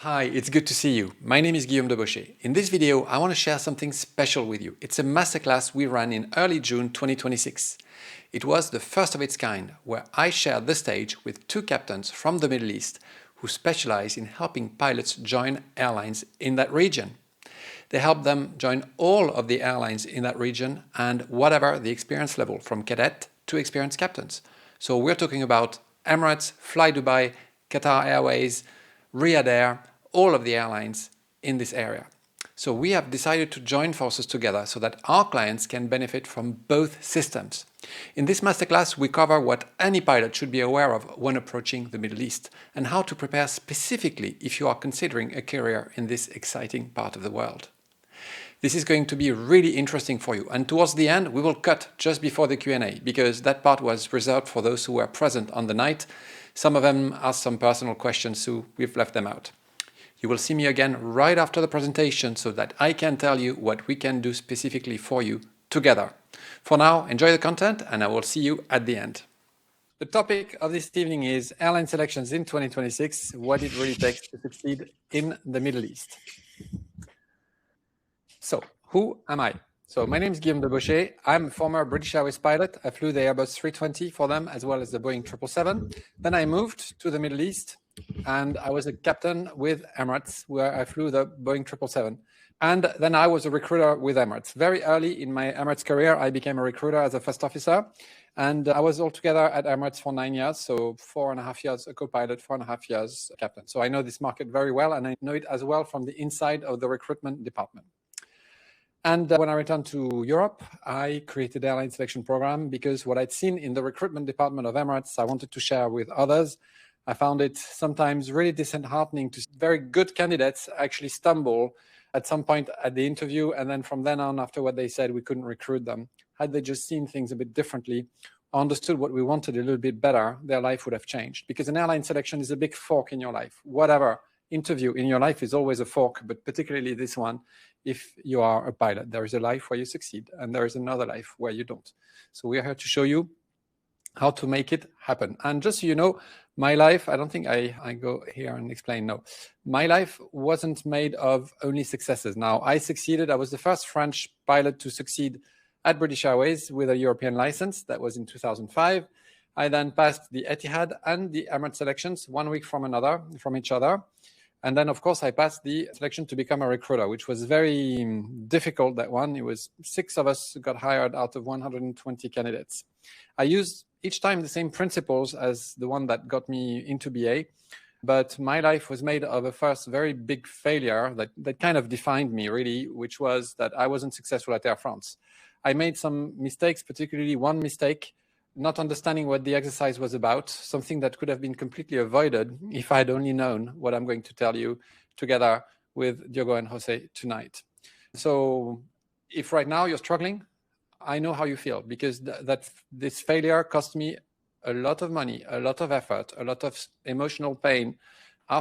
Hi, it's good to see you. My name is Guillaume Debauchez. In this video, I want to share something special with you. It's a masterclass we ran in early June 2026. It was the first of its kind, where I shared the stage with two captains from the Middle East who specialize in helping pilots join airlines in that region. They help them join all of the airlines in that region and whatever the experience level, from cadet to experienced captains. So we're talking about Emirates, Flydubai, Qatar Airways, Riyadh Air, all of the airlines in this area. So we have decided to join forces together so that our clients can benefit from both systems. In this masterclass, we cover what any pilot should be aware of when approaching the Middle East and how to prepare specifically if you are considering a career in this exciting part of the world. This is going to be really interesting for you, and towards the end we will cut just before the Q&A because that part was reserved for those who were present on the night. Some of them asked some personal questions, so we've left them out. You will see me again right after the presentation so that I can tell you what we can do specifically for you together. For now, enjoy the content and I will see you at the end. The topic of this evening is airline selections in 2026, what it really takes to succeed in the Middle East. So, who am I? So, my name is Guillaume Debauchez. I'm a former British Airways pilot. I flew the Airbus 320 for them as well as the Boeing 777. Then I moved to the Middle East and I was a captain with Emirates where I flew the Boeing 777. And then I was a recruiter with Emirates. Very early in my Emirates career, I became a recruiter as a first officer. And I was altogether at Emirates for 9 years. So 4.5 years a co-pilot, 4.5 years a captain. So I know this market very well and I know it as well from the inside of the recruitment department. And when I returned to Europe, I created Airline Selection Programme because what I'd seen in the recruitment department of Emirates, I wanted to share with others. I found it sometimes really disheartening to see very good candidates actually stumble at some point at the interview. And then from then on, after what they said, we couldn't recruit them. Had they just seen things a bit differently, understood what we wanted a little bit better, their life would have changed. Because an airline selection is a big fork in your life. Whatever interview in your life is always a fork, but particularly this one, if you are a pilot, there is a life where you succeed and there is another life where you don't. So we are here to show you how to make it happen. And just so you know, my life, I don't think I go here and explain, no. My life wasn't made of only successes. Now, I succeeded. I was the first French pilot to succeed at British Airways with a European license. That was in 2005. I then passed the Etihad and the Emirates selections 1 week from each other. And then, of course, I passed the selection to become a recruiter, which was very difficult, that one. It was 6 of us got hired out of 120 candidates. I used each time the same principles as the one that got me into BA, but my life was made of a first very big failure that kind of defined me, really, which was that I wasn't successful at Air France. I made some mistakes, particularly one mistake, not understanding what the exercise was about, something that could have been completely avoided if I had only known what I'm going to tell you together with Diogo and Jose tonight. So if right now you're struggling, I know how you feel, because this failure cost me a lot of money, a lot of effort, a lot of emotional pain.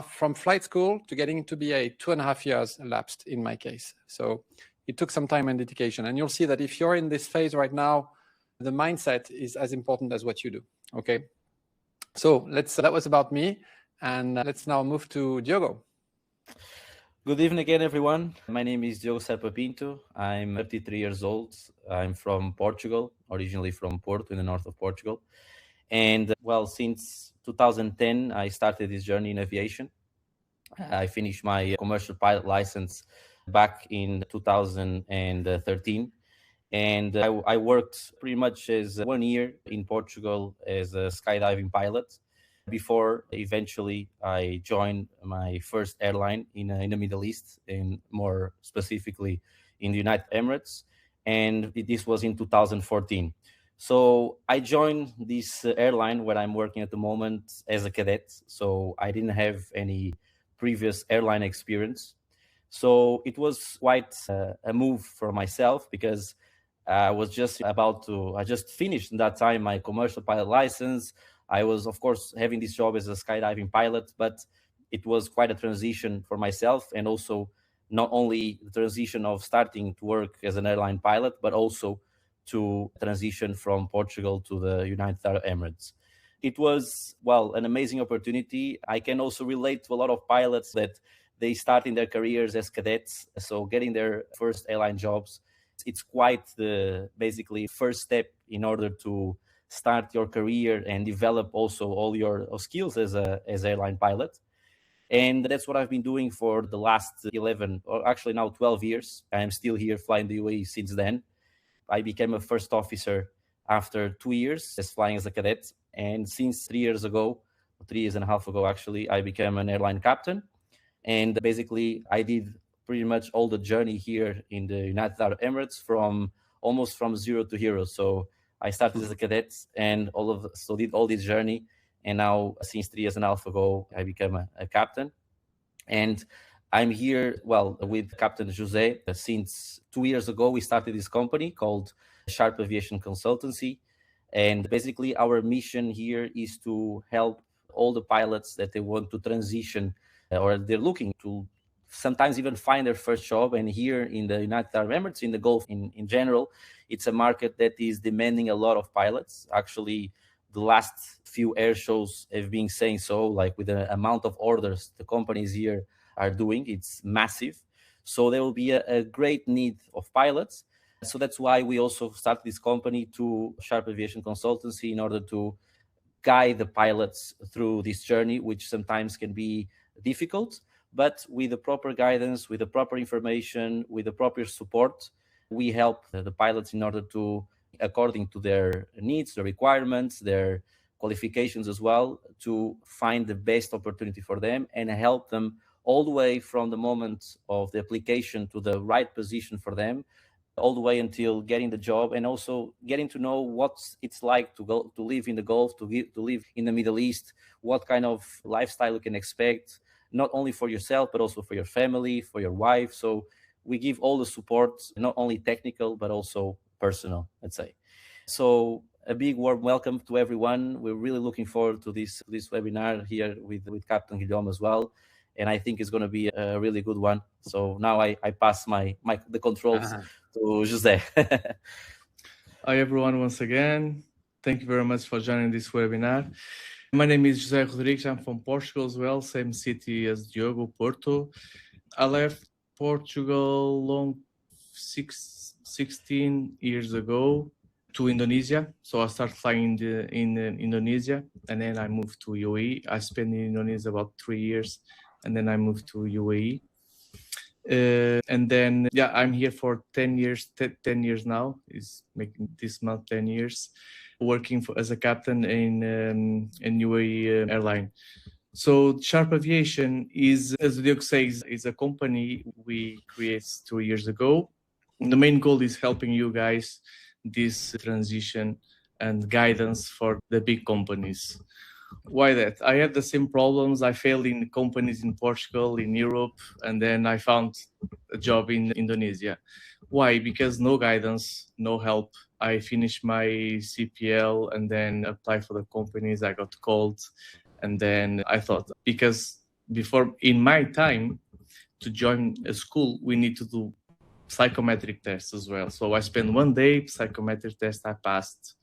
From flight school to getting into BA, 2.5 years elapsed in my case. So it took some time and dedication. And you'll see that if you're in this phase right now, the mindset is as important as what you do, okay? So that was about me, and let's now move to Diogo. Good evening again, everyone. My name is Diogo Serpa Pinto. I'm 33 years old. I'm from Portugal, originally from Porto in the north of Portugal. And well, since 2010, I started this journey in aviation. I finished my commercial pilot license back in 2013. And I worked pretty much as 1 year in Portugal as a skydiving pilot before eventually I joined my first airline in the Middle East, and more specifically in the United Emirates. And this was in 2014. So I joined this airline where I'm working at the moment as a cadet. So I didn't have any previous airline experience. So it was quite a move for myself, because I just finished in that time my commercial pilot license. I was, of course, having this job as a skydiving pilot, but it was quite a transition for myself, and also not only the transition of starting to work as an airline pilot, but also to transition from Portugal to the United Arab Emirates. It was, well, an amazing opportunity. I can also relate to a lot of pilots that they start in their careers as cadets. So getting their first airline jobs, it's quite the basically first step in order to start your career and develop also all your skills as airline pilot. And that's what I've been doing for the last 11, or actually now 12 years. I am still here flying the UAE since then. I became a first officer after 2 years as flying as a cadet. And since 3 years ago, 3 years and a half ago, actually, I became an airline captain. And basically, I did pretty much all the journey here in the United Arab Emirates almost from zero to hero. So I started as a cadet and did all this journey. And now, since 3 years and a half ago, I became a captain. And I'm here, with Captain Jose. Since 2 years ago, we started this company called Sharp Aviation Consultancy. And basically, our mission here is to help all the pilots that they want to transition or they're looking to sometimes even find their first job. And here in the United Arab Emirates, in the Gulf in general, it's a market that is demanding a lot of pilots. Actually, the last few air shows have been saying so, like with the amount of orders the companies here are doing, it's massive. So there will be a great need of pilots. So that's why we also started this company to Sharp Aviation Consultancy in order to guide the pilots through this journey, which sometimes can be difficult, but with the proper guidance, with the proper information, with the proper support, we help the pilots in order to, according to their needs, their requirements, their qualifications as well, to find the best opportunity for them and help them all the way from the moment of the application to the right position for them, all the way until getting the job, and also getting to know what it's like to live in the Gulf, to live in the Middle East, what kind of lifestyle you can expect, not only for yourself, but also for your family, for your wife. So we give all the support, not only technical, but also personal, let's say. So a big warm welcome to everyone. We're really looking forward to this webinar here with Captain Guillaume as well. And I think it's going to be a really good one. So now I pass the controls to José. Hi, everyone, once again. Thank you very much for joining this webinar. My name is José Rodrigues. I'm from Portugal as well, same city as Diogo, Porto. I left Portugal 16 years ago to Indonesia. So I started flying in Indonesia, and then I moved to UAE. I spent in Indonesia about 3 years, and then I moved to UAE. And then, I'm here for 10 years. 10 years now, is making this month 10 years, working as a captain in UAE airline. So Sharp Aviation is, as Diogo says, is a company we created 2 years ago. The main goal is helping you guys this transition and guidance for the big companies. Why that? I had the same problems. I failed in companies in Portugal, in Europe, and then I found a job in Indonesia. Why? Because no guidance, no help. I finished my CPL and then applied for the companies. I got called, and then I thought, because before, in my time, to join a school, we need to do psychometric tests as well. So I spent 1 day, psychometric test, I passed.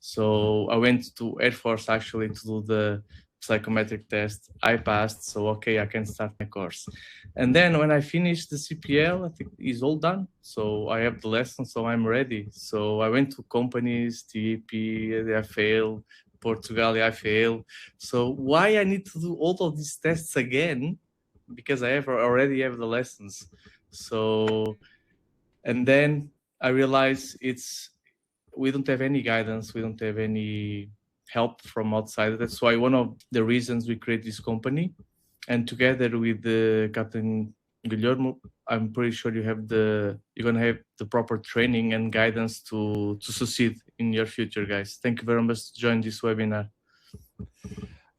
So I went to Air Force actually to do the psychometric test. I passed, so okay, I can start my course. And then when I finished the CPL, I think it's all done. So I have the lesson, so I'm ready. So I went to companies, TAP, I failed, Portugal, I failed. So why I need to do all of these tests again? Because I already have the lessons. So, and then I realized we don't have any guidance, we don't have any help from outside. That's why one of the reasons we create this company. And together with the Captain Guillermo, I'm pretty sure you're gonna have the proper training and guidance to succeed in your future, guys. Thank you very much for joining this webinar.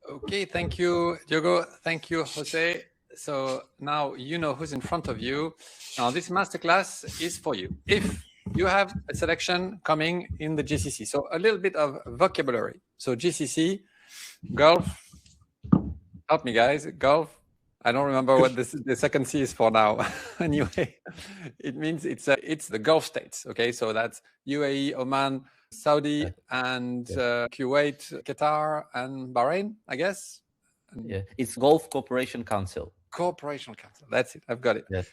Okay, thank you, Diogo. Thank you, Jose. So now you know who's in front of you. Now this masterclass is for you. If you have a selection coming in the GCC, so a little bit of vocabulary. So GCC, Gulf, help me guys, Gulf. I don't remember what the second C is for now. Anyway, it means it's the Gulf states. Okay, so that's UAE, Oman, Saudi, and Kuwait, Qatar, and Bahrain, I guess. Yeah, it's Gulf Cooperation Council. Corporational council. That's it. I've got it. Yes.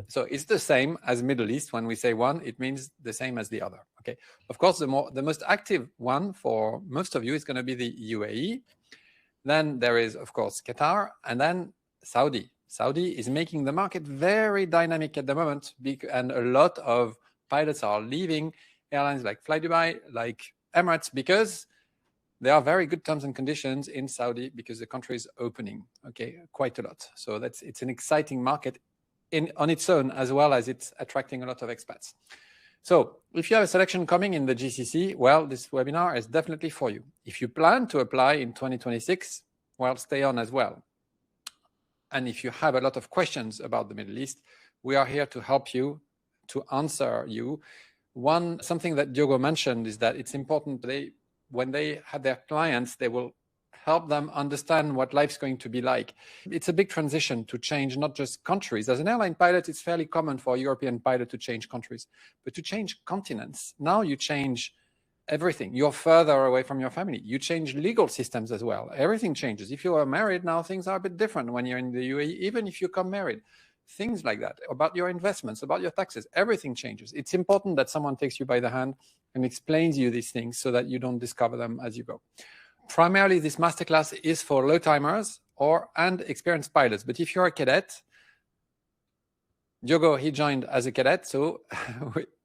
So it's the same as Middle East. When we say one, it means the same as the other. Okay. Of course, the most active one for most of you is going to be the UAE. Then there is, of course, Qatar, and then Saudi. Saudi is making the market very dynamic at the moment, and a lot of pilots are leaving airlines like Flydubai, like Emirates, because there are very good terms and conditions in Saudi because the country is opening, okay, quite a lot. So it's an exciting market on its own, as well as it's attracting a lot of expats. So if you have a selection coming in the GCC, well, this webinar is definitely for you. If you plan to apply in 2026, well, stay on as well. And if you have a lot of questions about the Middle East, we are here to help you, to answer you. Something that Diogo mentioned is that it's important when they have their clients, they will help them understand what life's going to be like. It's a big transition to change not just countries. As an airline pilot, it's fairly common for a European pilot to change countries, but to change continents, now you change everything. You're further away from your family. You change legal systems as well. Everything changes. If you are married now, things are a bit different when you're in the UAE, even if you come married. Things like that, about your investments, about your taxes, everything changes. It's important that someone takes you by the hand and explains you these things so that you don't discover them as you go. Primarily, this masterclass is for low timers and experienced pilots. But if you're a cadet, Diogo, he joined as a cadet, so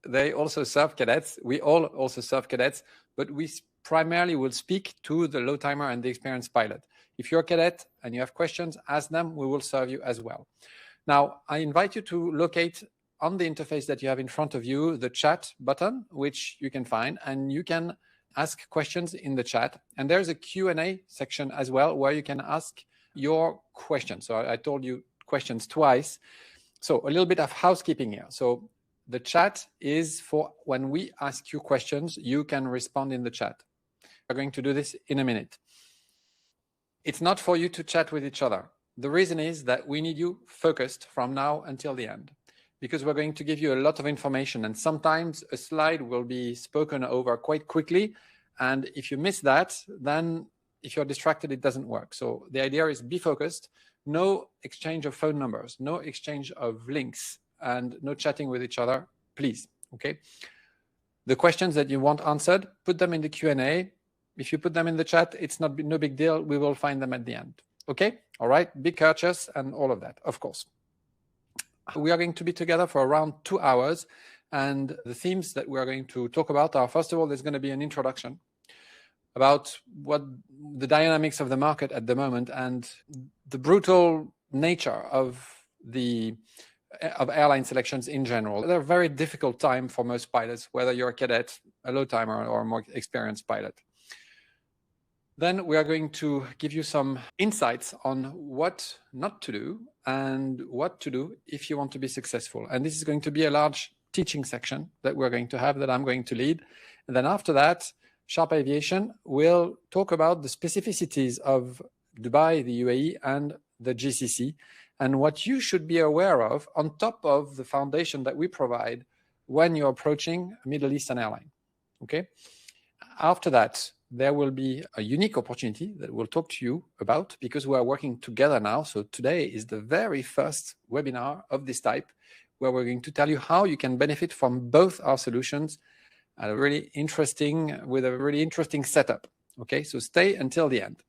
they also serve cadets. We all also serve cadets, but we primarily will speak to the low timer and the experienced pilot. If you're a cadet and you have questions, ask them. We will serve you as well. Now, I invite you to locate on the interface that you have in front of you the chat button, which you can find, and you can ask questions in the chat. And there's a Q&A section as well where you can ask your questions. So I told you questions twice. So a little bit of housekeeping here. So the chat is for when we ask you questions, you can respond in the chat. We're going to do this in a minute. It's not for you to chat with each other. The reason is that we need you focused from now until the end, because we're going to give you a lot of information, and sometimes a slide will be spoken over quite quickly. And if you miss that, then if you're distracted, it doesn't work. So the idea is be focused, no exchange of phone numbers, no exchange of links, and no chatting with each other, please, okay? The questions that you want answered, put them in the Q&A. If you put them in the chat, it's no big deal. We will find them at the end. Okay, all right, be courteous and all of that, of course. We are going to be together for around 2 hours, and the themes that we are going to talk about are, first of all, there's going to be an introduction about what the dynamics of the market at the moment and the brutal nature of airline selections in general. They're a very difficult time for most pilots, whether you're a cadet, a low timer, or a more experienced pilot. Then we are going to give you some insights on what not to do and what to do if you want to be successful. And this is going to be a large teaching section that we're going to have, that I'm going to lead. And then after that, Sharp Aviation will talk about the specificities of Dubai, the UAE, and the GCC, and what you should be aware of on top of the foundation that we provide when you're approaching a Middle Eastern airline. Okay. After that, there will be a unique opportunity that we'll talk to you about, because we are working together now. So today is the very first webinar of this type, where we're going to tell you how you can benefit from both our solutions with a really interesting setup. Okay, so stay until the end.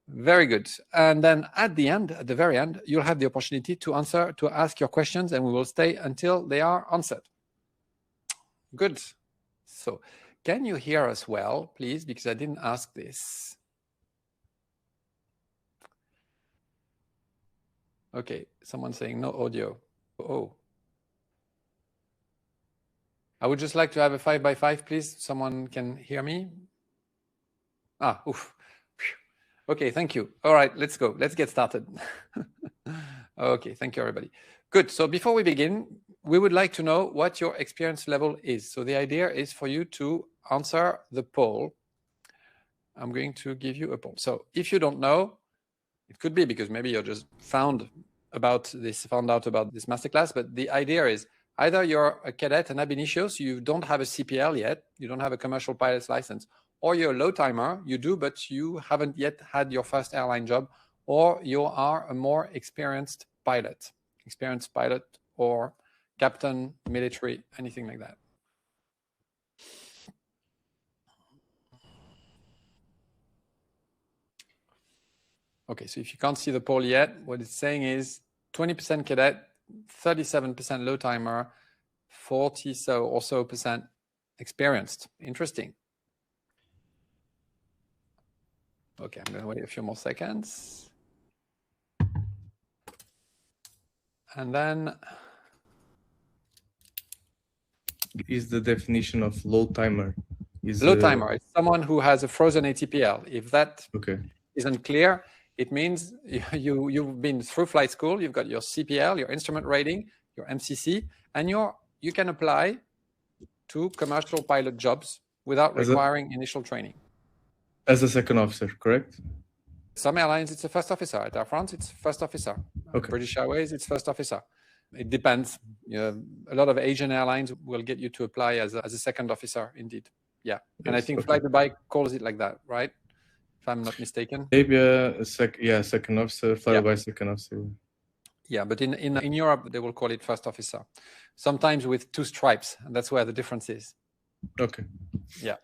Very good. And then at the very end, you'll have the opportunity to ask your questions, and we will stay until they are answered. Good. So can you hear us well, please? Because I didn't ask this. Okay, someone saying no audio. Oh. I would just like to have a 5x5, please. Someone can hear me? Oof. Okay, thank you. All right, let's go. Let's get started. Okay, thank you, everybody. Good. So before we begin, we would like to know what your experience level is. So the idea is for you to answer the poll. I'm going to give you a poll. So if you don't know, it could be because maybe you just found out about this masterclass, but the idea is either you're a cadet, an ab initio, so you don't have a CPL yet, you don't have a commercial pilot's license, or you're a low timer, you do, but you haven't yet had your first airline job, or you are a more experienced pilot or captain, military, anything like that. Okay, so if you can't see the poll yet, what it's saying is 20% cadet, 37% low timer, 40 or so percent experienced. Interesting. Okay, I'm going to wait a few more seconds. And then is the definition of low timer? Low timer is someone who has a frozen ATPL. If that isn't clear, it means you've been through flight school, you've got your CPL, your instrument rating, your MCC, and you can apply to commercial pilot jobs without requiring initial training. As a second officer, correct? Some airlines, it's a first officer. At Air France, it's first officer. Okay. British Airways, it's first officer. It depends. A lot of Asian airlines will get you to apply as a second officer, indeed. Yeah. Yes, and I think Flydubai calls it like that, right? If I'm not mistaken. Maybe second officer, Flydubai second officer. Yeah, but in Europe, they will call it first officer. Sometimes with 2 stripes, and that's where the difference is. Okay. Yeah.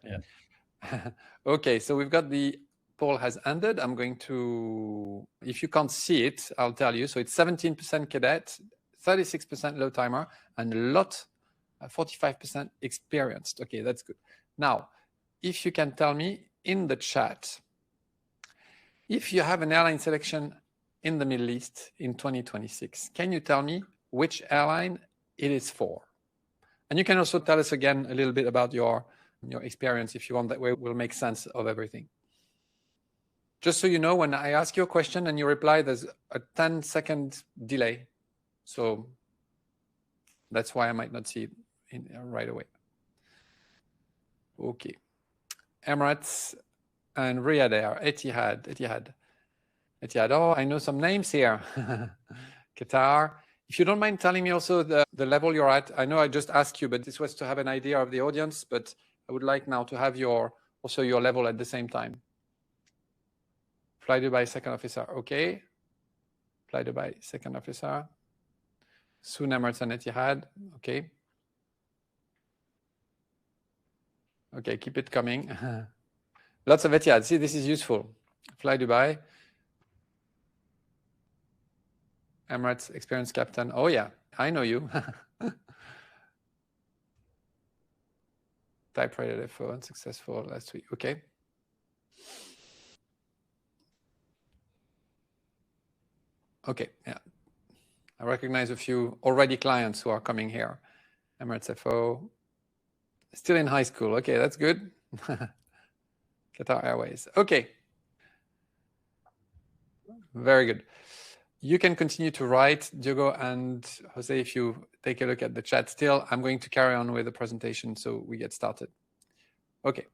Okay, so we've got the poll has ended. I'm going to, if you can't see it, I'll tell you. So it's 17% cadet, 36% low timer, and a lot, 45% experienced. Okay, that's good. Now, if you can tell me in the chat, if you have an airline selection in the Middle East in 2026, can you tell me which airline it is for? And you can also tell us again a little bit about your experience if you want. That way we'll make sense of everything. Just so you know, when I ask you a question and you reply, there's a 10-second delay. So that's why I might not see it right away. Okay. Emirates and Riyadh Air, Etihad. Oh, I know some names here. Qatar. If you don't mind telling me also the level you're at. I know I just asked you, but this was to have an idea of the audience, but I would like now to have your level at the same time. Flydubai second officer, okay. Flydubai second officer. Soon Emirates and Etihad, okay. Okay, keep it coming. Lots of Etihad. See, this is useful. Flydubai. Emirates experienced captain. Oh yeah, I know you. Typewriter FO unsuccessful last week. Okay. Okay, yeah. I recognize a few already clients who are coming here. Emirates FO. Still in high school. Okay, that's good. Qatar Airways. Okay. Very good. You can continue to write, Diogo and Jose, if you take a look at the chat still. I'm going to carry on with the presentation so we get started. Okay.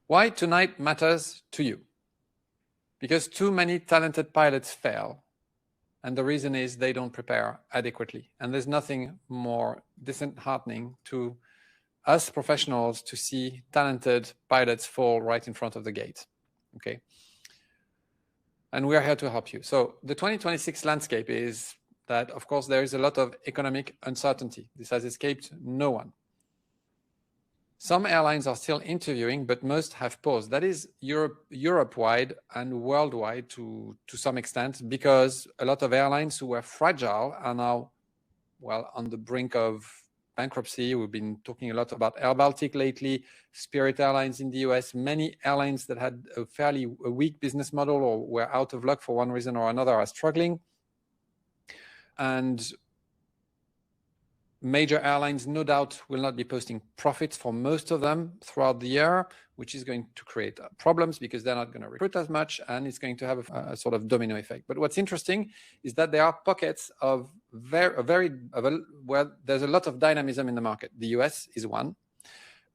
Why tonight matters to you? Because too many talented pilots fail. And the reason is they don't prepare adequately. And there's nothing more disheartening to us professionals to see talented pilots fall right in front of the gate. Okay. And we are here to help you. So the 2026 landscape is that, of course, there is a lot of economic uncertainty. This has escaped no one. Some airlines are still interviewing, but most have paused. That is Europe-wide and worldwide to some extent, because a lot of airlines who were fragile are now, well, on the brink of bankruptcy. We've been talking a lot about Air Baltic lately, Spirit Airlines in the US. Many airlines that had a fairly weak business model or were out of luck for one reason or another are struggling. And major airlines, no doubt, will not be posting profits for most of them throughout the year, which is going to create problems because they're not going to recruit as much, and it's going to have a sort of domino effect. But what's interesting is that there are pockets of where there's a lot of dynamism in the market. The US is one.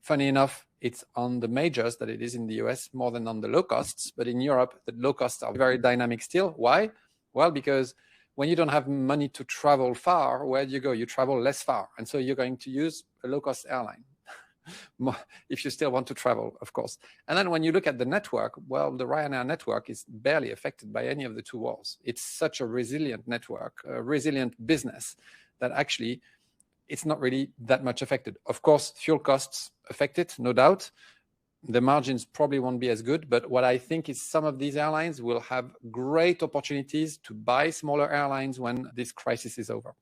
Funny enough, it's on the majors that it is in the US more than on the low costs. But in Europe, the low costs are very dynamic still. Why? Well, because when you don't have money to travel far, where do you go? You travel less far. And so you're going to use a low-cost airline. if you still want to travel, of course. And then when you look at the network, well, the Ryanair network is barely affected by any of the two wars. It's such a resilient network, a resilient business, that actually it's not really that much affected. Of course, fuel costs affect it, no doubt. The margins probably won't be as good, but what I think is some of these airlines will have great opportunities to buy smaller airlines when this crisis is over.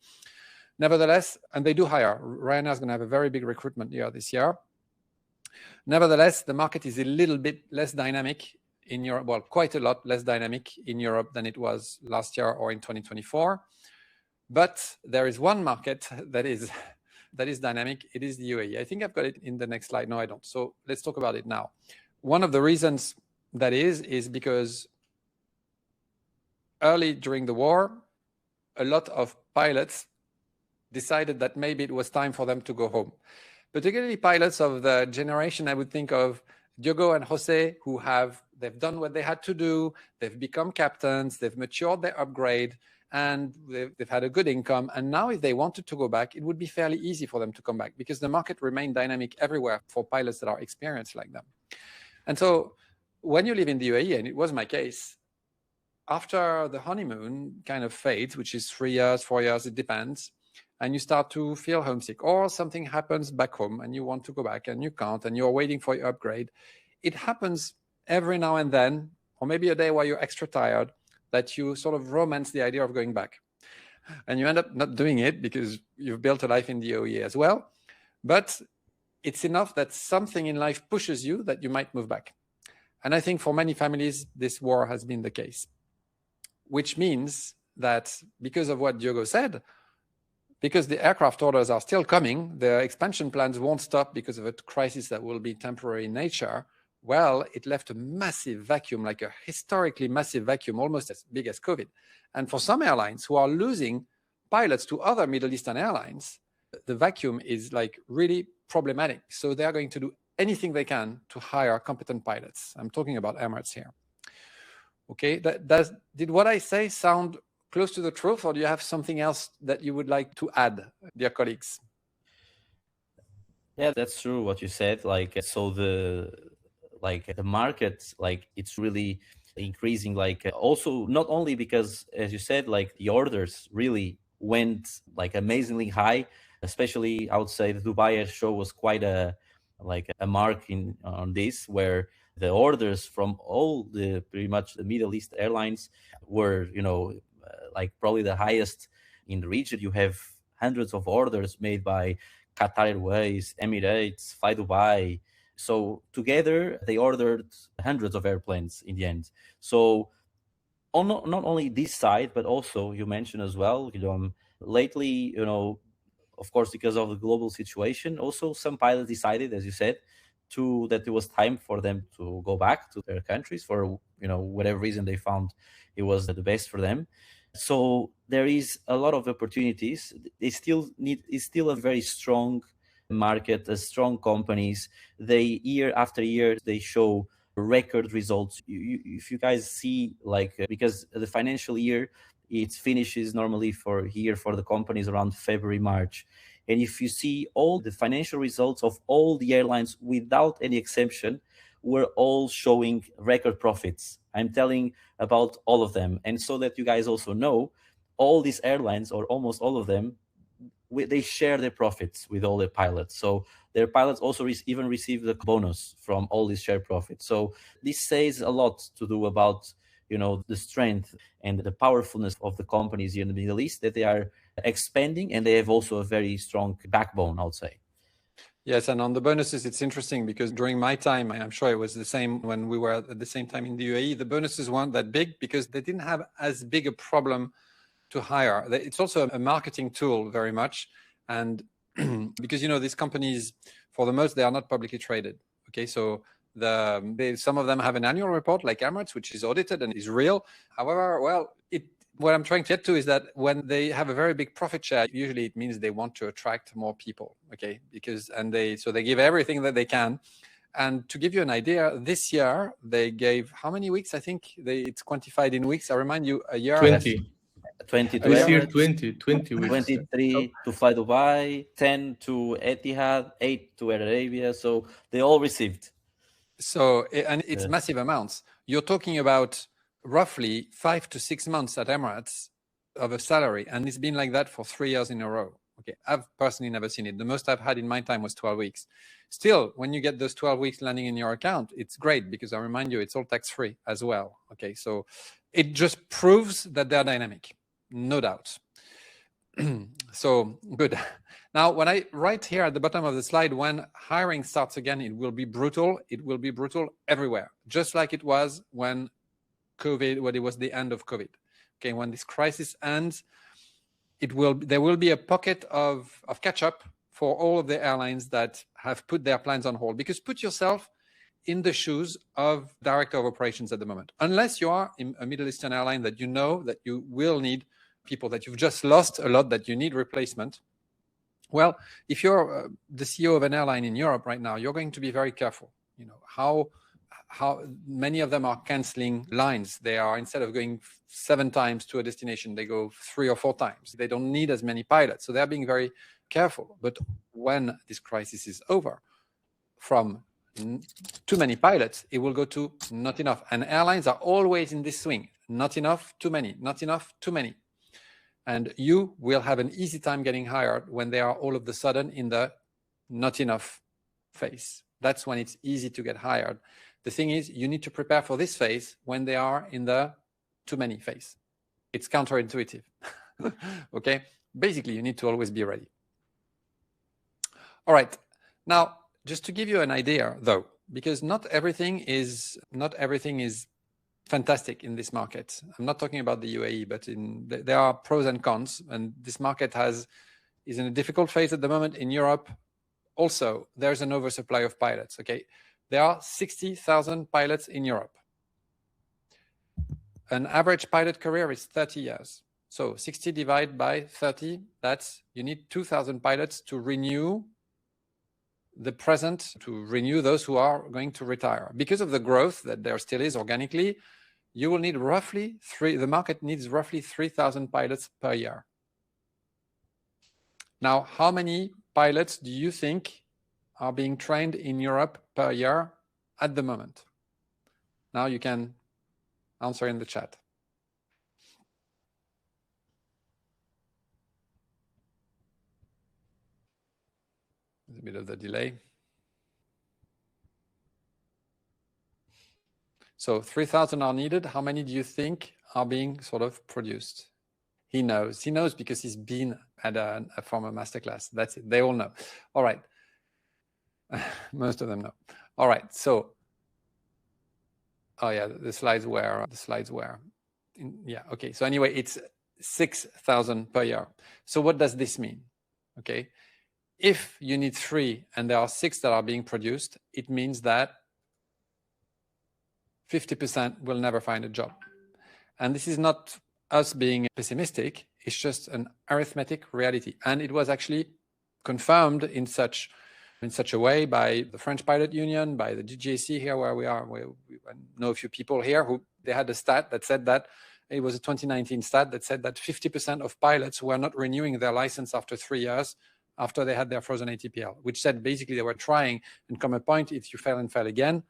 Nevertheless, and they do hire, Ryanair is going to have a very big recruitment year this year. Nevertheless, the market is a little bit less dynamic in Europe, well, quite a lot less dynamic in Europe than it was last year or in 2024. But there is one market that is dynamic. It is the UAE. I think I've got it in the next slide. No, I don't. So let's talk about it now. One of the reasons that is because early during the war, a lot of pilots decided that maybe it was time for them to go home. Particularly pilots of the generation, I would think of Diogo and Jose, they've done what they had to do. They've become captains. They've matured their upgrade. And they've had a good income. And now if they wanted to go back, it would be fairly easy for them to come back because the market remained dynamic everywhere for pilots that are experienced like them. And so when you live in the UAE, and it was my case, after the honeymoon kind of fades, which is 3 years, 4 years, it depends, and you start to feel homesick or something happens back home and you want to go back and you can't and you're waiting for your upgrade, it happens every now and then, or maybe a day where you're extra tired, that you sort of romance the idea of going back. And you end up not doing it because you've built a life in the UAE as well. But it's enough that something in life pushes you that you might move back. And I think for many families, this war has been the case. Which means that because of what Diogo said, because the aircraft orders are still coming, the expansion plans won't stop because of a crisis that will be temporary in nature. Well, it left a massive vacuum, like a historically massive vacuum, almost as big as COVID. And for some airlines who are losing pilots to other Middle Eastern airlines, the vacuum is like really problematic. So they are going to do anything they can to hire competent pilots. I'm talking about Emirates here. Okay, did what I say sound close to the truth, or do you have something else that you would like to add, dear colleagues? Yeah, that's true what you said. The market, it's really increasing, also not only because, as you said, the orders really went amazingly high, especially I would say the Dubai Air Show was quite a mark on this, where the orders from all pretty much the Middle East airlines were, probably the highest in the region. You have hundreds of orders made by Qatar Airways, Emirates, Flydubai. So together they ordered hundreds of airplanes in the end. So on not only this side, but also you mentioned as well, Guillaume, lately, of course, because of the global situation, also some pilots decided, as you said, that it was time for them to go back to their countries for, whatever reason they found it was the best for them. So there is a lot of opportunities. It's still a very strong market, strong companies. They year after year they show record results. If you guys see, because the financial year, it finishes normally for the companies around February, March, and if you see all the financial results of all the airlines without any exception, were all showing record profits. I'm telling about all of them. And so that you guys also know, all these airlines, or almost all of them, they share their profits with all their pilots. So their pilots also even receive the bonus from all these share profits. So this says a lot to do about, the strength and the powerfulness of the companies here in the Middle East, that they are expanding, and they have also a very strong backbone, I would say. Yes, and on the bonuses, it's interesting because during my time, I'm sure it was the same when we were at the same time in the UAE, the bonuses weren't that big because they didn't have as big a problem to hire. It's also a marketing tool very much. And because, these companies, for the most, they are not publicly traded. Okay, so some of them have an annual report like Emirates, which is audited and is real. However, what I'm trying to get to is that when they have a very big profit share, usually it means they want to attract more people, okay? So they give everything that they can. And to give you an idea, this year they gave how many weeks? I think it's quantified in weeks. I remind you, a year. 20. 20 to This year, Emirates, 20 weeks. 23 to Flydubai, 10 to Etihad, 8 to Air Arabia. So they all received. So, and it's massive amounts. You're talking about roughly 5 to 6 months at Emirates of a salary. And it's been like that for 3 years in a row. Okay, I've personally never seen it. The most I've had in my time was 12 weeks. Still, when you get those 12 weeks landing in your account, it's great because I remind you, it's all tax-free as well. Okay, so it just proves that they're dynamic, no doubt. So good. Now, when I write here at the bottom of the slide, when hiring starts again, it will be brutal. It will be brutal everywhere, just like it was when it was the end of COVID. Okay, when this crisis ends, there will be a pocket of catch-up for all of the airlines that have put their plans on hold. Because put yourself in the shoes of director of operations at the moment. Unless you are a Middle Eastern airline that you know that you will need people, that you've just lost a lot, that you need replacement. Well, if you're the CEO of an airline in Europe right now, you're going to be very careful. You know, how many of them are canceling lines. They are, instead of going 7 times to a destination, they go 3 or 4 times. They don't need as many pilots. So they're being very careful. But when this crisis is over, from too many pilots, it will go to not enough. And airlines are always in this swing. Not enough, too many. Not enough, too many. And you will have an easy time getting hired when they are all of a sudden in the not enough phase. That's when it's easy to get hired. The thing is, you need to prepare for this phase when they are in the too many phase. It's counterintuitive. Okay? Basically, you need to always be ready. All right. Now, just to give you an idea, though, because not everything is fantastic in this market. I'm not talking about the UAE, but there are pros and cons, and this market is in a difficult phase at the moment. In Europe, also, there's an oversupply of pilots. Okay, there are 60,000 pilots in Europe. An average pilot career is 30 years. So 60 divided by 30, you need 2,000 pilots to renew the present, to renew those who are going to retire. Because of the growth that there still is organically, you will need roughly the market needs roughly 3,000 pilots per year. Now, how many pilots do you think are being trained in Europe per year at the moment? Now you can answer in the chat. There's a bit of the delay. So 3,000 are needed. How many do you think are being sort of produced? He knows. He knows because he's been at a former masterclass. That's it. They all know. All right. Most of them know. All right. So, oh yeah, the slides were. Yeah. Okay. So anyway, it's 6,000 per year. So what does this mean? Okay. If you need 3 and there are 6 that are being produced, it means that 50% will never find a job. And this is not us being pessimistic. It's just an arithmetic reality. And it was actually confirmed in such a way by the French Pilot Union, by the DGAC here where we are. We know a few people here who they had a stat that said that it was a 2019 stat that said that 50% of pilots were not renewing their license after 3 years after they had their frozen ATPL, which said basically they were trying, and come a point, if you fail and fail again,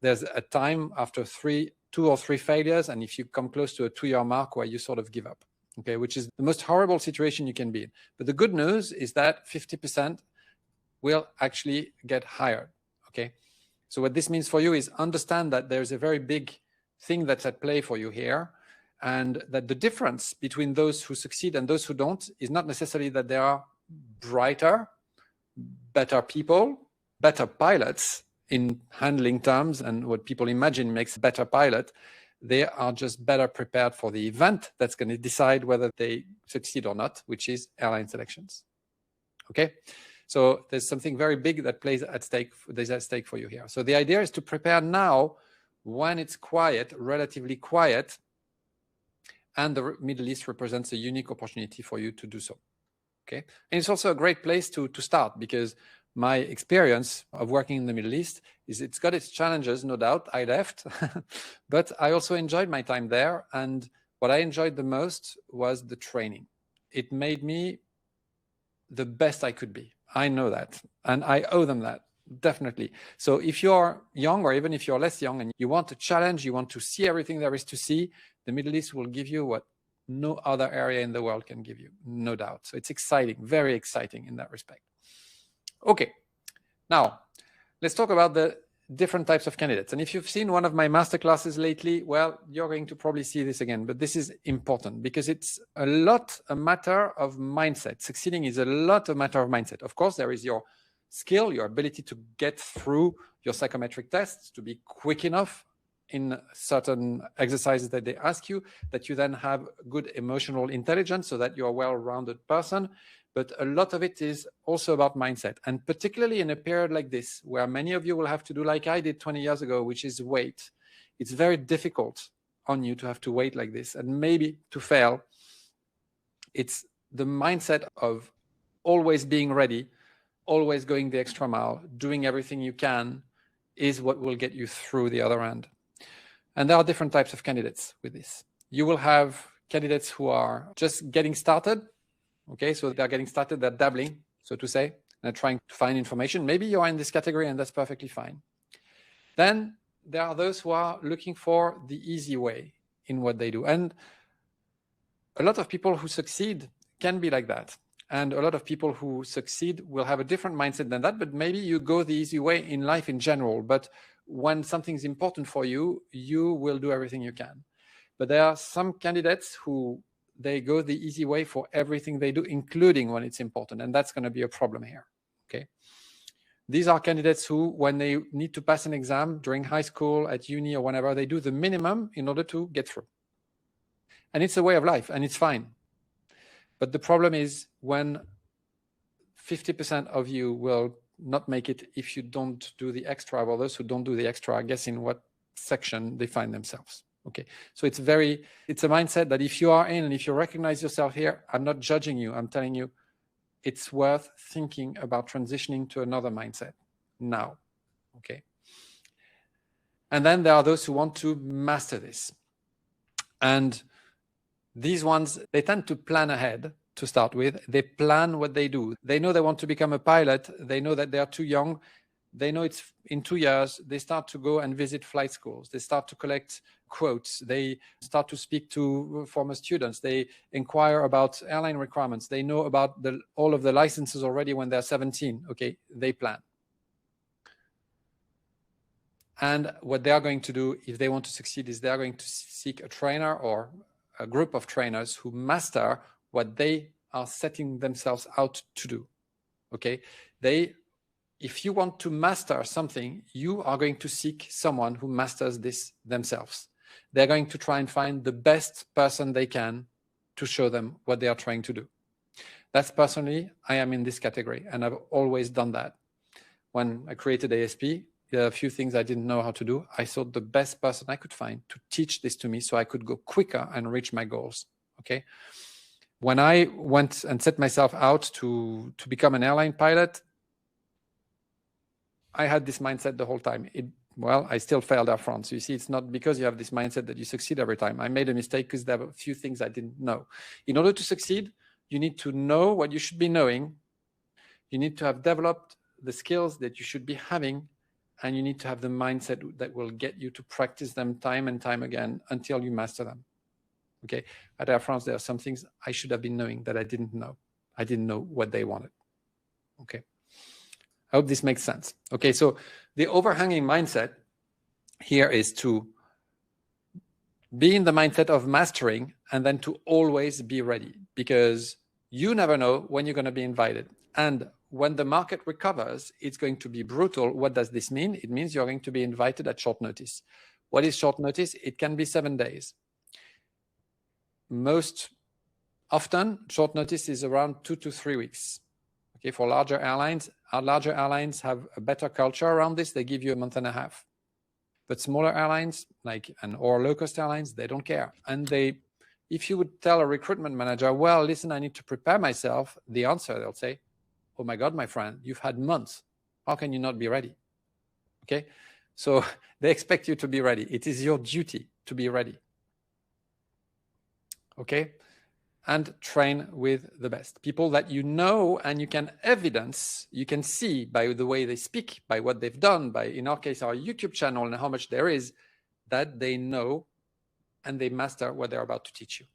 there's a time after 2 or 3 failures, and if you come close to a 2-year mark where you sort of give up, okay, which is the most horrible situation you can be in. But the good news is that 50% will actually get hired, okay? So what this means for you is understand that there's a very big thing that's at play for you here, and that the difference between those who succeed and those who don't is not necessarily that they are brighter, better people, better pilots, in handling terms and what people imagine makes a better pilot. They are just better prepared for the event that's going to decide whether they succeed or not, which is airline selections. Okay, so there's something very big that plays at stake. There's at stake for you here. So the idea is to prepare now when it's quiet, relatively quiet, and the Middle East represents a unique opportunity for you to do so. Okay, and it's also a great place to start, because my experience of working in the Middle East is it's got its challenges, no doubt. I left, but I also enjoyed my time there. And what I enjoyed the most was the training. It made me the best I could be. I know that, and I owe them that, definitely. So if you're young, or even if you're less young and you want a challenge, you want to see everything there is to see, the Middle East will give you what no other area in the world can give you, no doubt. So it's exciting, very exciting in that respect. Okay, now let's talk about the different types of candidates. And if you've seen one of my masterclasses lately, well, you're going to probably see this again, but this is important because it's a matter of mindset. Succeeding is a matter of mindset. Of course, there is your skill, your ability to get through your psychometric tests, to be quick enough in certain exercises that they ask you, that you then have good emotional intelligence so that you're a well-rounded person. But a lot of it is also about mindset. And particularly in a period like this, where many of you will have to do like I did 20 years ago, which is wait. It's very difficult on you to have to wait like this and maybe to fail. It's the mindset of always being ready, always going the extra mile, doing everything you can is what will get you through the other end. And there are different types of candidates with this. You will have candidates who are just getting started. Okay, so they're getting started, they're dabbling, so to say, and they're trying to find information. Maybe you are in this category and that's perfectly fine. Then there are those who are looking for the easy way in what they do. And a lot of people who succeed can be like that. And a lot of people who succeed will have a different mindset than that, but maybe you go the easy way in life in general. But when something's important for you, you will do everything you can. But there are some candidates who they go the easy way for everything they do, including when it's important. And that's going to be a problem here. Okay. These are candidates who, when they need to pass an exam during high school, at uni, or whenever, they do the minimum in order to get through. And it's a way of life, and it's fine. But the problem is when 50% of you will not make it if you don't do the extra, while those who don't do the extra, I guess in what section they find themselves. Okay, so it's a mindset that if you are in and if you recognize yourself here, I'm not judging you. I'm telling you, it's worth thinking about transitioning to another mindset now. Okay. And then there are those who want to master this. And these ones, they tend to plan ahead to start with. They plan what they do. They know they want to become a pilot. They know that they are too young. They know it's in 2 years. They start to go and visit flight schools. They start to collect quotes. They start to speak to former students. They inquire about airline requirements. They know about all of the licenses already when they're 17. Okay, they plan. And what they are going to do if they want to succeed is they are going to seek a trainer or a group of trainers who master what they are setting themselves out to do. Okay, if you want to master something, you are going to seek someone who masters this themselves. They're going to try and find the best person they can to show them what they are trying to do. That's personally, I am in this category, and I've always done that. When I created ASP, there are a few things I didn't know how to do. I thought the best person I could find to teach this to me so I could go quicker and reach my goals. Okay. When I went and set myself out to become an airline pilot, I had this mindset the whole time. I still failed Air France. You see, it's not because you have this mindset that you succeed every time. I made a mistake because there were a few things I didn't know. In order to succeed, you need to know what you should be knowing. You need to have developed the skills that you should be having, and you need to have the mindset that will get you to practice them time and time again until you master them. Okay. At Air France, there are some things I should have been knowing that I didn't know. I didn't know what they wanted. Okay. I hope this makes sense. Okay, so the overhanging mindset here is to be in the mindset of mastering and then to always be ready, because you never know when you're going to be invited. And when the market recovers, it's going to be brutal. What does this mean? It means you're going to be invited at short notice. What is short notice? It can be 7 days. Most often, short notice is around 2 to 3 weeks. Okay, for larger airlines, our larger airlines have a better culture around this. They give you a month and a half. But smaller airlines, or low-cost airlines, they don't care. And if you would tell a recruitment manager, well, listen, I need to prepare myself, the answer, they'll say, oh my God, my friend, you've had months. How can you not be ready? Okay, so they expect you to be ready. It is your duty to be ready. okay? And train with the best. People that you know and you can evidence, you can see by the way they speak, by what they've done, by, in our case, our YouTube channel and how much there is, that they know and they master what they're about to teach you.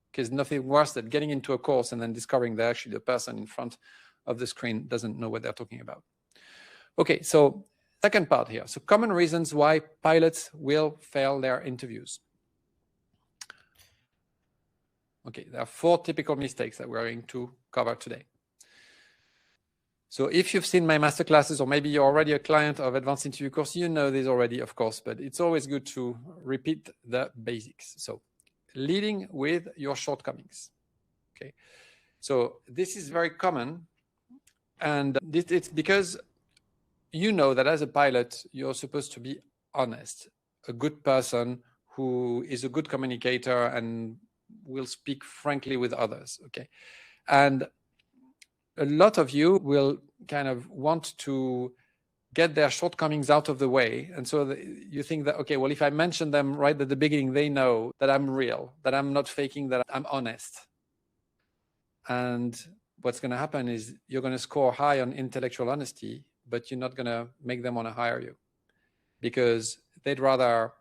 Because nothing worse than getting into a course and then discovering that actually the person in front of the screen doesn't know what they're talking about. Okay, so second part here. So common reasons why pilots will fail their interviews. Okay, there are 4 typical mistakes that we're going to cover today. So if you've seen my masterclasses, or maybe you're already a client of Advanced Interview Course, you know this already, of course, but it's always good to repeat the basics. So leading with your shortcomings. Okay, so this is very common, and it's because you know that as a pilot, you're supposed to be honest, a good person who is a good communicator and will speak frankly with others, okay? And a lot of you will kind of want to get their shortcomings out of the way. And so you think that, okay, well, if I mention them right at the beginning, they know that I'm real, that I'm not faking, that I'm honest. And what's going to happen is you're going to score high on intellectual honesty, but you're not going to make them want to hire you, because they'd rather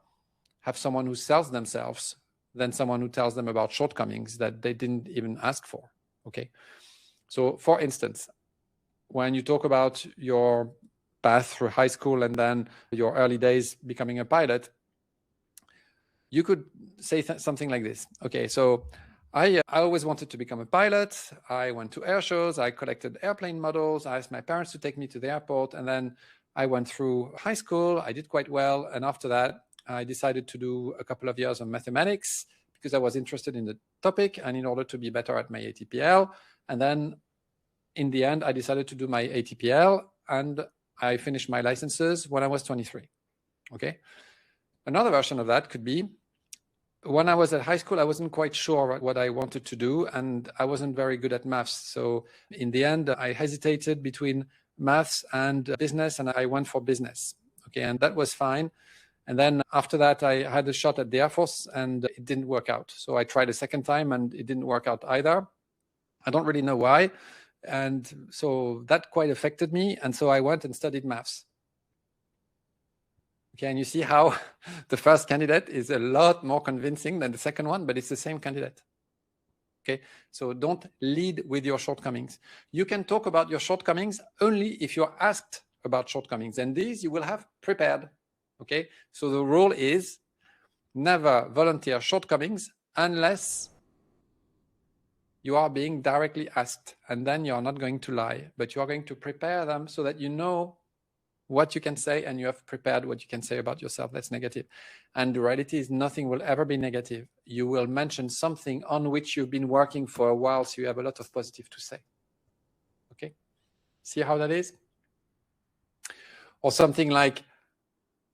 have someone who sells themselves than someone who tells them about shortcomings that they didn't even ask for, okay? So for instance, when you talk about your path through high school and then your early days becoming a pilot, you could say something like this. Okay, so I always wanted to become a pilot. I went to air shows. I collected airplane models. I asked my parents to take me to the airport. And then I went through high school. I did quite well. And after that, I decided to do a couple of years of mathematics because I was interested in the topic and in order to be better at my ATPL. And then in the end, I decided to do my ATPL and I finished my licenses when I was 23. Okay. Another version of that could be when I was at high school, I wasn't quite sure what I wanted to do and I wasn't very good at maths. So in the end, I hesitated between maths and business and I went for business. Okay. And that was fine. And then after that, I had a shot at the Air Force and it didn't work out. So I tried a second time and it didn't work out either. I don't really know why. And so that quite affected me. And so I went and studied maths. Okay, and you see how the first candidate is a lot more convincing than the second one, but it's the same candidate. Okay, so don't lead with your shortcomings. You can talk about your shortcomings only if you're asked about shortcomings, and these you will have prepared. Okay, so the rule is never volunteer shortcomings unless you are being directly asked, and then you are not going to lie, but you are going to prepare them so that you know what you can say and you have prepared what you can say about yourself that's negative. And the reality is nothing will ever be negative. You will mention something on which you've been working for a while, so you have a lot of positive to say. Okay, see how that is? Or something like,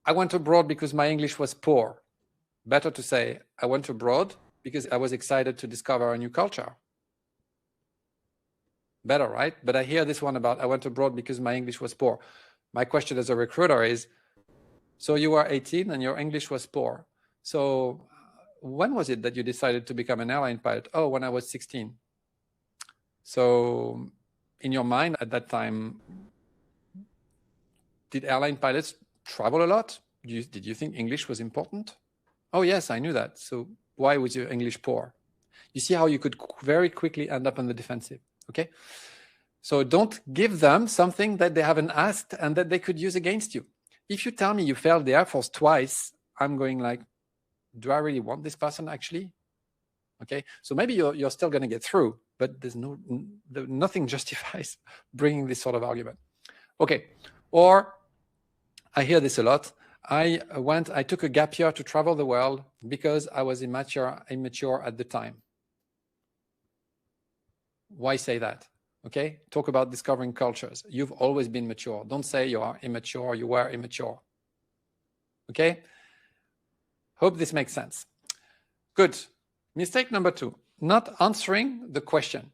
I went abroad because my English was poor. Better to say, I went abroad because I was excited to discover a new culture. Better, right? But I hear this one about, I went abroad because my English was poor. My question as a recruiter is, so you were 18 and your English was poor. So when was it that you decided to become an airline pilot? Oh, when I was 16. So in your mind at that time, did airline pilots travel a lot? Did you think English was important? Oh, yes, I knew that. So why was your English poor? You see how you could very quickly end up on the defensive, okay? So don't give them something that they haven't asked and that they could use against you. If you tell me you failed the Air Force twice, I'm going like, do I really want this person actually? Okay, so maybe you're still going to get through, but there's nothing justifies bringing this sort of argument. Okay, or I hear this a lot. I took a gap year to travel the world because I was immature at the time. Why say that? Okay, talk about discovering cultures. You've always been mature. Don't say you are immature, you were immature. Okay, hope this makes sense. Good. Mistake number 2, not answering the question.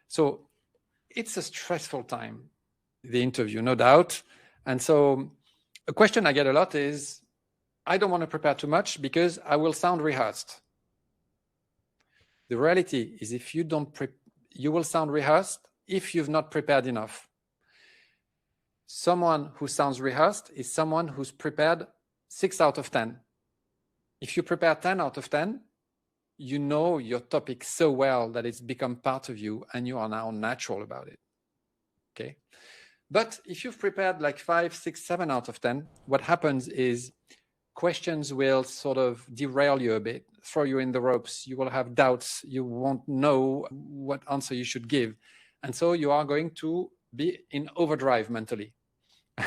So it's a stressful time, the interview, no doubt. And so a question I get a lot is, I don't want to prepare too much because I will sound rehearsed. The reality is if you don't, you will sound rehearsed if you've not prepared enough. Someone who sounds rehearsed is someone who's prepared 6 out of 10. If you prepare 10 out of 10, you know your topic so well that it's become part of you and you are now natural about it. Okay. But if you've prepared like 5, 6, 7 out of 10, what happens is questions will sort of derail you a bit, throw you in the ropes. You will have doubts. You won't know what answer you should give. And so you are going to be in overdrive mentally.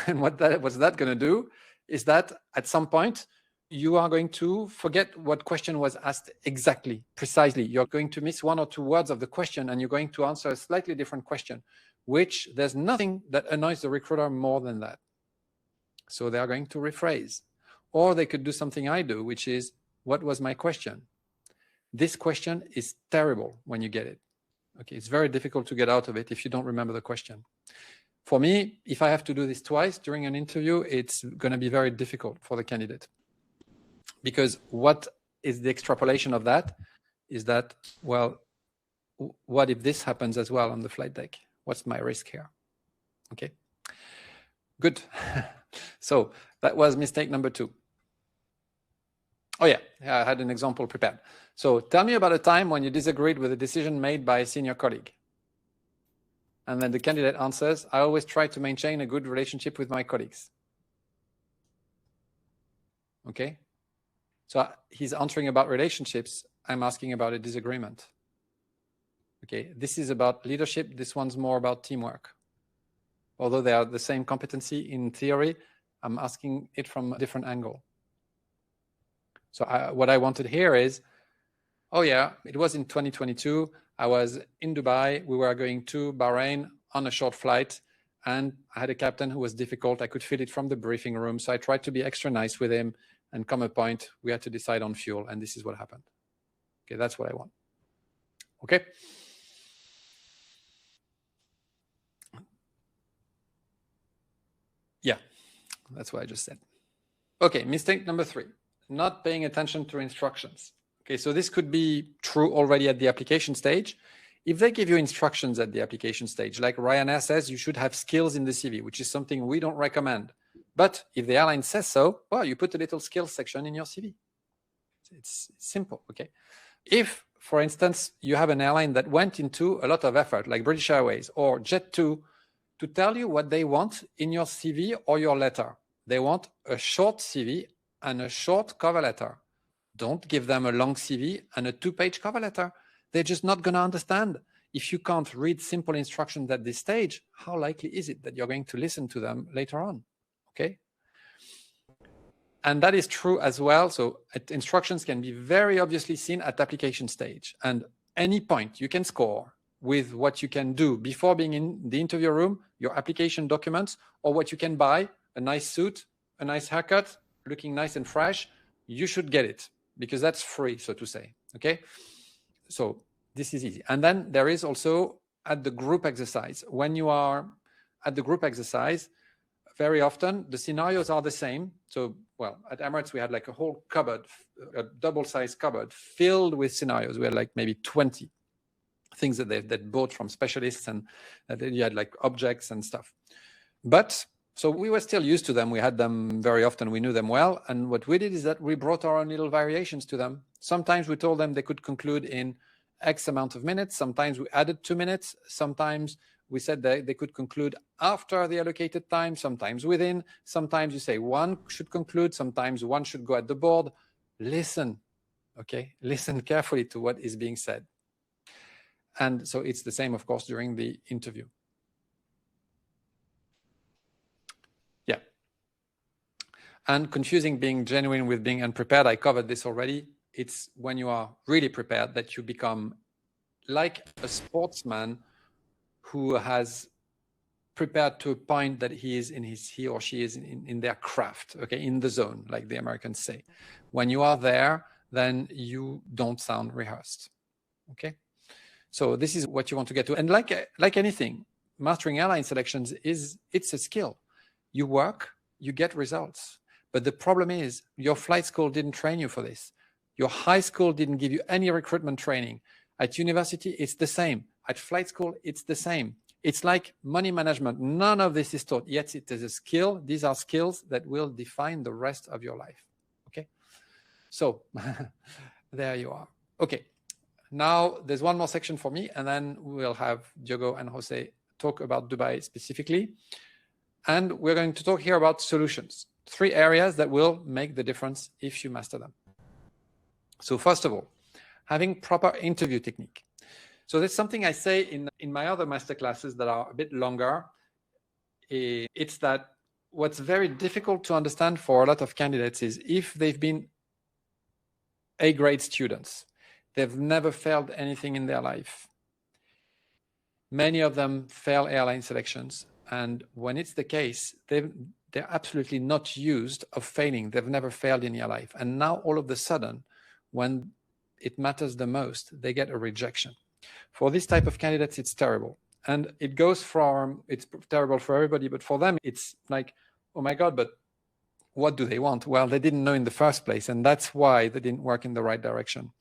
And what's that going to do is that at some point, you are going to forget what question was asked exactly, precisely. You're going to miss 1 or 2 words of the question and you're going to answer a slightly different question, which there's nothing that annoys the recruiter more than that. So they are going to rephrase. Or they could do something I do, which is, what was my question? This question is terrible when you get it. Okay, it's very difficult to get out of it if you don't remember the question. For me, if I have to do this twice during an interview, it's going to be very difficult for the candidate. Because what is the extrapolation of that is that, well, what if this happens as well on the flight deck? What's my risk here? Okay, good. So that was mistake number 2. Oh yeah, I had an example prepared. So tell me about a time when you disagreed with a decision made by a senior colleague. And then the candidate answers, I always try to maintain a good relationship with my colleagues. Okay. So he's answering about relationships. I'm asking about a disagreement. Okay. This is about leadership. This one's more about teamwork. Although they are the same competency in theory, I'm asking it from a different angle. So what I wanted here is, oh yeah, it was in 2022. I was in Dubai. We were going to Bahrain on a short flight, and I had a captain who was difficult. I could feel it from the briefing room. So I tried to be extra nice with him, and come a point, we had to decide on fuel, and this is what happened. Okay, that's what I want. Okay. Yeah, that's what I just said. Okay, mistake number 3, not paying attention to instructions. Okay, so this could be true already at the application stage. If they give you instructions at the application stage, like Ryanair says, you should have skills in the CV, which is something we don't recommend. But if the airline says so, well, you put a little skills section in your CV. It's simple, okay? If, for instance, you have an airline that went into a lot of effort, like British Airways or Jet2, to tell you what they want in your CV or your letter. They want a short CV and a short cover letter. Don't give them a long CV and a 2-page cover letter. They're just not going to understand. If you can't read simple instructions at this stage, how likely is it that you're going to listen to them later on? Okay. And that is true as well. So instructions can be very obviously seen at application stage. And any point you can score with what you can do before being in the interview room, your application documents, or what you can buy, a nice suit, a nice haircut, looking nice and fresh, you should get it because that's free, so to say. Okay. So this is easy. And then there is also at the group exercise. When you are at the group exercise, very often the scenarios are the same. So, well, at Emirates, we had like a whole cupboard, a double-sized cupboard filled with scenarios. We had like maybe 20 things that they bought from specialists, and you had like objects and stuff. But so we were still used to them. We had them very often. We knew them well. And what we did is that we brought our own little variations to them. Sometimes we told them they could conclude in X amount of minutes. Sometimes we added 2 minutes. Sometimes we said that they could conclude after the allocated time, sometimes within. Sometimes you say one should conclude. Sometimes one should go at the board. Listen, okay? Listen carefully to what is being said. And so it's the same, of course, during the interview. Yeah. And confusing being genuine with being unprepared. I covered this already. It's when you are really prepared that you become like a sportsman who has prepared to a point that he or she is in their craft, okay, in the zone, like the Americans say. When you are there, then you don't sound rehearsed, okay? So this is what you want to get to. And like anything, mastering airline selections it's a skill. You work, you get results. But the problem is your flight school didn't train you for this. Your high school didn't give you any recruitment training. At university, it's the same. At flight school, it's the same. It's like money management. None of this is taught, yet it is a skill. These are skills that will define the rest of your life. Okay? So, there you are. Okay. Now, there's one more section for me, and then we'll have Diogo and Jose talk about Dubai specifically. And we're going to talk here about solutions. 3 areas that will make the difference if you master them. So first of all, having proper interview technique. So that's something I say in my other masterclasses that are a bit longer. It's that what's very difficult to understand for a lot of candidates is if they've been A-grade students, they've never failed anything in their life. Many of them fail airline selections. And when it's the case, they're absolutely not used of failing. They've never failed in their life. And now all of a sudden, when it matters the most, they get a rejection. For this type of candidates, it's terrible. And it goes from, it's terrible for everybody, but for them, it's like, oh my God, but what do they want? Well, they didn't know in the first place. And that's why they didn't work in the right direction.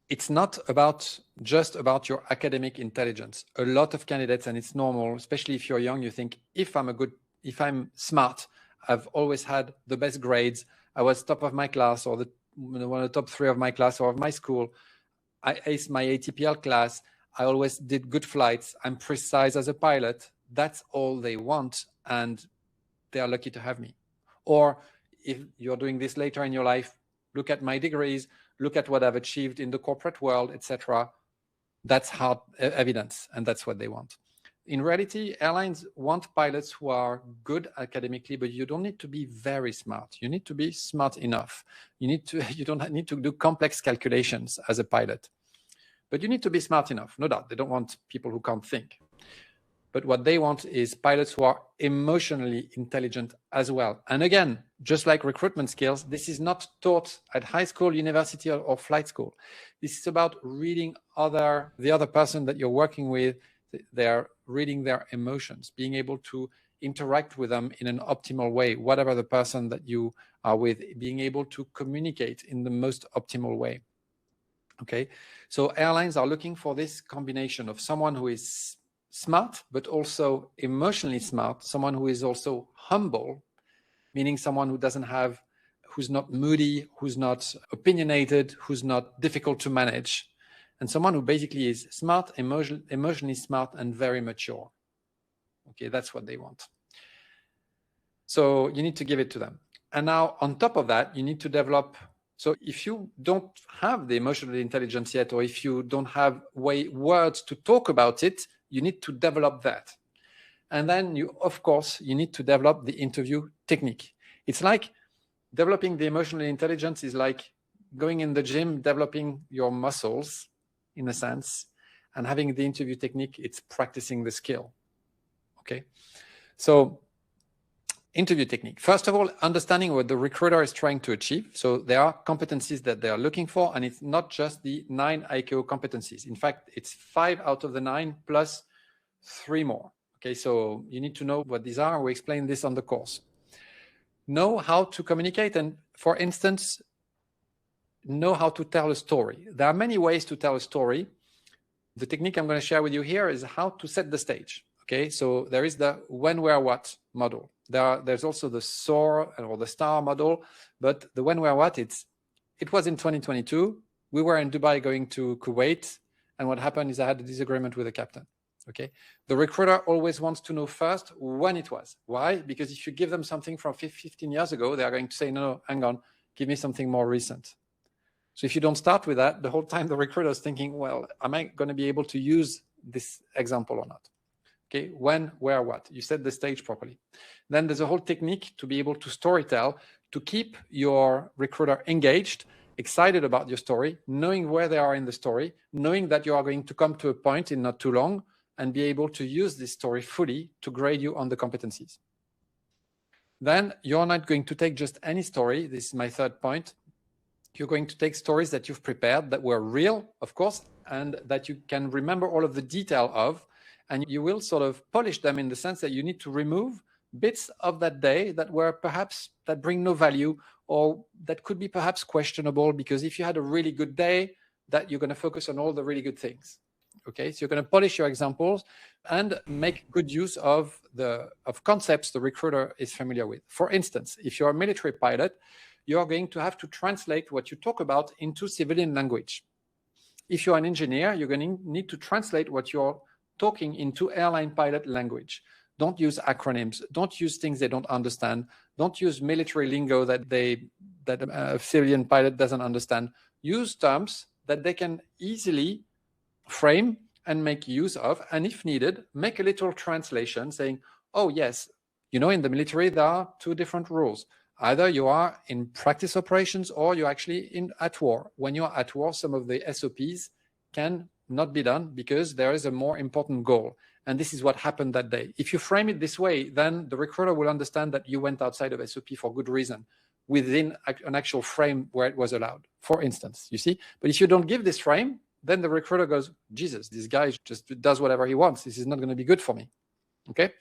It's not just about your academic intelligence. A lot of candidates, and it's normal, especially if you're young, you think, if I'm smart, I've always had the best grades, I was top of my class or one of the top 3 of my class or of my school, I aced my ATPL class, I always did good flights, I'm precise as a pilot. That's all they want, and they are lucky to have me. Or if you're doing this later in your life, look at my degrees, look at what I've achieved in the corporate world, etc. That's hard evidence, and that's what they want. In reality, airlines want pilots who are good academically, but you don't need to be very smart. You need to be smart enough. You don't need to do complex calculations as a pilot, but you need to be smart enough. No doubt, they don't want people who can't think. But what they want is pilots who are emotionally intelligent as well. And again, just like recruitment skills, this is not taught at high school, university, or flight school. This is about reading the other person that you're working with. They're reading their emotions, being able to interact with them in an optimal way, whatever the person that you are with, being able to communicate in the most optimal way. Okay, so airlines are looking for this combination of someone who is smart, but also emotionally smart, someone who is also humble, meaning someone who's not moody, who's not opinionated, who's not difficult to manage, and someone who basically is smart, emotionally smart, and very mature. Okay, that's what they want. So you need to give it to them. And now on top of that, you need to develop. So if you don't have the emotional intelligence yet, or if you don't have words to talk about it, you need to develop that. And then you need to develop the interview technique. It's like developing the emotional intelligence is like going in the gym, developing your muscles in a sense, and having the interview technique, it's practicing the skill. Okay. So interview technique. First of all, understanding what the recruiter is trying to achieve. So there are competencies that they are looking for, and it's not just the 9 ICAO competencies. In fact, it's 5 out of the 9 plus 3 more. Okay, so you need to know what these are. We explain this on the course. Know how to communicate, and for instance, know how to tell a story. There are many ways to tell a story. The technique I'm going to share with you here is how to set the stage. Okay, so there is the when, where, what model. There's also the SOAR or the STAR model, but the when, where, what, it was in 2022. We were in Dubai going to Kuwait, and what happened is I had a disagreement with the captain. Okay, the recruiter always wants to know first when it was. Why? Because if you give them something from 15 years ago, they are going to say, no, hang on, give me something more recent. So if you don't start with that, the whole time the recruiter is thinking, well, am I going to be able to use this example or not? Okay, when, where, what? You set the stage properly. Then there's a whole technique to be able to storytell, to keep your recruiter engaged, excited about your story, knowing where they are in the story, knowing that you are going to come to a point in not too long, and be able to use this story fully to grade you on the competencies. Then you're not going to take just any story. This is my third point. You're going to take stories that you've prepared that were real, of course, and that you can remember all of the detail of, and you will sort of polish them in the sense that you need to remove bits of that day that were perhaps that bring no value, or that could be perhaps questionable, because if you had a really good day, that you're going to focus on all the really good things. Okay, so you're going to polish your examples and make good use of concepts the recruiter is familiar with. For instance, if you're a military pilot, you're going to have to translate what you talk about into civilian language. If you're an engineer, you're going to need to translate what you're talking into airline pilot language. Don't use acronyms. Don't use things they don't understand. Don't use military lingo that a civilian pilot doesn't understand. Use terms that they can easily frame and make use of, and if needed, make a little translation saying, oh yes, in the military there are two different rules. Either you are in practice operations or you're actually at war. When you're at war, some of the SOPs can not be done because there is a more important goal. And this is what happened that day. If you frame it this way, then the recruiter will understand that you went outside of SOP for good reason, within an actual frame where it was allowed, for instance, you see? But if you don't give this frame, then the recruiter goes, Jesus, this guy just does whatever he wants. This is not going to be good for me, okay?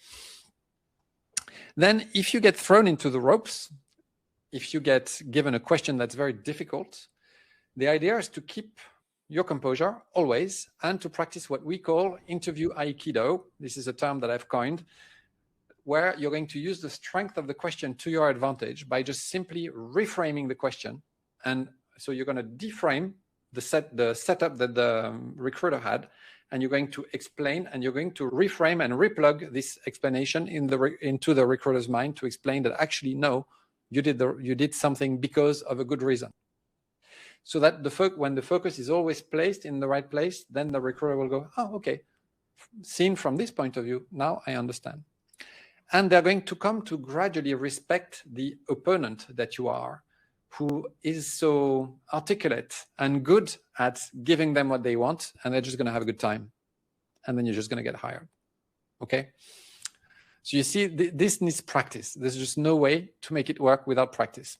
Then if you get thrown into the ropes, if you get given a question that's very difficult, the idea is to keep your composure always and to practice what we call interview aikido. This is a term that I've coined, where you're going to use the strength of the question to your advantage by just simply reframing the question. And so you're going to deframe the setup that the recruiter had, and you're going to explain and you're going to reframe and replug this explanation into the recruiter's mind to explain that actually, no, you did something because of a good reason. So that when the focus is always placed in the right place, then the recruiter will go, oh, okay, seen from this point of view, now I understand. And they're going to come to gradually respect the opponent that you are, who is so articulate and good at giving them what they want, and they're just going to have a good time. And then you're just going to get hired. Okay? So you see, this needs practice. There's just no way to make it work without practice.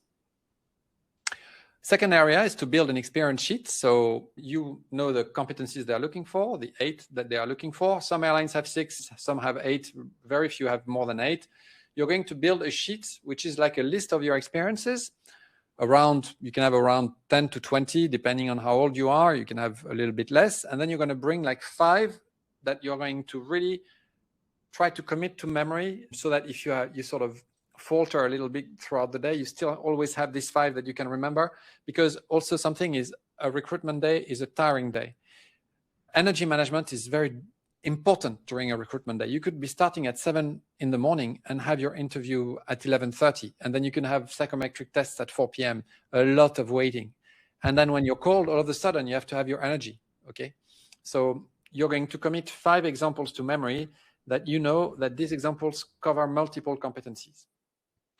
Second area is to build an experience sheet. So you know the competencies they're looking for, the 8 that they are looking for. Some airlines have 6, some have 8, very few have more than 8. You're going to build a sheet, which is like a list of your experiences. You can have around 10 to 20, depending on how old you are. You can have a little bit less. And then you're going to bring like 5 that you're going to really try to commit to memory, so that if you sort of falter a little bit throughout the day, you still always have these 5 that you can remember. Because also something is, a recruitment day is a tiring day. Energy management is very important during a recruitment day. You could be starting at 7 in the morning and have your interview at 11:30, and then you can have psychometric tests at 4 p.m. A lot of waiting, and then when you're called, all of a sudden you have to have your energy. Okay, so you're going to commit 5 examples to memory that you know that these examples cover multiple competencies.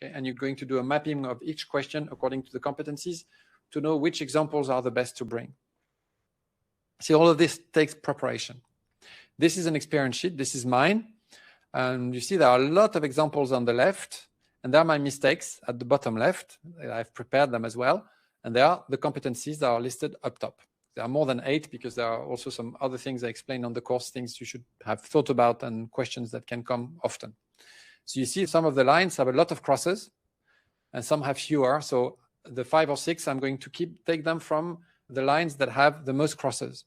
Okay, and you're going to do a mapping of each question according to the competencies to know which examples are the best to bring. See, all of this takes preparation. This is an experience sheet. This is mine. And you see there are a lot of examples on the left, and there are my mistakes at the bottom left. I've prepared them as well. And there are the competencies that are listed up top. There are more than 8 because there are also some other things I explained on the course, things you should have thought about and questions that can come often. So you see some of the lines have a lot of crosses and some have fewer. So the 5 or 6, I'm going to take them from the lines that have the most crosses.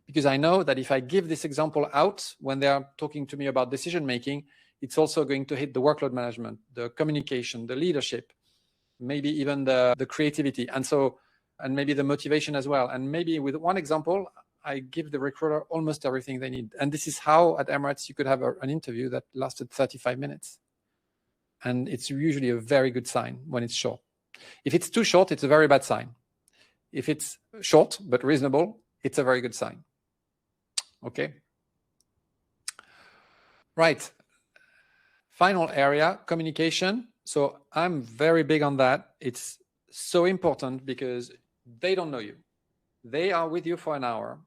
Because I know that if I give this example out when they are talking to me about decision making, it's also going to hit the workload management, the communication, the leadership, maybe even the creativity, and maybe the motivation as well. And maybe with one example, I give the recruiter almost everything they need. And this is how at Emirates you could have an interview that lasted 35 minutes. And it's usually a very good sign when it's short. If it's too short, it's a very bad sign. If it's short but reasonable, it's a very good sign. Okay. Right. Final area, communication. So I'm very big on that. It's so important because they don't know you. They are with you for an hour.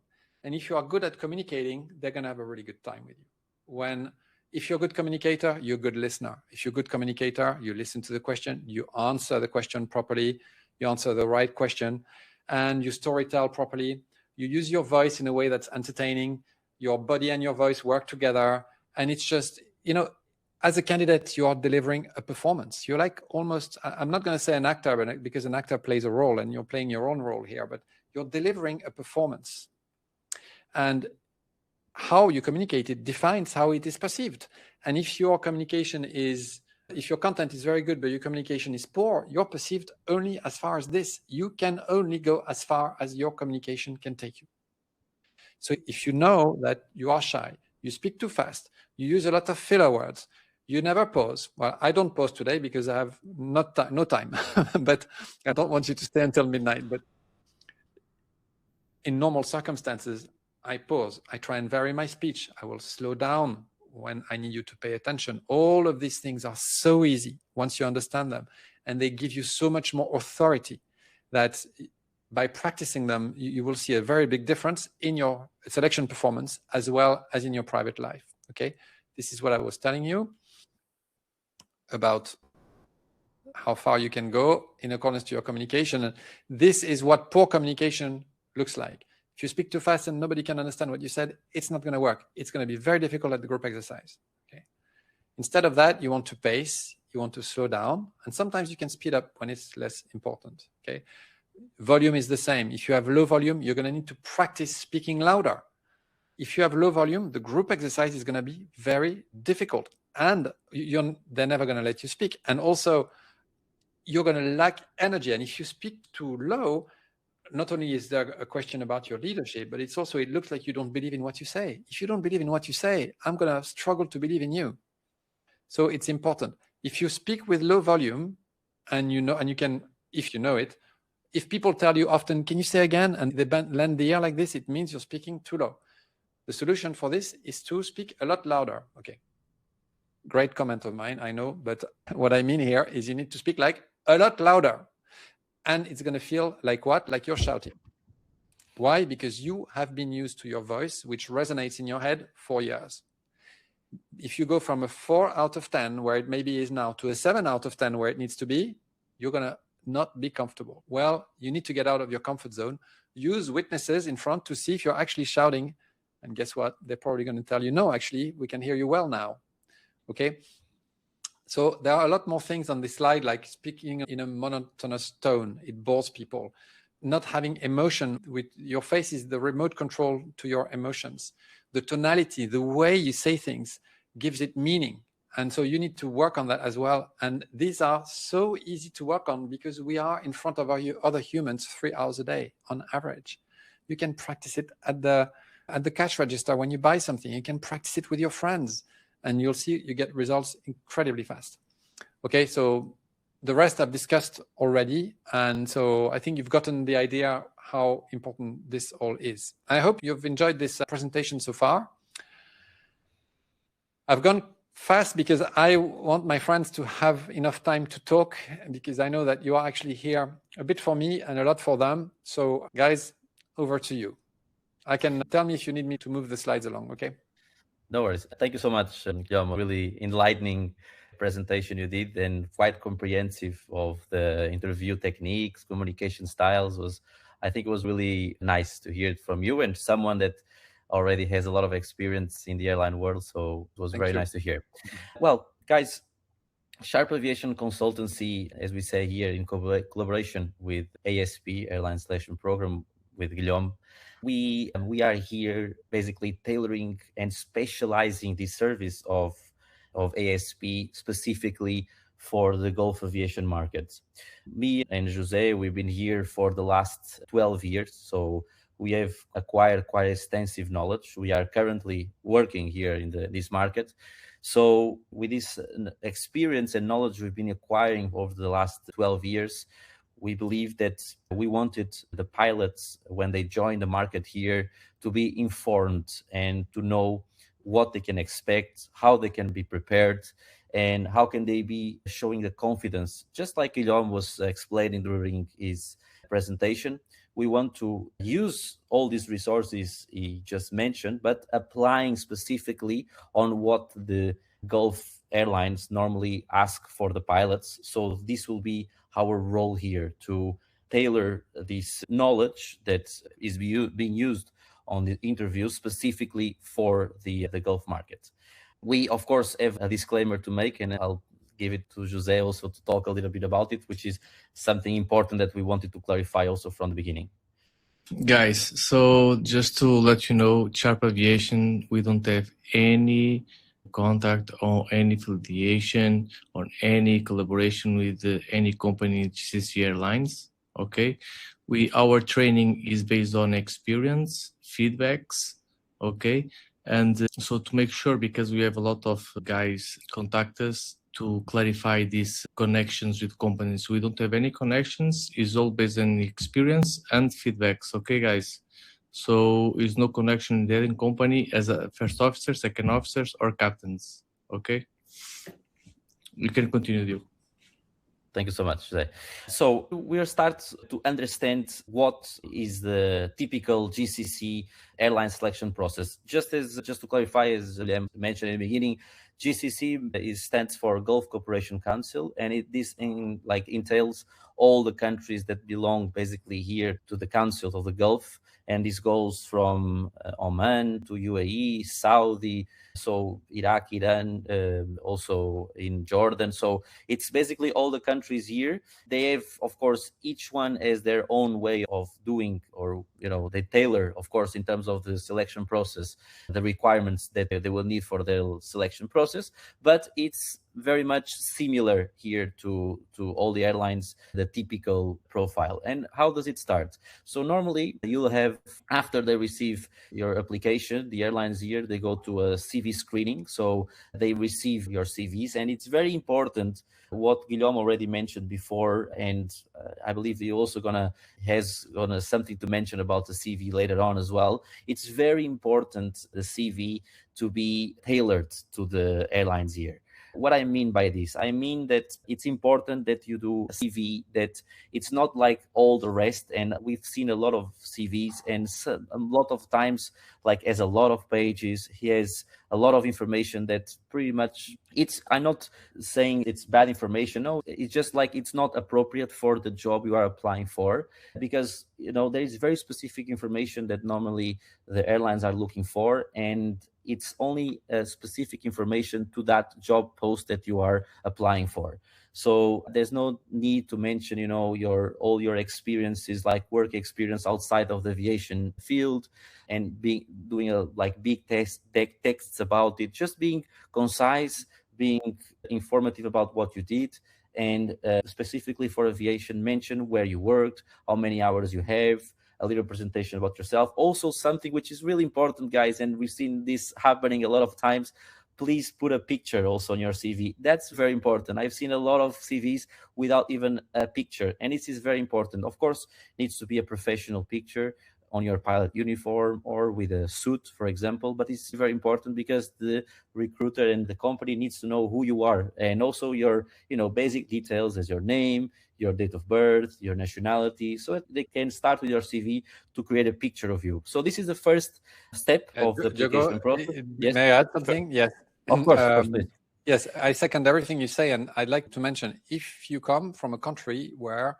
And if you are good at communicating, they're going to have a really good time with you. If you're a good communicator, you're a good listener. If you're a good communicator, you listen to the question, you answer the question properly, you answer the right question, and you storytell properly. You use your voice in a way that's entertaining. Your body and your voice work together. And it's just, as a candidate, you are delivering a performance. You're like almost, I'm not going to say an actor, because an actor plays a role and you're playing your own role here, but you're delivering a performance. And how you communicate it defines how it is perceived. And if your content is very good, but your communication is poor, you're perceived only as far as this. You can only go as far as your communication can take you. So if you know that you are shy, you speak too fast, you use a lot of filler words, you never pause. Well, I don't pause today because I have no time, but I don't want you to stay until midnight. But in normal circumstances, I pause. I try and vary my speech. I will slow down when I need you to pay attention. All of these things are so easy once you understand them, and they give you so much more authority that by practicing them, you will see a very big difference in your selection performance as well as in your private life. Okay, this is what I was telling you about how far you can go in accordance to your communication. And this is what poor communication looks like. If you speak too fast and nobody can understand what you said, it's not going to work. It's going to be very difficult at the group exercise. Okay. Instead of that, you want to pace, you want to slow down, and sometimes you can speed up when it's less important. Okay. Volume is the same. If you have low volume, you're going to need to practice speaking louder. If you have low volume, the group exercise is going to be very difficult, and they're never going to let you speak. And also, you're going to lack energy. And if you speak too low, not only is there a question about your leadership, but it looks like you don't believe in what you say. If you don't believe in what you say, I'm going to struggle to believe in you. So it's important. If you speak with low volume, and you can, if you know it, if people tell you often, can you say again? And they lend the ear like this, it means you're speaking too low. The solution for this is to speak a lot louder. Okay. Great comment of mine, I know. But what I mean here is you need to speak like a lot louder. And it's going to feel like what? Like you're shouting. Why? Because you have been used to your voice, which resonates in your head for years. If you go from a 4 out of 10, where it maybe is now, to a 7 out of 10, where it needs to be, you're going to not be comfortable. Well, you need to get out of your comfort zone. Use witnesses in front to see if you're actually shouting. And guess what? They're probably going to tell you, no, actually, we can hear you well now. Okay. So there are a lot more things on this slide, like speaking in a monotonous tone. It bores people. Not having emotion. With your face is the remote control to your emotions. The tonality, the way you say things gives it meaning. And so you need to work on that as well. And these are so easy to work on because we are in front of other humans 3 hours a day on average. You can practice it at the cash register when you buy something. You can practice it with your friends. And you'll see you get results incredibly fast. Okay, so the rest I've discussed already. And so I think you've gotten the idea how important this all is. I hope you've enjoyed this presentation so far. I've gone fast because I want my friends to have enough time to talk, because I know that you are actually here a bit for me and a lot for them. So guys, over to you. Tell me if you need me to move the slides along, okay? No worries. Thank you so much, Guillaume. Really enlightening presentation you did, and quite comprehensive of the interview techniques, communication styles. I think it was really nice to hear it from you, and someone that already has a lot of experience in the airline world. So it was very nice to hear. Well, guys, Sharp Aviation Consultancy, as we say here, in collaboration with ASP, Airline Selection Programme, with Guillaume, we are here basically tailoring and specializing the service of ASP specifically for the Gulf aviation markets. Me and Jose, we've been here for the last 12 years, so we have acquired quite extensive knowledge. We are currently working here in this market. So with this experience and knowledge we've been acquiring over the last 12 years, we believe that we wanted the pilots, when they join the market here, to be informed and to know what they can expect, how they can be prepared, and how can they be showing the confidence. Just like Guillaume was explaining during his presentation, we want to use all these resources he just mentioned, but applying specifically on what the Gulf airlines normally ask for the pilots. So this will be our role here, to tailor this knowledge that is being used on the interviews specifically for the Gulf market. We, of course, have a disclaimer to make, and I'll give it to Jose also to talk a little bit about it, which is something important that we wanted to clarify also from the beginning. Guys, so just to let you know, Sharp Aviation, we don't have any contact or any affiliation or any collaboration with any company in GCC Airlines. Okay, our training is based on experience, feedbacks. Okay, and so to make sure, because we have a lot of guys contact us to clarify these connections with companies. We don't have any connections. It's all based on experience and feedbacks. Okay, guys. So it's no connection in any company as a first officer, second officers, or captains. Okay. You can continue, Diogo. Thank you so much, Jose. So we'll start to understand what is the typical GCC airline selection process. Just to clarify, as I mentioned in the beginning, GCC stands for Gulf Cooperation Council, and this entails all the countries that belong basically here to the Council of the Gulf, and this goes from Oman to UAE, Saudi, so Iraq, Iran, also in Jordan. So it's basically all the countries here. They have, of course, each one has their own way of doing, or they tailor, of course, in terms of the selection process, the requirements that they will need for their selection process. But it's very much similar here to all the airlines, the typical profile. And how does it start? So normally you'll have, after they receive your application, the airlines here, they go to a CV screening. So they receive your CVs, and it's very important what Guillaume already mentioned before, and I believe he also has something to mention about the CV later on as well. It's very important, the CV, to be tailored to the airlines here. What I mean by this, I mean that it's important that you do a CV that it's not like all the rest. And we've seen a lot of CVs, and a lot of times, like, as a lot of pages, he has a lot of information that pretty much I'm not saying it's bad information. No, it's just like it's not appropriate for the job you are applying for, because there is very specific information that normally the airlines are looking for, and it's only specific information to that job post that you are applying for. So there's no need to mention, all your experiences, like work experience outside of the aviation field, and doing big texts about it. Just being concise, being informative about what you did, and specifically for aviation, mention where you worked, how many hours you have, a little presentation about yourself. Also, something which is really important, guys, and we've seen this happening a lot of times, please put a picture also on your CV. That's very important. I've seen a lot of CVs without even a picture, and this is very important. Of course, it needs to be a professional picture on your pilot uniform or with a suit, for example, but it's very important because the recruiter and the company needs to know who you are, and also your basic details as your name, your date of birth, your nationality, so they can start with your CV to create a picture of you. So this is the first step of the application process. Yes? May I add something? Yes. Of course, please. Yes, I second everything you say, and I'd like to mention, if you come from a country where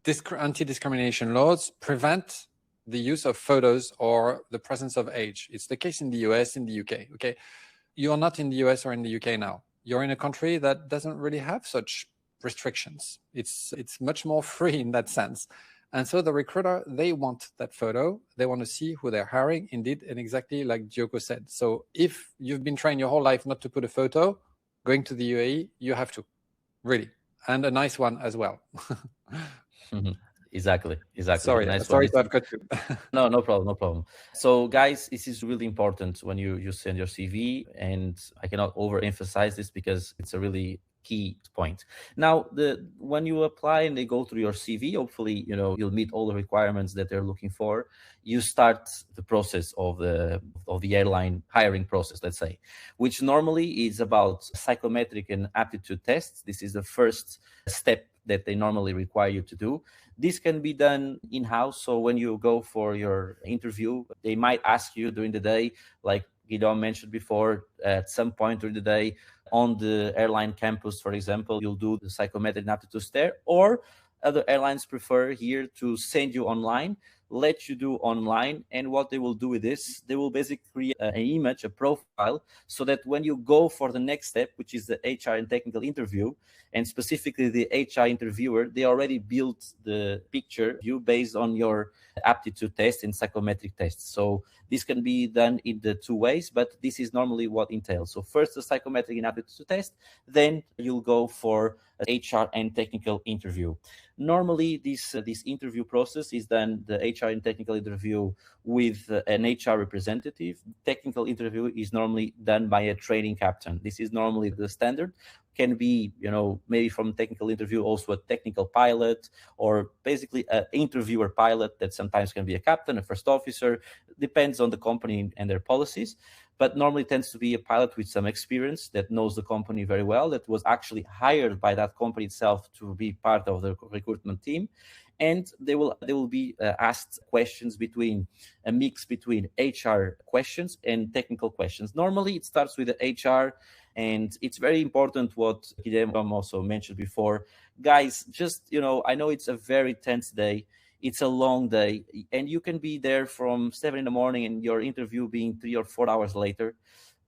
anti-discrimination laws prevent the use of photos or the presence of age. It's the case in the US, in the UK. Okay, you're not in the US or in the UK now. You're in a country that doesn't really have such restrictions. It's much more free in that sense. And so the recruiter, they want that photo. They want to see who they're hiring, indeed, and exactly like Diogo said. So if you've been trained your whole life not to put a photo, going to the UAE, you have to, really. And a nice one as well. Mm-hmm. Exactly. Sorry to have cut you. No problem. So guys, this is really important when you send your CV, and I cannot overemphasize this because it's a really key point. Now, when you apply and they go through your CV, hopefully, you'll meet all the requirements that they're looking for. You start the process of the airline hiring process, let's say, which normally is about psychometric and aptitude tests. This is the first step that they normally require you to do. This can be done in-house. So when you go for your interview, they might ask you during the day, like Guillaume mentioned before, at some point during the day on the airline campus, for example, you'll do the psychometric aptitude test, or other airlines prefer here to send you online, let you do online. And what they will do with this, they will basically create an image, a profile, so that when you go for the next step, which is the HR and technical interview, and specifically the HR interviewer, they already built the picture view based on your aptitude test and psychometric tests. So this can be done in the two ways, but this is normally what entails. So first the psychometric and aptitude test, then you'll go for HR and technical interview. Normally this interview process is done, the HR and technical interview, with an HR representative. Technical interview is normally done by a training captain. This is normally the standard. Can be, maybe from technical interview also a technical pilot, or basically an interviewer pilot that sometimes can be a captain, a first officer, depends on the company and their policies. But normally tends to be a pilot with some experience that knows the company very well, that was actually hired by that company itself to be part of the recruitment team. And they will be asked questions between a mix between HR questions and technical questions. Normally it starts with the HR, and it's very important what Guillaume also mentioned before. Guys, just, I know it's a very tense day. It's a long day, and you can be there from 7 in the morning and your interview being 3 or 4 hours later.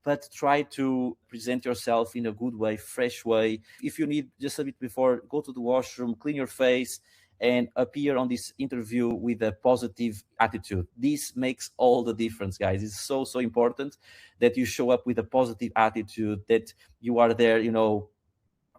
But try to present yourself in a good way, fresh way. If you need just a bit before, go to the washroom, clean your face, and appear on this interview with a positive attitude. This makes all the difference, guys. It's so, so important that you show up with a positive attitude, that you are there,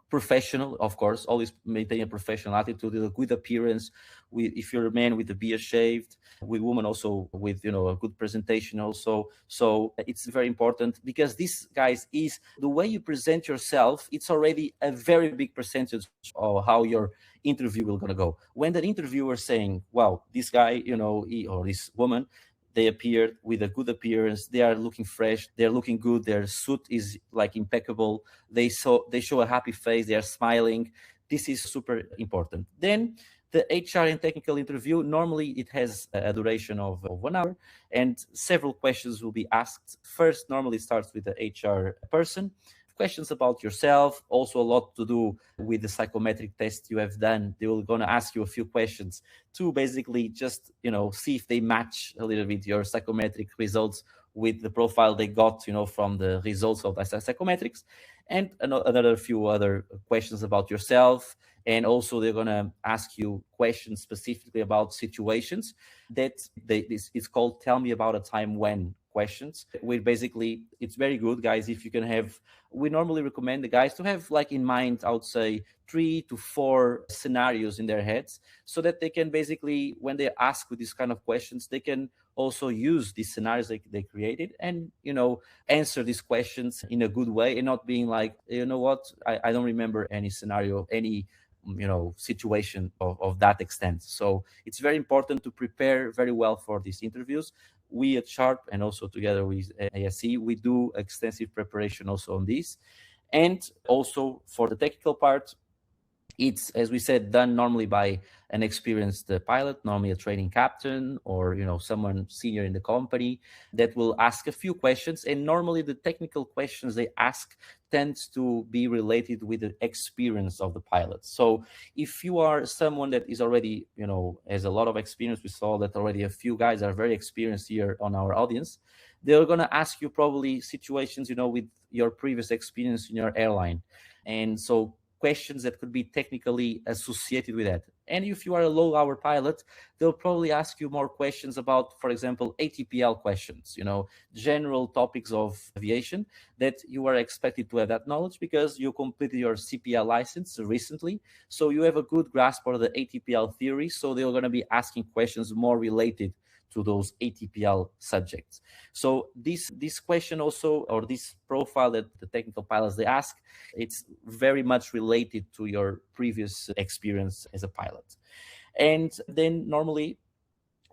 professional, of course, always maintain a professional attitude, with a good appearance, if you're a man, with the beard shaved, with women also with a good presentation also. So it's very important, because this, guys, is the way you present yourself. It's already a very big percentage of how your interview will gonna go. When the interviewer saying, wow, this guy, or this woman, they appeared with a good appearance, they are looking fresh, they're looking good, their suit is like impeccable, they show a happy face, they are smiling. This is super important. Then the HR and technical interview, normally it has a duration of 1 hour, and several questions will be asked. First, normally starts with the HR person. Questions about yourself, also a lot to do with the psychometric test you have done. They will going to ask you a few questions to basically just, see if they match a little bit your psychometric results with the profile they got, from the results of the psychometrics, and another few other questions about yourself. And also they're going to ask you questions specifically about situations that it's called tell me about a time when questions. We basically, it's very good, guys, if you can have, we normally recommend the guys to have like in mind, I would say 3 to 4 scenarios in their heads, so that they can basically, when they ask with these kind of questions, they can also use these scenarios they created and, answer these questions in a good way, and not being like, what, I don't remember any scenario, any situation of that extent. So it's very important to prepare very well for these interviews. We at Sharp, and also together with ASC, we do extensive preparation also on this. And also for the technical part, it's, as we said, done normally by an experienced pilot, normally a training captain, or someone senior in the company, that will ask a few questions. And normally the technical questions they ask tends to be related with the experience of the pilot. So if you are someone that is already, has a lot of experience, we saw that already a few guys are very experienced here on our audience, they're going to ask you probably situations, with your previous experience in your airline. And so questions that could be technically associated with that. And if you are a low-hour pilot, they'll probably ask you more questions about, for example, ATPL questions, general topics of aviation that you are expected to have that knowledge, because you completed your CPL license recently. So you have a good grasp of the ATPL theory. So they're going to be asking questions more related to those ATPL subjects. So this question also, or this profile that the technical pilots they ask, it's very much related to your previous experience as a pilot. And then normally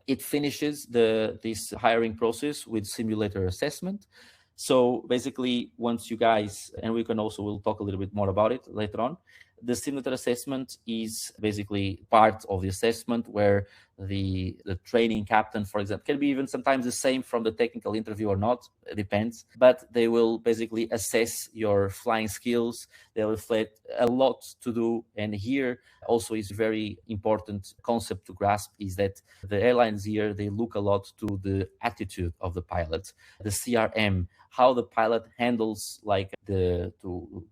it finishes this hiring process with simulator assessment. So basically, once you guys, and we'll talk a little bit more about it later on, The simulator assessment is basically part of the assessment where the training captain, for example, can be even sometimes the same from the technical interview or not, it depends, but they will basically assess your flying skills. They'll reflect a lot to do. And here also is very important concept to grasp is that the airlines here, they look a lot to the attitude of the pilot, the CRM, how the pilot handles like the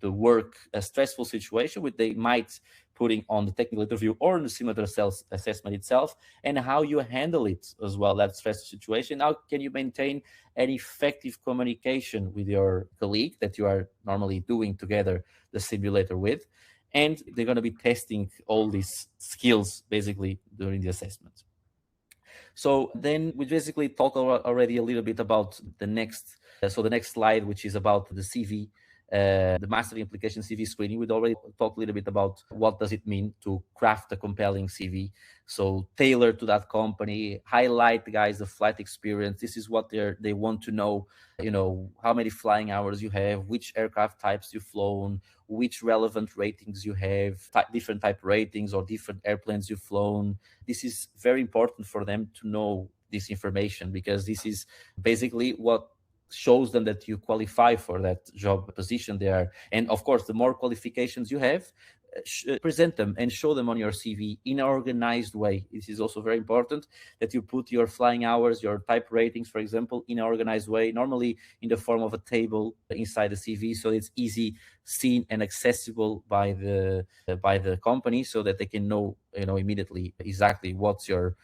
work, a stressful situation which they might putting on the technical interview or in the simulator assessment itself, and how you handle it as well, that stressful situation. How can you maintain an effective communication with your colleague that you are normally doing together the simulator with? And they're going to be testing all these skills basically during the assessment. So then we basically talk already a little bit about the next, so the next slide, which is about the CV, the master implication CV screening. We'd already talked a little bit about what does it mean to craft a compelling CV. So tailor to that company, highlight, guys, the flight experience. This is what they want to know, you know, how many flying hours you have, which aircraft types you've flown, which relevant ratings you have, different type ratings or different airplanes you've flown. This is very important for them to know this information, because this is basically what shows them that you qualify for that job position there. And of course, the more qualifications you have, present them and show them on your CV in an organized way. This is also very important, that you put your flying hours, your type ratings, for example, in an organized way, normally in the form of a table inside the CV, so it's easy seen and accessible by the company, so that they can know, you know, immediately exactly what's your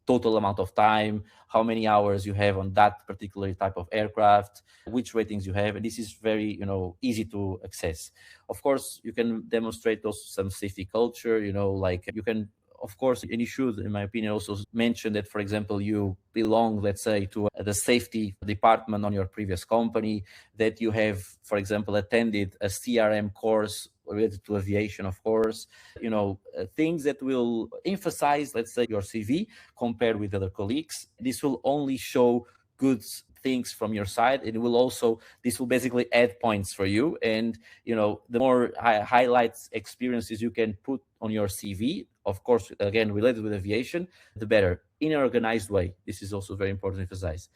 total amount of time, how many hours you have on that particular type of aircraft, which ratings you have. And this is very, you know, easy to access. Of course, you can demonstrate also some safety culture, you know, like you can, of course, and you should, in my opinion, also mention that, for example, you belong, let's say, to the safety department on your previous company, that you have, for example, attended a CRM course related to aviation, of course, you know, things that will emphasize, let's say, your CV compared with other colleagues. This will only show good things from your side. It will also, this will basically add points for you. And, you know, the more highlights experiences you can put on your CV, of course, again, related with aviation, the better, in an organized way. This is also very important to emphasize.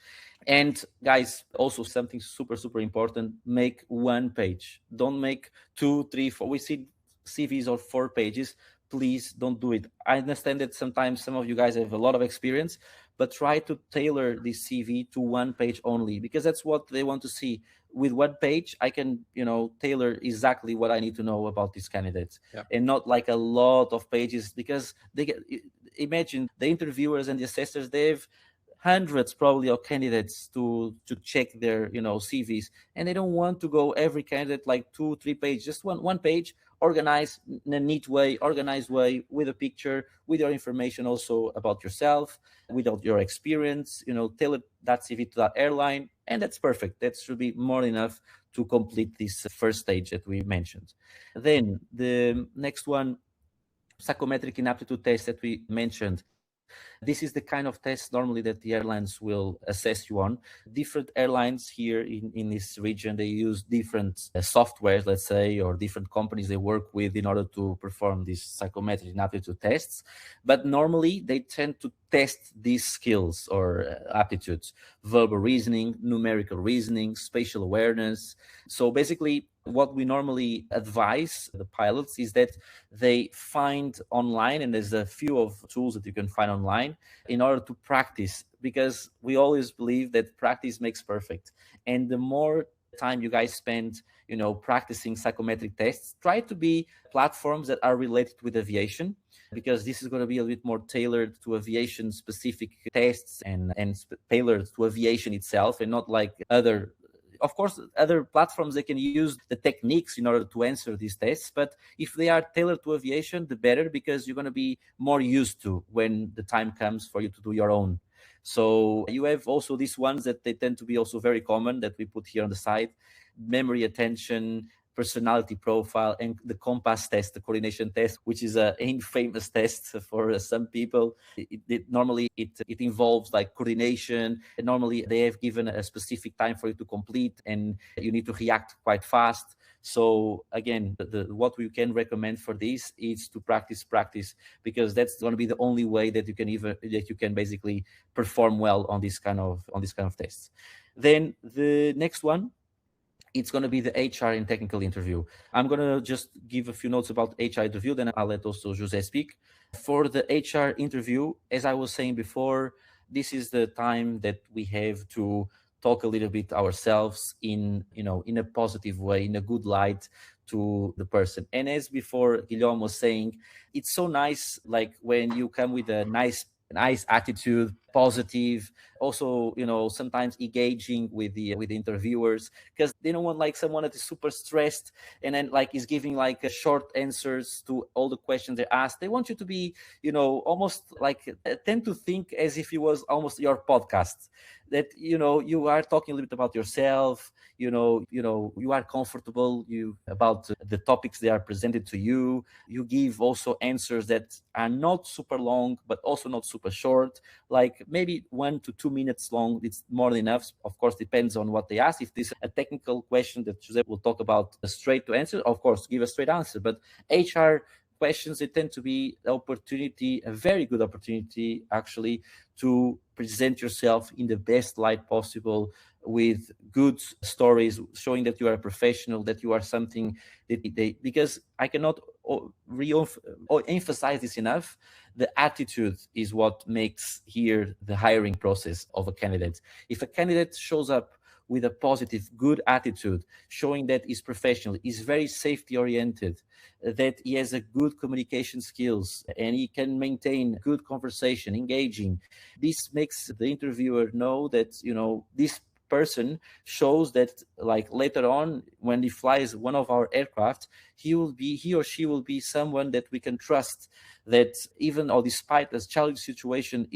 And guys, also something super, super important, make one page. Don't make 2, 3, 4. We see CVs of 4 pages. Please don't do it. I understand that sometimes some of you guys have a lot of experience, but try to tailor this CV to 1 page only, because that's what they want to see. With 1 page, I can, you know, tailor exactly what I need to know about these candidates, and not like a lot of pages, because they get, imagine the interviewers and the assessors, they have hundreds probably of candidates to check their, you know, CVs, and they don't want to go every candidate like 2, 3 pages, just one page, organized in a neat way, organized way, with a picture, with your information also about yourself, without your experience, you know, tailor that CV to that airline, and that's perfect. That should be more than enough to complete this first stage that we mentioned. Then the next one, psychometric inaptitude test that we mentioned. This is the kind of test normally that the airlines will assess you on. Different airlines here in this region, they use different softwares, let's say, or different companies they work with in order to perform these psychometric inaptitude tests. But normally they tend to test these skills or aptitudes: verbal reasoning, numerical reasoning, spatial awareness. So basically, what we normally advise the pilots is that they find online, and there's a few of tools that you can find online in order to practice, because we always believe that practice makes perfect. And the more time you guys spend, you know, practicing psychometric tests, try to be platforms that are related with aviation, because this is going to be a bit more tailored to aviation specific tests and tailored to aviation itself, and not like other. Of course, other platforms, they can use the techniques in order to answer these tests, but if they are tailored to aviation, the better, because you're going to be more used to when the time comes for you to do your own. So you have also these ones that they tend to be also very common that we put here on the side: memory, attention, personality profile, and the compass test, the coordination test, which is an infamous test for some people. Normally involves like coordination, and normally they have given a specific time for you to complete, and you need to react quite fast. So again, what we can recommend for this is to practice, because that's going to be the only way that you can basically perform well on this kind of tests. Then the next one, it's going to be the HR and technical interview. I'm going to just give a few notes about HR interview, then I'll let also Jose speak. For the HR interview, as I was saying before, this is the time that we have to talk a little bit ourselves in a positive way, in a good light to the person. And as before, Guillaume was saying, it's so nice, like when you come with a nice attitude, positive, also, sometimes engaging with the interviewers, because they don't want like someone that is super stressed and then like is giving like a short answers to all the questions they ask. They want you to be, almost like tend to think as if it was almost your podcast, that you are talking a little bit about yourself, you are comfortable about the topics they are presented to you. You give also answers that are not super long but also not super short, like maybe 1 to 2 minutes long. It's more than enough. Of course, depends on what they ask. If this is a technical question that Jose will talk about straight to answer, of course, give a straight answer. But HR questions, they tend to be an opportunity, a very good opportunity actually, to present yourself in the best light possible with good stories, showing that you are a professional, that you are something that because I cannot emphasize this enough. The attitude is what makes here the hiring process of a candidate. If a candidate shows up with a positive, good attitude, showing that he's professional, he's very safety oriented, that he has a good communication skills, and he can maintain good conversation, engaging. This makes the interviewer know that, this person shows that, like, later on when he flies one of our aircraft, he or she will be someone that we can trust, that even or despite a challenging situation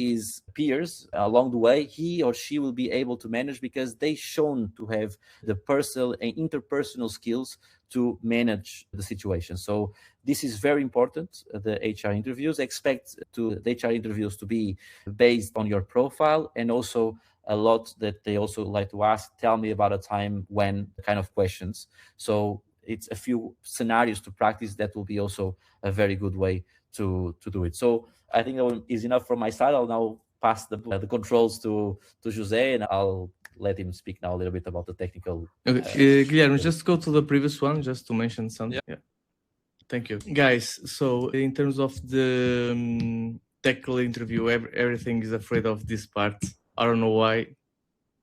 appears along the way, he or she will be able to manage, because they shown to have the personal and interpersonal skills to manage the situation. So this is very important. The HR interviews, expect the HR interviews to be based on your profile, and also a lot that they also like to ask, tell me about a time when, kind of questions. So it's a few scenarios to practice. That will be also a very good way to do it. So I think that is enough from my side. I'll now pass the controls to Jose, and I'll let him speak now a little bit about the technical. Okay, Guilherme, just go to the previous one just to mention something. Yeah. Thank you, guys. So in terms of the technical interview, everything is afraid of this part. I don't know why,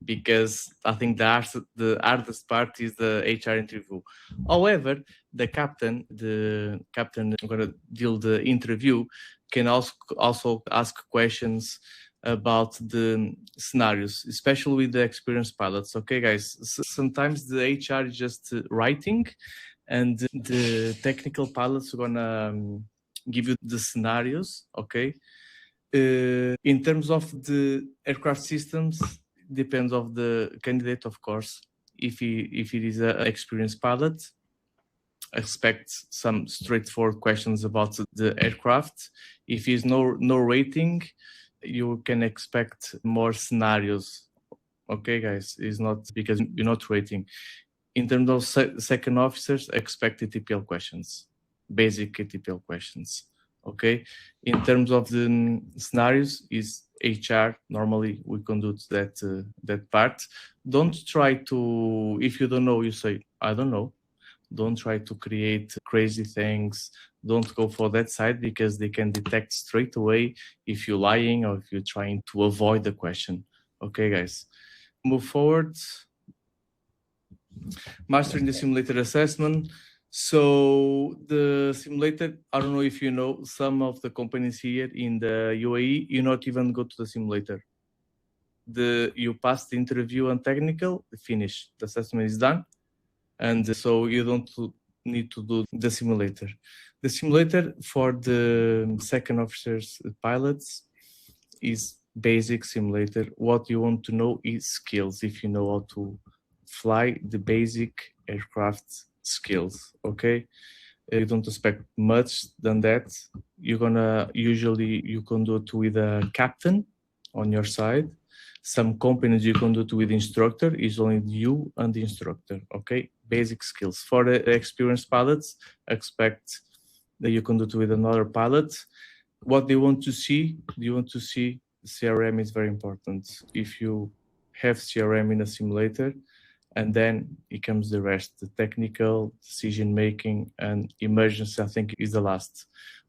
because I think the hardest part is the HR interview. However, the captain going to deal the interview can also ask questions about the scenarios, especially with the experienced pilots. Okay, guys, sometimes the HR is just writing, and the technical pilots are gonna give you the scenarios. Okay. In terms of the aircraft systems, depends of the candidate, of course. If it is an experienced pilot, expect some straightforward questions about the aircraft. If it's no rating, you can expect more scenarios. Okay, guys, it's not because you're not rating. In terms of second officers, expect ATPL questions, basic ATPL questions. Okay, in terms of the scenarios, is HR. Normally we conduct that part. Don't try to, if you don't know, you say I don't know. Don't try to create crazy things. Don't go for that side, because they can detect straight away if you're lying or if you're trying to avoid the question. Okay, guys, move forward. Mastering the simulator assessment. So the simulator, I don't know if you know, some of the companies here in the UAE, you not even go to the simulator. You pass the interview and technical, finish. The assessment is done. And so you don't need to do the simulator. The simulator for the second officers pilots is basic simulator. What you want to know is skills. If you know how to fly, the basic aircraft skills. Okay, you don't expect much than that. You're gonna usually you can do it with a captain on your side. Some companies you can do it with instructor, is only you and the instructor, okay? Basic skills. For the experienced pilots, expect that you can do it with another pilot. What they want to see, CRM is very important. If you have CRM in a simulator, and then it comes the rest, the technical, decision-making, and emergency, I think, is the last.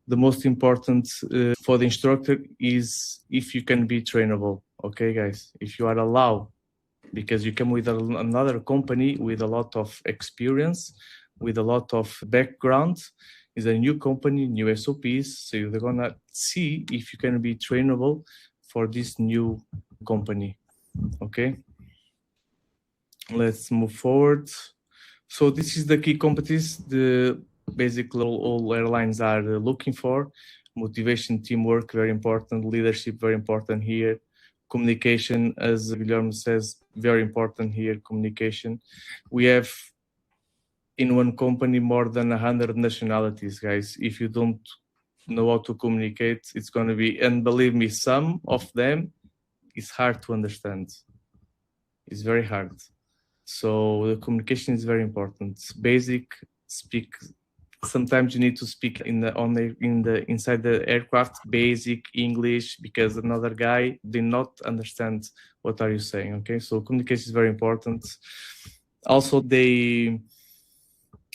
The most important for the instructor is if you can be trainable, okay, guys? If you are allowed, because you come with another company with a lot of experience, with a lot of background, is a new company, new SOPs, so they're gonna see if you can be trainable for this new company, okay? Let's move forward. So this is the key competencies the basically all airlines are looking for. Motivation, teamwork, very important. Leadership, very important here. Communication, as Guillaume says, very important here, communication. We have in one company more than 100 nationalities, guys. If you don't know how to communicate, it's going to be, and believe me, some of them is hard to understand. It's very hard. So the communication is very important. Basic, speak. Sometimes you need to speak inside the aircraft, basic English, because another guy did not understand what are you saying. Okay, so communication is very important. Also, in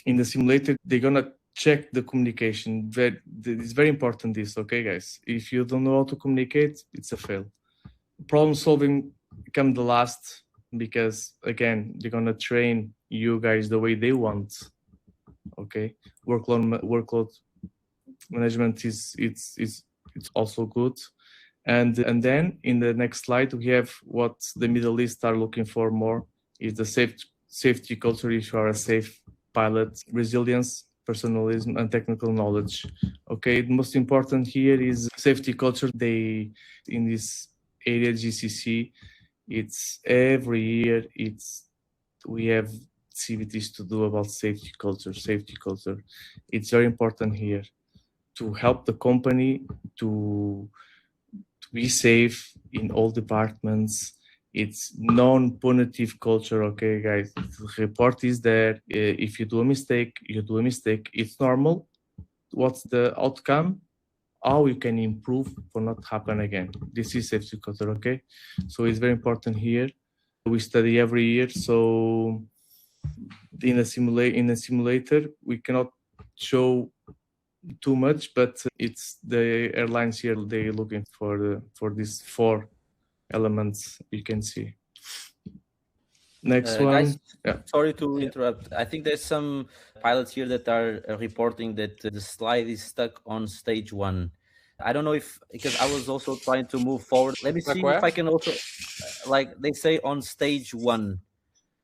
the simulator, they're gonna check the communication. It's very important. This, okay, guys. If you don't know how to communicate, it's a fail. Problem solving come the last, because again, they're gonna train you guys the way they want. Okay, workload management is also good, and then in the next slide we have what the Middle East are looking for more is the safety culture. If you are a safe pilot, resilience, personalism, and technical knowledge. Okay, the most important here is safety culture. They in this area GCC, it's every year we have activities to do about safety culture. It's very important here to help the company to be safe in all departments. It's non-punitive culture, okay, guys? The report is there. If you do a mistake, It's normal. What's the outcome? How you can improve for not happen again. This is safety culture, okay? So it's very important here. We study every year, so in a simulator we cannot show too much, but it's the airlines here, they're looking for these 4 elements you can see. Next one. Guys, sorry to interrupt. I think there's some pilots here that are reporting that the slide is stuck on stage 1. I don't know if, because I was also trying to move forward. Let me see if I can also, like they say, on stage 1.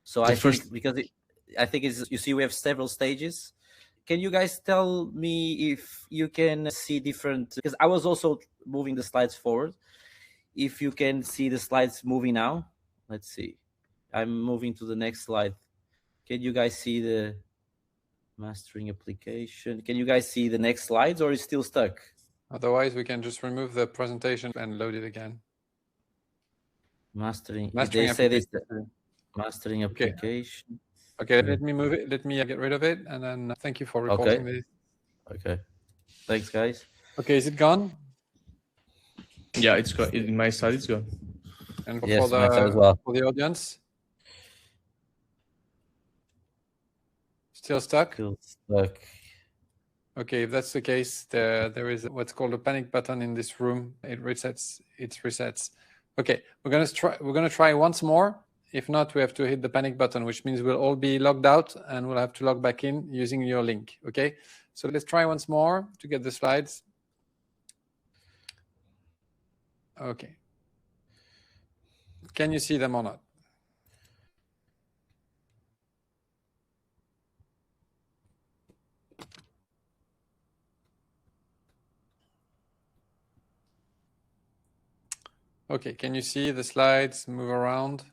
So I think, because I think it's, you see, we have several stages. Can you guys tell me if you can see different, because I was also moving the slides forward. If you can see the slides moving now, let's see. I'm moving to the next slide. Can you guys see the mastering application? Can you guys see the next slides, or is it still stuck? Otherwise, we can just remove the presentation and load it again. Mastering application. Okay, let me move it. Let me get rid of it, and then thank you for reporting this. Okay. Thanks, guys. Okay, is it gone? Yeah, it's gone. In my side, it's gone. And yes, for the audience? Still stuck? Still stuck. Okay, if that's the case, there is what's called a panic button in this room. It resets. Okay, we're gonna try once more. If not, we have to hit the panic button, which means we'll all be logged out and we'll have to log back in using your link. Okay, so let's try once more to get the slides. Okay. Can you see them or not? Okay, can you see the slides move around?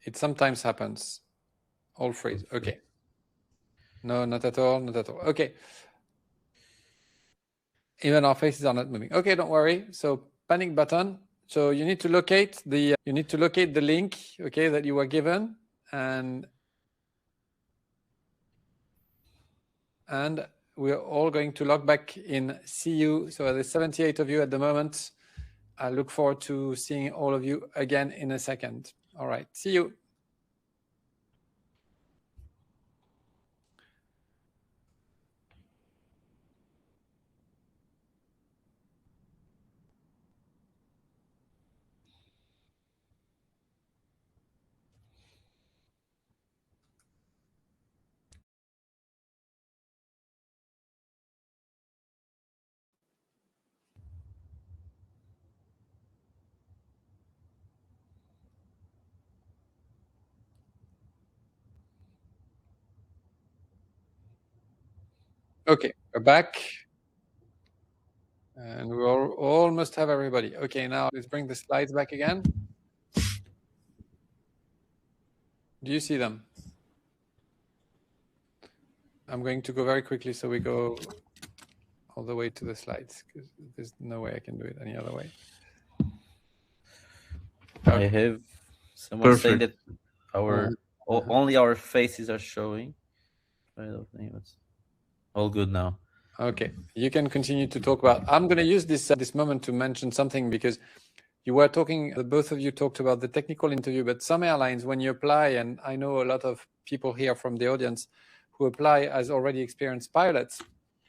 It sometimes happens. All freeze. Okay. No, not at all. Okay. Even our faces are not moving. Okay, don't worry. So panic button. So you need to locate the link, okay, that you were given, and we're all going to log back in. See you. So there's 78 of you at the moment. I look forward to seeing all of you again in a second. All right, see you. Okay, we're back. And we almost have everybody. Okay, now let's bring the slides back again. Do you see them? I'm going to go very quickly so we go all the way to the slides, because there's no way I can do it any other way. I have someone saying that only our faces are showing. I don't think it's all good now. Okay, you can continue to talk about. I'm going to use this moment to mention something, because you were talking, both of you talked about the technical interview, but some airlines, when you apply, and I know a lot of people here from the audience who apply as already experienced pilots,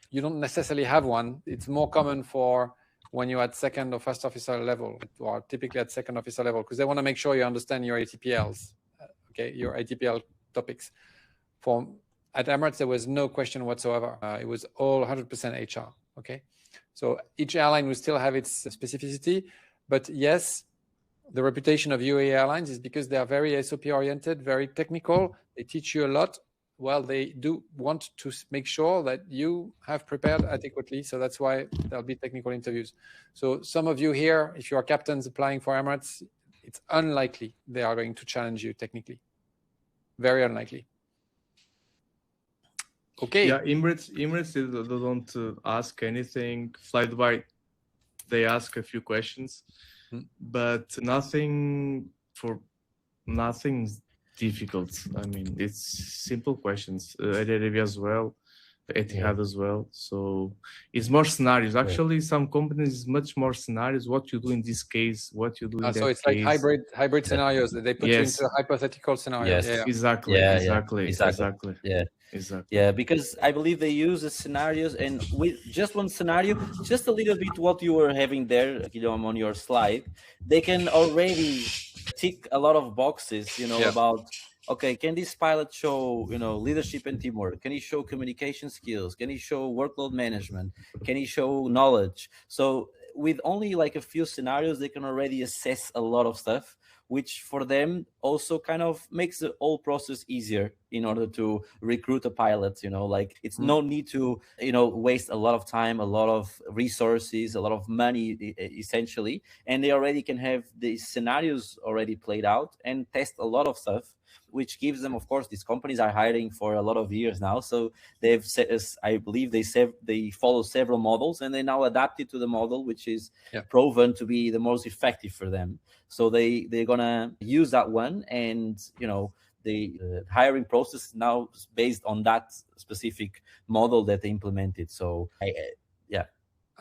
you don't necessarily have one. It's more common for when you're at second or first officer level, or typically at second officer level, because they want to make sure you understand your ATPLs, okay, your ATPL topics. At Emirates, there was no question whatsoever. It was all 100% HR, okay? So each airline will still have its specificity, but yes, the reputation of UAE Airlines is because they are very SOP oriented, very technical. They teach you a lot. Well, they do want to make sure that you have prepared adequately. So that's why there'll be technical interviews. So some of you here, if you are captains applying for Emirates, it's unlikely they are going to challenge you technically. Very unlikely. Okay. Yeah, Emirates they don't ask anything. Flydubai, they ask a few questions, but nothing difficult. I mean, it's simple questions. Arabia as well, Etihad as well. So it's more scenarios. Actually, some companies much more scenarios. What you do in this case, what you do in that case. So it's like hybrid scenarios. They put you into a hypothetical scenario. Yes. Yeah. Exactly. Yeah. Yeah. Exactly. Yeah, because I believe they use the scenarios, and with just one scenario, just a little bit what you were having there, Guillaume, on your slide, they can already tick a lot of boxes, about, okay, can this pilot show, leadership and teamwork? Can he show communication skills? Can he show workload management? Can he show knowledge? So with only like a few scenarios, they can already assess a lot of stuff, which for them also kind of makes the whole process easier in order to recruit a pilot. Like it's no need to, waste a lot of time, a lot of resources, a lot of money, essentially. And they already can have the scenarios already played out and test a lot of stuff, which gives them, of course, these companies are hiring for a lot of years now. So they've, I believe they follow several models, and they now adapt it to the model, which is proven to be the most effective for them. So they're going to use that one, and, the hiring process now is based on that specific model that they implemented. So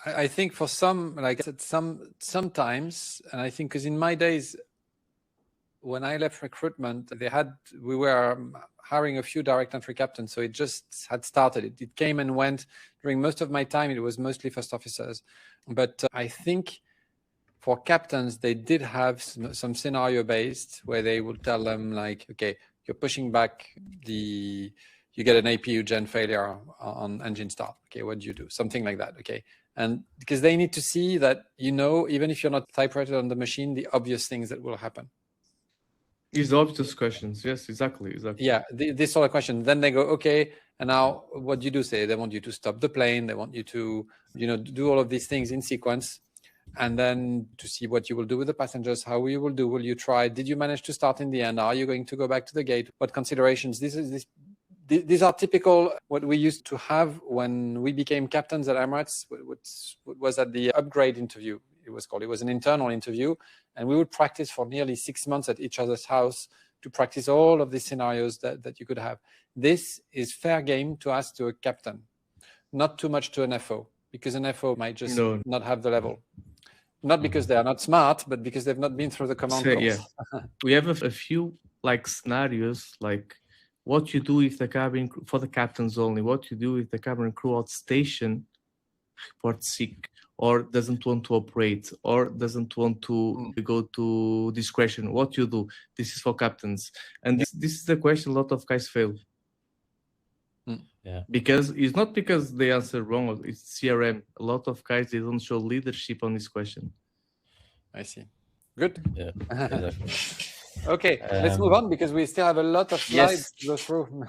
I think for some, like I said, sometimes, and I think because in my days, when I left recruitment, we were hiring a few direct entry captains, so it just had started. It came and went. During most of my time, it was mostly first officers. But I think for captains, they did have some scenario-based, where they would tell them, like, okay, you're pushing back you get an APU gen failure on engine start. Okay, what do you do? Something like that, okay? And because they need to see that, even if you're not typewriter on the machine, the obvious things that will happen. These obvious questions. Yes, exactly. Yeah, this sort of question. Then they go, okay, and now what do you do? Say they want you to stop the plane. They want you to, do all of these things in sequence, and then to see what you will do with the passengers, how you will do. Will you try? Did you manage to start in the end? Are you going to go back to the gate? What considerations? This these are typical what we used to have when we became captains at Emirates. What was at the upgrade interview, it was called. It was an internal interview, and we would practice for nearly 6 months at each other's house to practice all of these scenarios that you could have. This is fair game to ask to a captain, not too much to an FO, because an FO might just not have the level. Not because they are not smart, but because they've not been through the command course. Yeah. We have a few like scenarios, like what you do if the cabin crew, for the captains only, what you do if the cabin crew at station reports sick or doesn't want to operate or doesn't want to go to discretion. What you do? This is for captains. And this is the question a lot of guys fail. Yeah. Because it's not because they answer wrong, it's CRM. A lot of guys, they don't show leadership on this question. I see. Good. Yeah, exactly. Okay, let's move on because we still have a lot of slides to go through.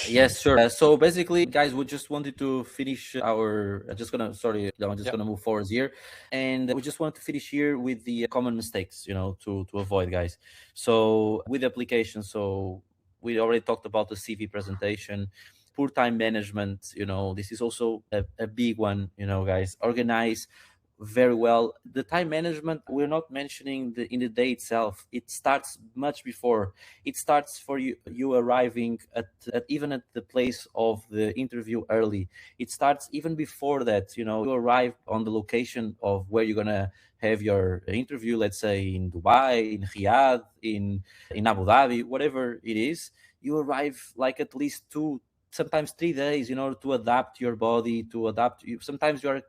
Yes, sure. So basically, guys, we just wanted to finish our. I'm just gonna move forward here, and we just wanted to finish here with the common mistakes, to avoid, guys. So with the application, so we already talked about the CV presentation. Poor time management, this is also a big one, guys. Organize very well. The time management, we're not mentioning in the day itself. It starts much before. It starts for you arriving at even at the place of the interview early. It starts even before that. You arrive on the location of where you're gonna have your interview. Let's say in Dubai, in Riyadh, in Abu Dhabi, whatever it is. You arrive like at least 2, sometimes 3 days in order to adapt your body, sometimes you are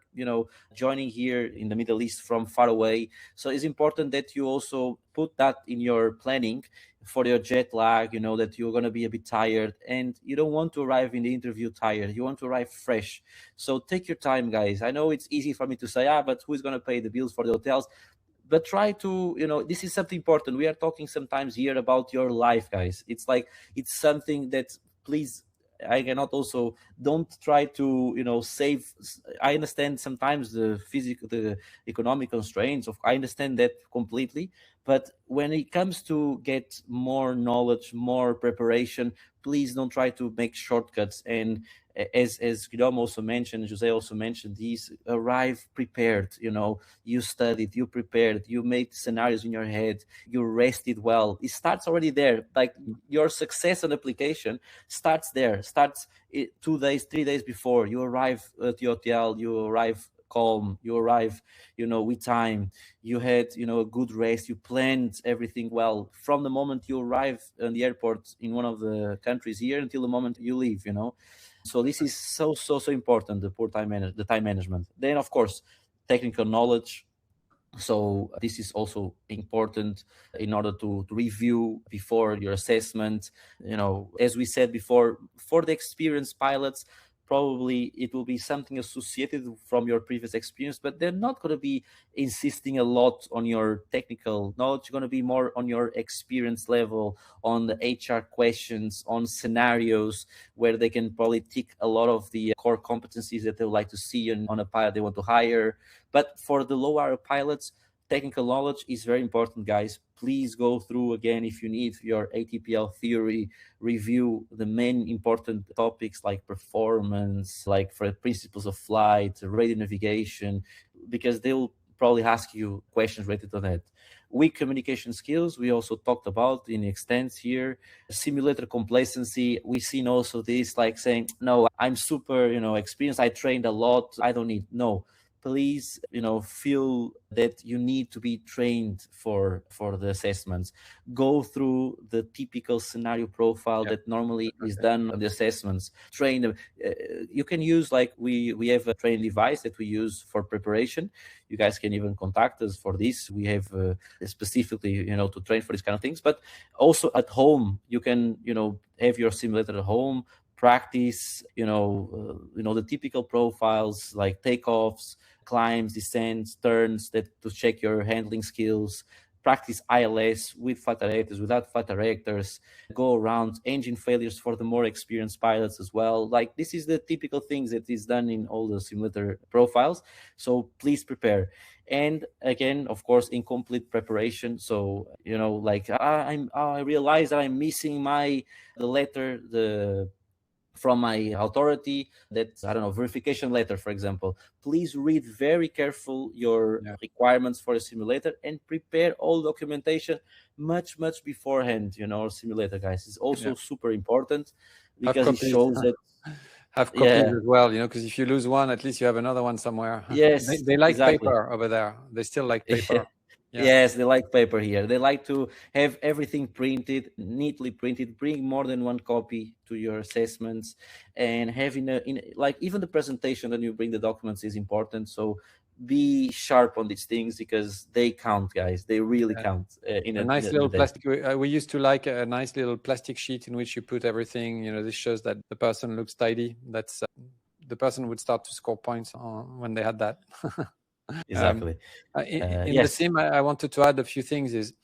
joining here in the Middle East from far away, so it's important that you also put that in your planning for your jet lag, that you're going to be a bit tired and you don't want to arrive in the interview tired. You want to arrive fresh. So take your time, guys. I know it's easy for me to say, but who's going to pay the bills for the hotels? But try to, this is something important. We are talking sometimes here about your life, guys. It's something that, please, I cannot also, don't try to, save. I understand sometimes the economic constraints I understand that completely. But when it comes to get more knowledge, more preparation, please don't try to make shortcuts. And as Guillaume also mentioned, Jose also mentioned, these arrive prepared. You studied, you prepared, you made scenarios in your head, you rested well. It starts already there. Like your success on application starts there. Starts 2 days, 3 days before you arrive at the hotel. You arrive calm. You arrive, with time. You had, a good rest. You planned everything well from the moment you arrive in the airport in one of the countries here until the moment you leave. So this is so important, the time management. Then, of course, technical knowledge. So this is also important in order to review before your assessment. As we said before, for the experienced pilots, probably it will be something associated from your previous experience, but they're not going to be insisting a lot on your technical knowledge. You're going to be more on your experience level, on the HR questions, on scenarios where they can probably tick a lot of the core competencies that they would like to see on a pilot they want to hire. But for the low-hour pilots, technical knowledge is very important, guys. Please go through again, if you need, your ATPL theory, review the main important topics like performance, like for principles of flight, radio navigation, because they will probably ask you questions related to that. Weak communication skills, we also talked about in extent here. Simulator complacency, we've seen also this, like saying, no, I'm super, experienced, I trained a lot, I don't need. No. Please, feel that you need to be trained for the assessments. Go through the typical scenario profile that normally is done on the assessments. Train them. You can use, like we have a training device that we use for preparation. You guys can even contact us for this. We have specifically, to train for these kind of things. But also at home, you can, have your simulator at home. Practice, the typical profiles like takeoffs, climbs, descents, turns, to check your handling skills. Practice ILS with flight directors, without flight directors. Go around engine failures for the more experienced pilots as well. Like this is the typical things that is done in all the simulator profiles. So please prepare. And again, of course, incomplete preparation. So, I realize that I'm missing the letter, from my authority, that, I don't know, verification letter, for example. Please read very careful your requirements for a simulator and prepare all documentation much beforehand. Simulator, guys, is also super important, because it shows that have copies as well, because if you lose one, at least you have another one somewhere. Yes, they like exactly. paper over there. They still like paper. Yes, they like paper here. They like to have everything printed, neatly printed. Bring more than one copy to your assessments, and having like even the presentation when you bring the documents is important. So be sharp on these things, because they count, guys. They really count. In a nice little plastic. We used to like a nice little plastic sheet in which you put everything. This shows that the person looks tidy. That's the person would start to score points when they had that. Exactly. In the sim, I wanted to add a few things. Is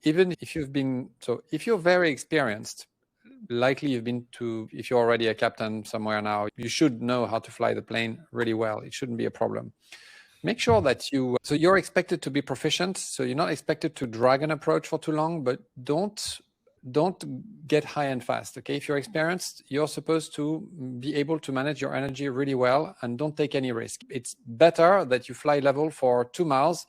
even if if you're very experienced, likely if you're already a captain somewhere now, you should know how to fly the plane really well. It shouldn't be a problem. Make sure that you're expected to be proficient. So you're not expected to drag an approach for too long, but don't get high and fast. Okay, if you're experienced, you're supposed to be able to manage your energy really well, and don't take any risk. It's better that you fly level for 2 miles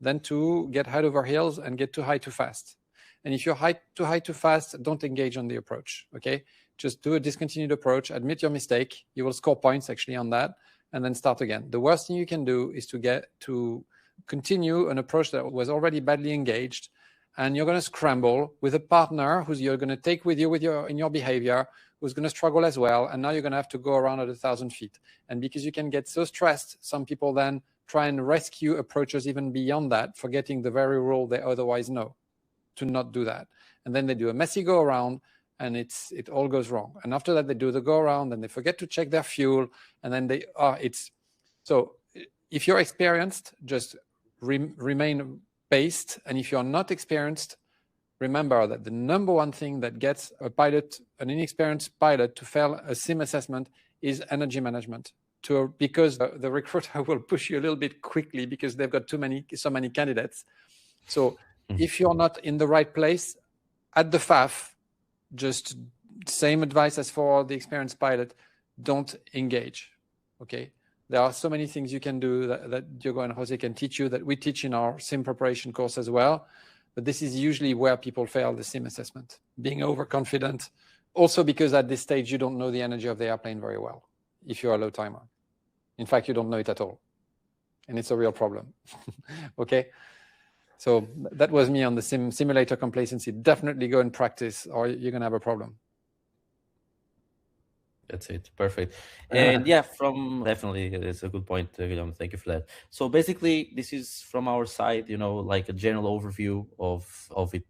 than to get head over heels and get too high too fast. And if you're too high too fast, don't engage on the approach. Okay, just do a discontinued approach, admit your mistake. You will score points actually on that, and then start again. The worst thing you can do is to continue an approach that was already badly engaged, and you're going to scramble with a partner you're going to take with you in your behavior, who's going to struggle as well, and now you're going to have to go around at 1,000 feet. And because you can get so stressed, some people then try and rescue approaches even beyond that, forgetting the very rule they otherwise know, to not do that. And then they do a messy go around, and it all goes wrong. And after that, they do the go around, and they forget to check their fuel, and then so if you're experienced, just remain paced. And if you're not experienced, remember that the number one thing that gets an inexperienced pilot to fail a sim assessment is energy management. Because the recruiter will push you a little bit quickly because they've got so many candidates. So if you're not in the right place at the FAF, just same advice as for the experienced pilot, don't engage. Okay. There are so many things you can do that Diogo and Jose can teach you, that we teach in our sim preparation course as well. But this is usually where people fail the sim assessment, being overconfident. Also because at this stage, you don't know the energy of the airplane very well if you're a low timer. In fact, you don't know it at all. And it's a real problem. Okay. So that was me on the simulator complacency. Definitely go and practice, or you're going to have a problem. That's it. Perfect. And definitely, it's a good point, Guillaume. Thank you for that. So basically, this is from our side, like a general overview of it,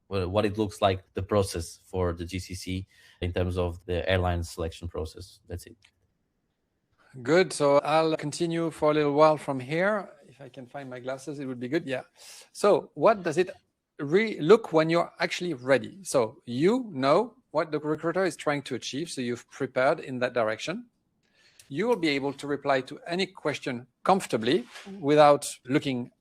what it looks like, the process for the GCC in terms of the airline selection process. That's it. Good. So I'll continue for a little while from here. If I can find my glasses, it would be good. Yeah. So what does it look when you're actually ready? So you know what the recruiter is trying to achieve. So you've prepared in that direction. You will be able to reply to any question comfortably without looking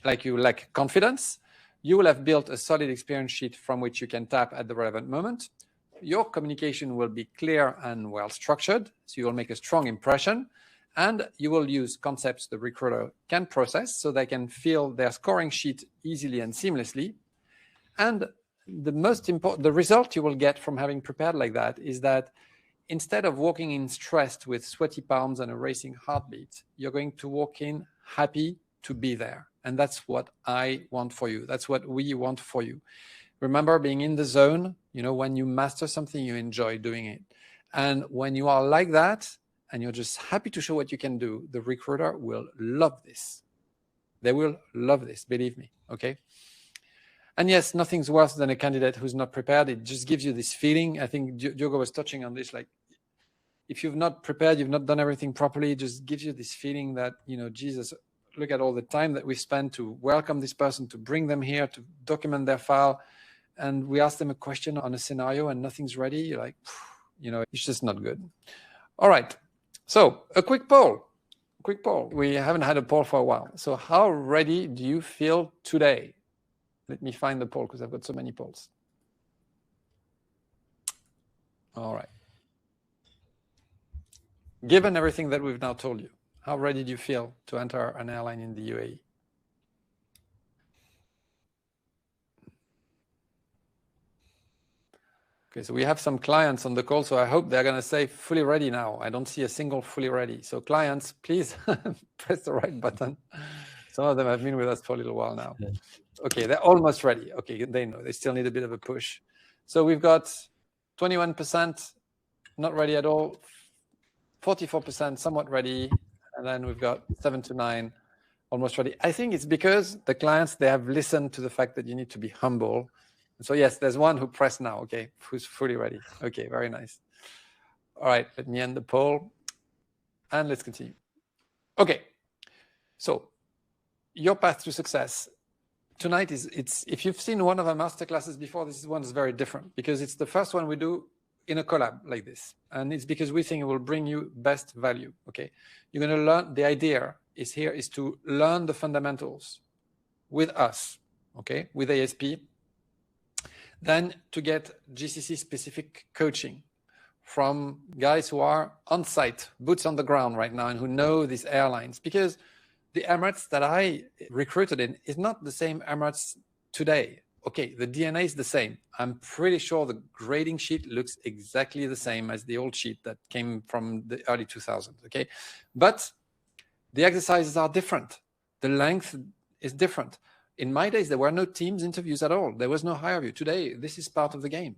like you lack confidence. You will have built a solid experience sheet from which you can tap at the relevant moment. Your communication will be clear and well structured, so you will make a strong impression, and you will use concepts the recruiter can process so they can fill their scoring sheet easily and seamlessly. And the result you will get from having prepared like that is that instead of walking in stressed with sweaty palms and a racing heartbeat, you're going to walk in happy to be there. And that's what I want for you. That's what we want for you. Remember, being in the zone, when you master something, you enjoy doing it. And when you are like that, and you're just happy to show what you can do, the recruiter will love this. They will love this, believe me, okay? And yes, nothing's worse than a candidate who's not prepared. It just gives you this feeling. I think Diogo was touching on this, like, if you've not prepared, you've not done everything properly, it just gives you this feeling that, Jesus, look at all the time that we spent to welcome this person, to bring them here, to document their file. And we ask them a question on a scenario and nothing's ready. You're like, it's just not good. All right. So a quick poll. We haven't had a poll for a while. So how ready do you feel today? Let me find the poll because I've got so many polls. All right. given everything that we've now told you, how ready do you feel to enter an airline in the UAE? Okay, so we have some clients on the call, so I hope they're going to say fully ready now. I don't see a single fully ready. So clients, please press the right button. Some of them have been with us for a little while now. Okay, they're almost ready. Okay, they know they still need a bit of a push. So we've got 21% not ready at all, 44% somewhat ready, and then we've got 7 to 9 almost ready. I think it's because the clients, they have listened to the fact that you need to be humble. So yes, there's one who pressed now, okay, who's fully ready. Okay, very nice. All right, let me end the poll and let's continue. Okay, so your path to success tonight is, if you've seen one of our masterclasses before, this one is very different because it's the first one we do in a collab like this. And it's because we think it will bring you best value, okay? You're gonna learn, the idea is here is to learn the fundamentals with us, okay, with ASP. Then to get GCC specific coaching from guys who are on site, boots on the ground right now, and who know these airlines. Because the Emirates that I recruited in is not the same Emirates today. Okay, the DNA is the same. I'm pretty sure the grading sheet looks exactly the same as the old sheet that came from the early 2000s, okay? But the exercises are different. The length is different. In my days, there were no Teams interviews at all. There was no hire view. Today, this is part of the game.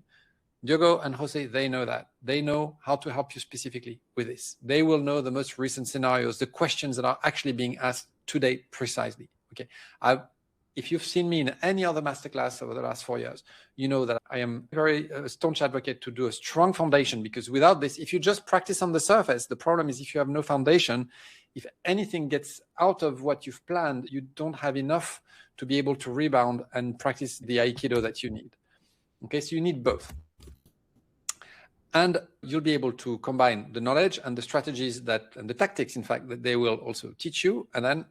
Diogo and Jose, they know that. They know how to help you specifically with this. They will know the most recent scenarios, the questions that are actually being asked today precisely. Okay. If you've seen me in any other masterclass over the last 4 years, you know that I am very staunch advocate to do a strong foundation, because without this, if you just practice on the surface, the problem is if you have no foundation, if anything gets out of what you've planned, you don't have enough to be able to rebound and practice the Aikido that you need. Okay, so you need both. And you'll be able to combine the knowledge and the strategies that, and the tactics, in fact, that they will also teach you. And then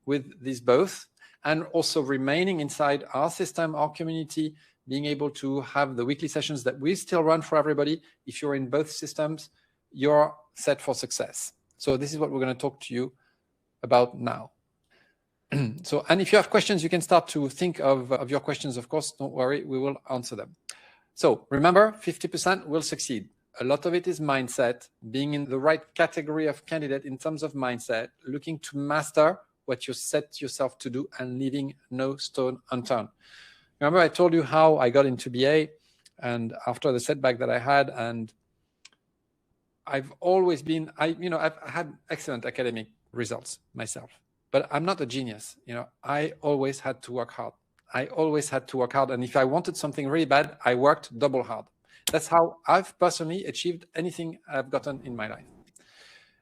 with these both, and also remaining inside our system, our community, being able to have the weekly sessions that we still run for everybody. If you're in both systems, you're set for success. So this is what we're going to talk to you about now. So, and if you have questions, you can start to think of your questions, of course. Don't worry, we will answer them. So remember, 50% will succeed. A lot of it is mindset, being in the right category of candidate in terms of mindset, looking to master what you set yourself to do and leaving no stone unturned. Remember, I told you how I got into BA and after the setback that I had, and I've always been, I've had excellent academic results myself, but I'm not a genius. I always had to work hard. And if I wanted something really bad, I worked double hard. That's how I've personally achieved anything I've gotten in my life.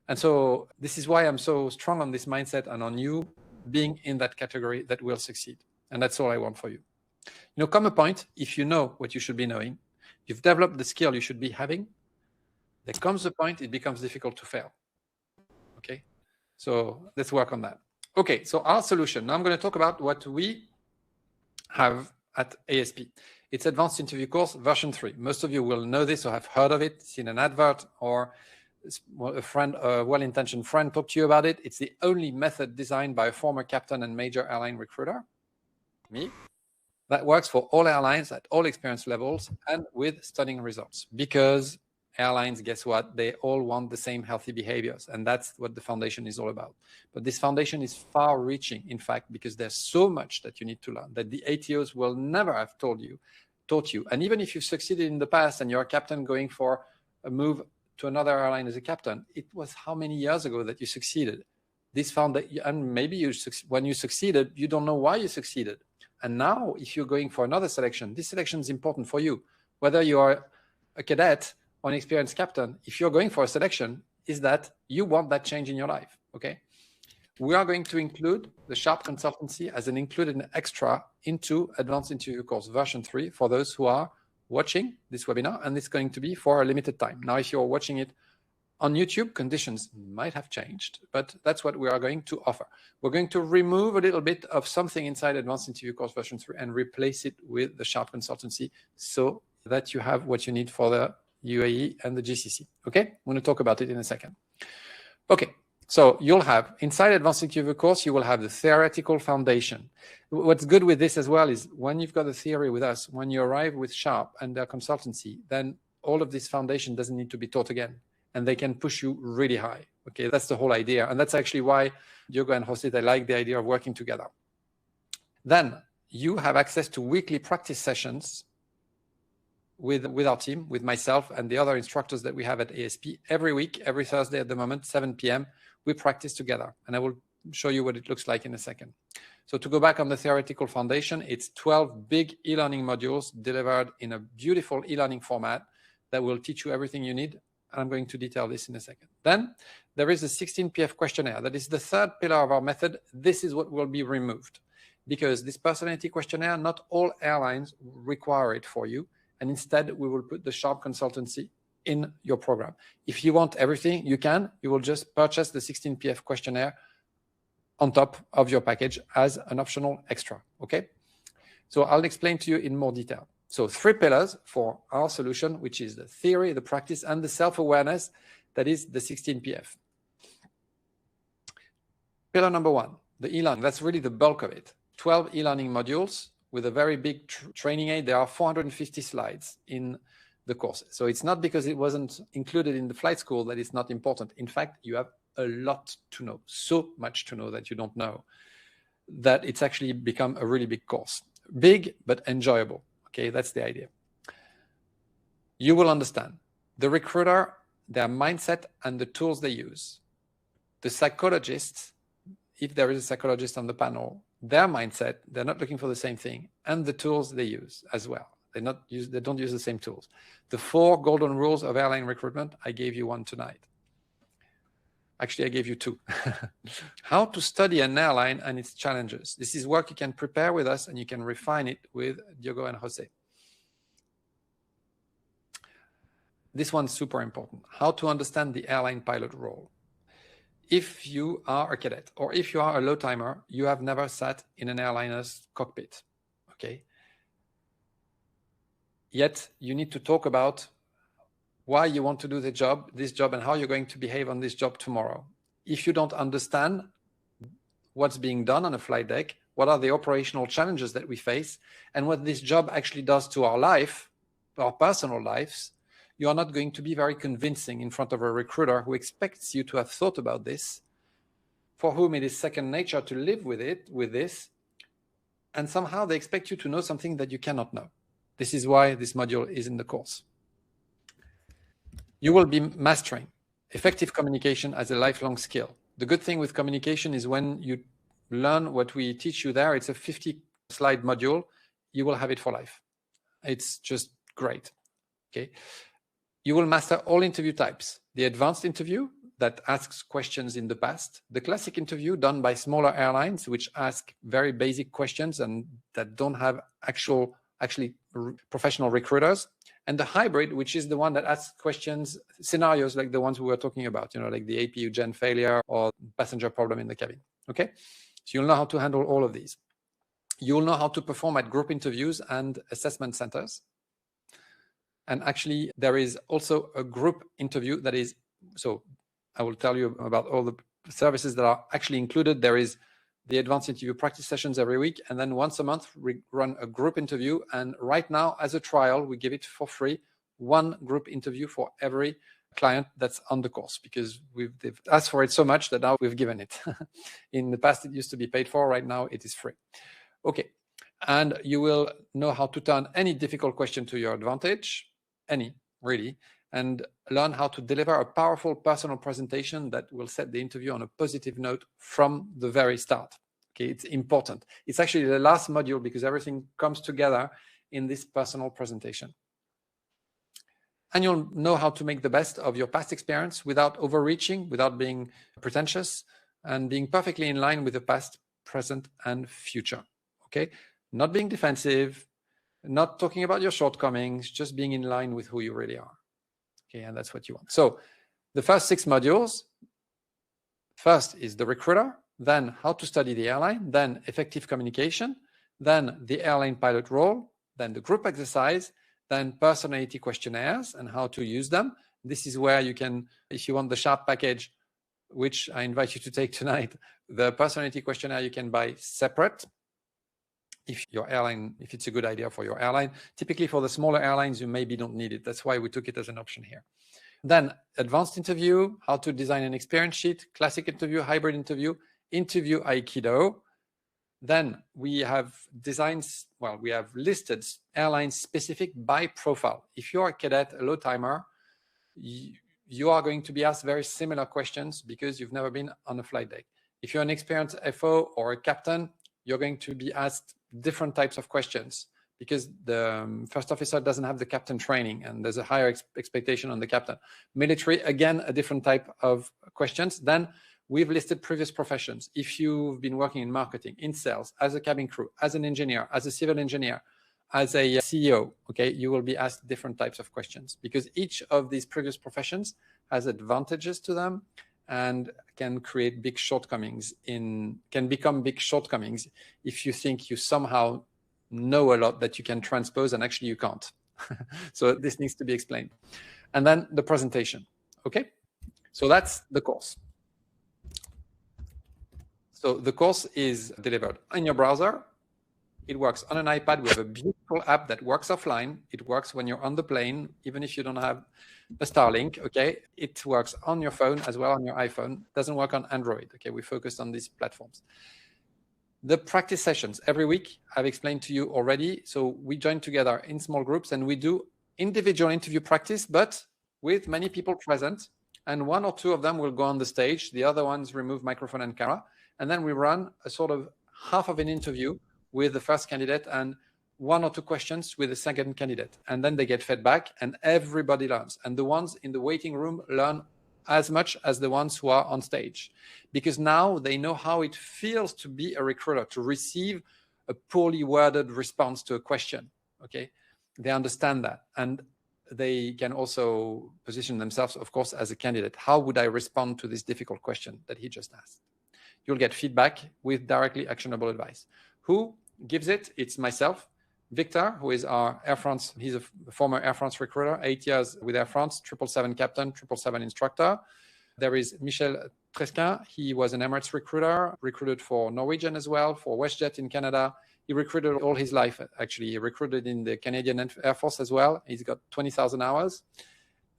And so this is why I'm so strong on this mindset and on you being in that category that will succeed. And that's all I want for you. Come a point, if you know what you should be knowing, you've developed the skill you should be having, there comes a point it becomes difficult to fail. Okay? So let's work on that. Okay, so our solution. Now I'm going to talk about what we have at ASP. It's Advanced Interview Course version 3. Most of you will know this or have heard of it, seen an advert, or a friend, a well-intentioned friend talked to you about it. It's the only method designed by a former captain and major airline recruiter, me, that works for all airlines at all experience levels and with stunning results. Because airlines, guess what? They all want the same healthy behaviors. And that's what the foundation is all about. But this foundation is far reaching, in fact, because there's so much that you need to learn that the ATOs will never have taught you. And even if you've succeeded in the past and you're a captain going for a move to another airline as a captain, it was how many years ago that you succeeded? This found that, and maybe when you succeeded, you don't know why you succeeded. And now, if you're going for another selection, this selection is important for you. Whether you are a cadet or an experienced captain, if you're going for a selection, is that you want that change in your life, okay? We are going to include the Sharp Consultancy as an included extra into Advanced Interview Course version 3 for those who are watching this webinar, and it's going to be for a limited time. Now, if you're watching it on YouTube, conditions might have changed, but that's what we are going to offer. We're going to remove a little bit of something inside Advanced Interview Course version 3 and replace it with the Sharp Consultancy so that you have what you need for the UAE and the GCC. Okay, I'm going to talk about it in a second. Okay, so you'll have, inside Advanced Interview course, you will have the theoretical foundation. What's good with this as well is when you've got the theory with us, when you arrive with Sharp and their consultancy, then all of this foundation doesn't need to be taught again, and they can push you really high. Okay, that's the whole idea. And that's actually why Diogo and Jose, they like the idea of working together. Then you have access to weekly practice sessions with our team, with myself and the other instructors that we have at ASP. Every week, every Thursday at the moment, 7 p.m., we practice together. And I will show you what it looks like in a second. So to go back on the theoretical foundation, it's 12 big e-learning modules delivered in a beautiful e-learning format that will teach you everything you need. And I'm going to detail this in a second. Then there is a 16 PF questionnaire. That is the third pillar of our method. This is what will be removed, because this personality questionnaire, not all airlines require it for you. And instead, we will put the Sharp consultancy in your program. If you want everything, you can. You will just purchase the 16 PF questionnaire on top of your package as an optional extra, okay? So I'll explain to you in more detail. So 3 pillars for our solution, which is the theory, the practice, and the self-awareness, that is the 16 PF. Pillar number 1, the e-learning. That's really the bulk of it. 12 e-learning modules with a very big training aid. There are 450 slides in the course. So it's not because it wasn't included in the flight school that it's not important. In fact, you have a lot to know, so much to know that you don't know, that it's actually become a really big course. Big, but enjoyable. Okay, that's the idea. You will understand the recruiter, their mindset, and the tools they use. The psychologists, if there is a psychologist on the panel, their mindset, they're not looking for the same thing, and the tools they use as well. They don't use the same tools. The 4 golden rules of airline recruitment, I gave you one tonight. Actually, I gave you 2. How to study an airline and its challenges. This is work you can prepare with us, and you can refine it with Diogo and Jose. This one's super important. How to understand the airline pilot role. If you are a cadet or if you are a low timer, you have never sat in an airliner's cockpit, okay? Yet you need to talk about why you want to do this job, and how you're going to behave on this job tomorrow. If you don't understand what's being done on a flight deck, what are the operational challenges that we face, and what this job actually does to our life, our personal lives, you are not going to be very convincing in front of a recruiter who expects you to have thought about this, for whom it is second nature to live with this, and somehow they expect you to know something that you cannot know. This is why this module is in the course. You will be mastering effective communication as a lifelong skill. The good thing with communication is when you learn what we teach you there, it's a 50-slide module. You will have it for life. It's just great. Okay. You will master all interview types. The advanced interview that asks questions in the past, the classic interview done by smaller airlines, which ask very basic questions and that don't have actually professional recruiters, and the hybrid, which is the one that asks questions, scenarios like the ones we were talking about, like the APU gen failure or passenger problem in the cabin. Okay, so you'll know how to handle all of these. You'll know how to perform at group interviews and assessment centers. And actually, there is also a group interview that is, so I will tell you about all the services that are actually included. There is the advanced interview practice sessions every week, and then once a month we run a group interview. And right now, as a trial, we give it for free, 1 group interview for every client that's on the course, because they've asked for it so much that now we've given it. In the past, it used to be paid for. Right now, it is free. Okay, and you will know how to turn any difficult question to your advantage, any really, and learn how to deliver a powerful personal presentation that will set the interview on a positive note from the very start. Okay, it's important. It's actually the last module because everything comes together in this personal presentation. And you'll know how to make the best of your past experience without overreaching, without being pretentious, and being perfectly in line with the past, present, and future. Okay, not being defensive, not talking about your shortcomings, just being in line with who you really are. Okay, and that's what you want. So the first 6 modules, first is the recruiter, then how to study the airline, then effective communication, then the airline pilot role, then the group exercise, then personality questionnaires and how to use them, This is where you can, if you want the sharp package, which I invite you to take tonight, the personality questionnaire you can buy separate. If your airline, if it's a good idea for your airline. Typically for the smaller airlines, you maybe don't need it. That's why we took it as an option here. Then advanced interview, how to design an experience sheet, classic interview, hybrid interview, interview Aikido. Then we have designs, well, we have listed airline specific by profile. If you're a cadet, a low timer, you are going to be asked very similar questions because you've never been on a flight deck. If you're an experienced FO or a captain, you're going to be asked different types of questions because the first officer doesn't have the captain training and there's a higher expectation on the captain. Military, again, a different type of questions. Then we've listed previous professions. If you've been working in marketing, in sales, as a cabin crew, as an engineer, as a civil engineer, as a CEO, okay, you will be asked different types of questions because each of these previous professions has advantages to them and can create big shortcomings can become big shortcomings if you think you somehow know a lot that you can transpose and actually you can't. So this needs to be explained. And then the presentation, okay? So that's the course. So the course is delivered in your browser. It works on an iPad. We have a beautiful app that works offline. It works when you're on the plane, even if you don't have a Starlink, okay? It works on your phone as well, on your iPhone. It doesn't work on Android, okay? We focused on these platforms. The practice sessions every week, I've explained to you already. So we join together in small groups and we do individual interview practice, but with many people present. And one or two of them will go on the stage. The other ones remove microphone and camera. And then we run a sort of half of an interview with the first candidate and one or two questions with the second candidate. And then they get fed back and everybody learns. And the ones in the waiting room learn as much as the ones who are on stage, because now they know how it feels to be a recruiter, to receive a poorly worded response to a question, okay? They understand that. And they can also position themselves, of course, as a candidate. How would I respond to this difficult question that he just asked? You'll get feedback with directly actionable advice. Who gives it? It's myself. Victor, who is our Air France, he's a former Air France recruiter, 8 years with Air France, 777 captain, 777 instructor. There is Michel Tresquin. He was an Emirates recruiter, recruited for Norwegian as well, for WestJet in Canada. He recruited all his life, actually. He recruited in the Canadian Air Force as well. He's got 20,000 hours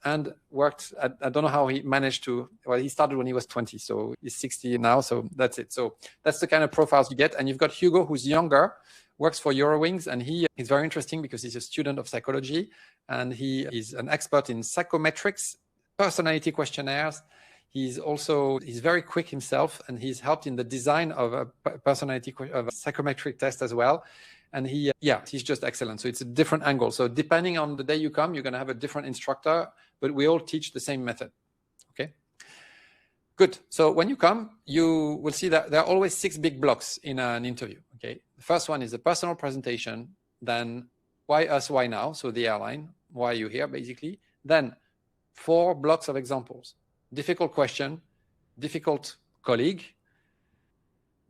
and worked, I don't know how he managed to, well, he started when he was 20, so he's 60 now, so that's it. So that's the kind of profiles you get. And you've got Hugo, who's younger, works for Eurowings, and he is very interesting because he's a student of psychology, and he is an expert in psychometrics, personality questionnaires. He's very quick himself, and he's helped in the design of a psychometric test as well. And he's just excellent. So it's a different angle. So depending on the day you come, you're going to have a different instructor, but we all teach the same method. Okay. Good. So when you come, you will see that there are always 6 big blocks in an interview. Okay. The first one is a personal presentation. Then why us, why now? So the airline, why are you here, basically. Then 4 blocks of examples. Difficult question, difficult colleague,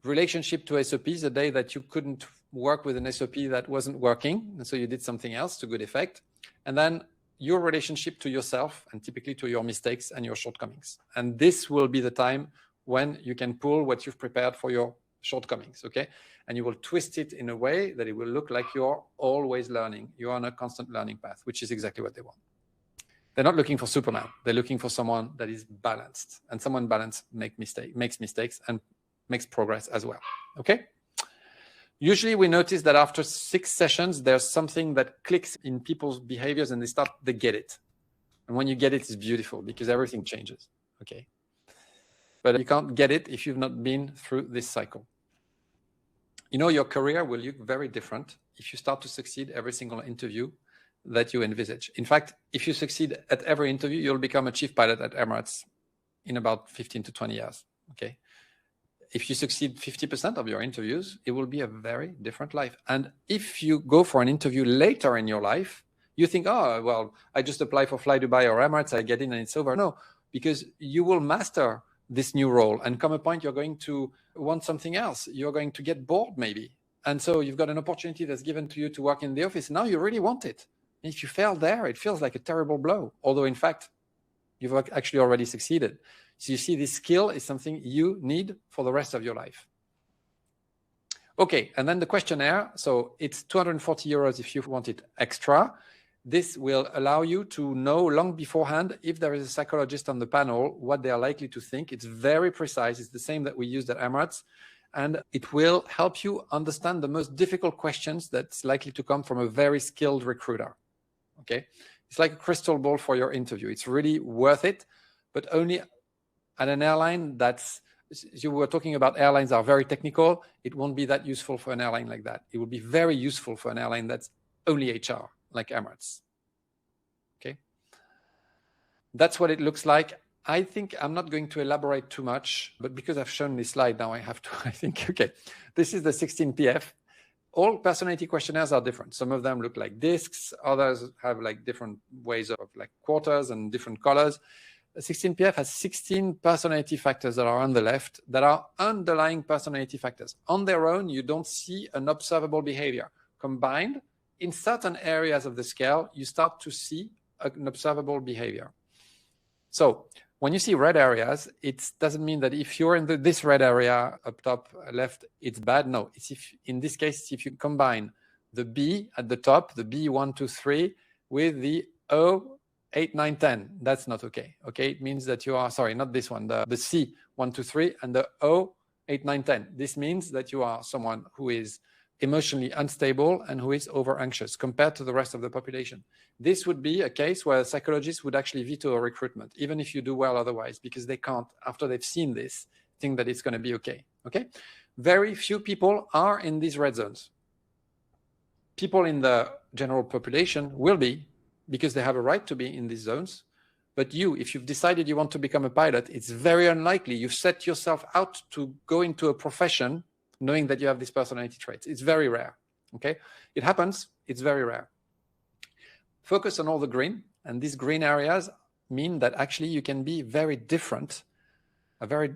relationship to SOPs, the day that you couldn't work with an SOP that wasn't working, and so you did something else to good effect. And then your relationship to yourself and typically to your mistakes and your shortcomings. And this will be the time when you can pull what you've prepared for your shortcomings, okay? And you will twist it in a way that it will look like you're always learning. You're on a constant learning path, which is exactly what they want. They're not looking for Superman. They're looking for someone that is balanced. And someone balanced makes mistakes and makes progress as well, okay? Usually we notice that after 6 sessions, there's something that clicks in people's behaviors and they get it. And when you get it, it's beautiful because everything changes, okay? But you can't get it if you've not been through this cycle. You know, your career will look very different if you start to succeed every single interview that you envisage. In fact, if you succeed at every interview, you'll become a chief pilot at Emirates in about 15 to 20 years, okay? If you succeed 50% of your interviews, it will be a very different life. And if you go for an interview later in your life, you think, oh, well, I just apply for Flydubai or Emirates, I get in and it's over. No, because you will master this new role and come a point you're going to want something else. You're going to get bored maybe. And so you've got an opportunity that's given to you to work in the office. Now you really want it. And if you fail there, it feels like a terrible blow. Although in fact, you've actually already succeeded. So you see, this skill is something you need for the rest of your life. Okay, and then the questionnaire. So it's 240 euros if you want it extra. This will allow you to know long beforehand if there is a psychologist on the panel, what they are likely to think. It's very precise. It's the same that we used at Emirates. And it will help you understand the most difficult questions that's likely to come from a very skilled recruiter. Okay, it's like a crystal ball for your interview. It's really worth it, but only at an airline that's, you were talking about airlines are very technical. It won't be that useful for an airline like that. It will be very useful for an airline that's only HR, like Emirates. Okay, that's what it looks like. I think I'm not going to elaborate too much, but because I've shown this slide now, I have to, I think, okay, this is the 16 PF. All personality questionnaires are different. Some of them look like discs, others have like different ways of like quarters and different colors. The 16 PF has 16 personality factors that are on the left that are underlying personality factors. On their own, you don't see an observable behavior. Combined, in certain areas of the scale, you start to see an observable behavior. So when you see red areas, it doesn't mean that if you're in this red area up top left, it's bad. No, it's if in this case, if you combine the B at the top, the B 1, 2, 3, with the O 8, 9, 10, that's not okay. Okay, it means that you are, sorry, not this one, the C 1, 2, 3, and the O 8, 9, 10. This means that you are someone who is emotionally unstable and who is over anxious compared to the rest of the population. This would be a case where a psychologist would actually veto a recruitment, even if you do well otherwise, because they can't, after they've seen this, think that it's going to be okay. Okay, very few people are in these red zones. People in the general population will be, because they have a right to be in these zones. But you, if you've decided you want to become a pilot, it's very unlikely you've set yourself out to go into a profession knowing that you have these personality traits. It's very rare. Okay, it happens, it's very rare. Focus on all the green, and these green areas mean that actually you can be very different.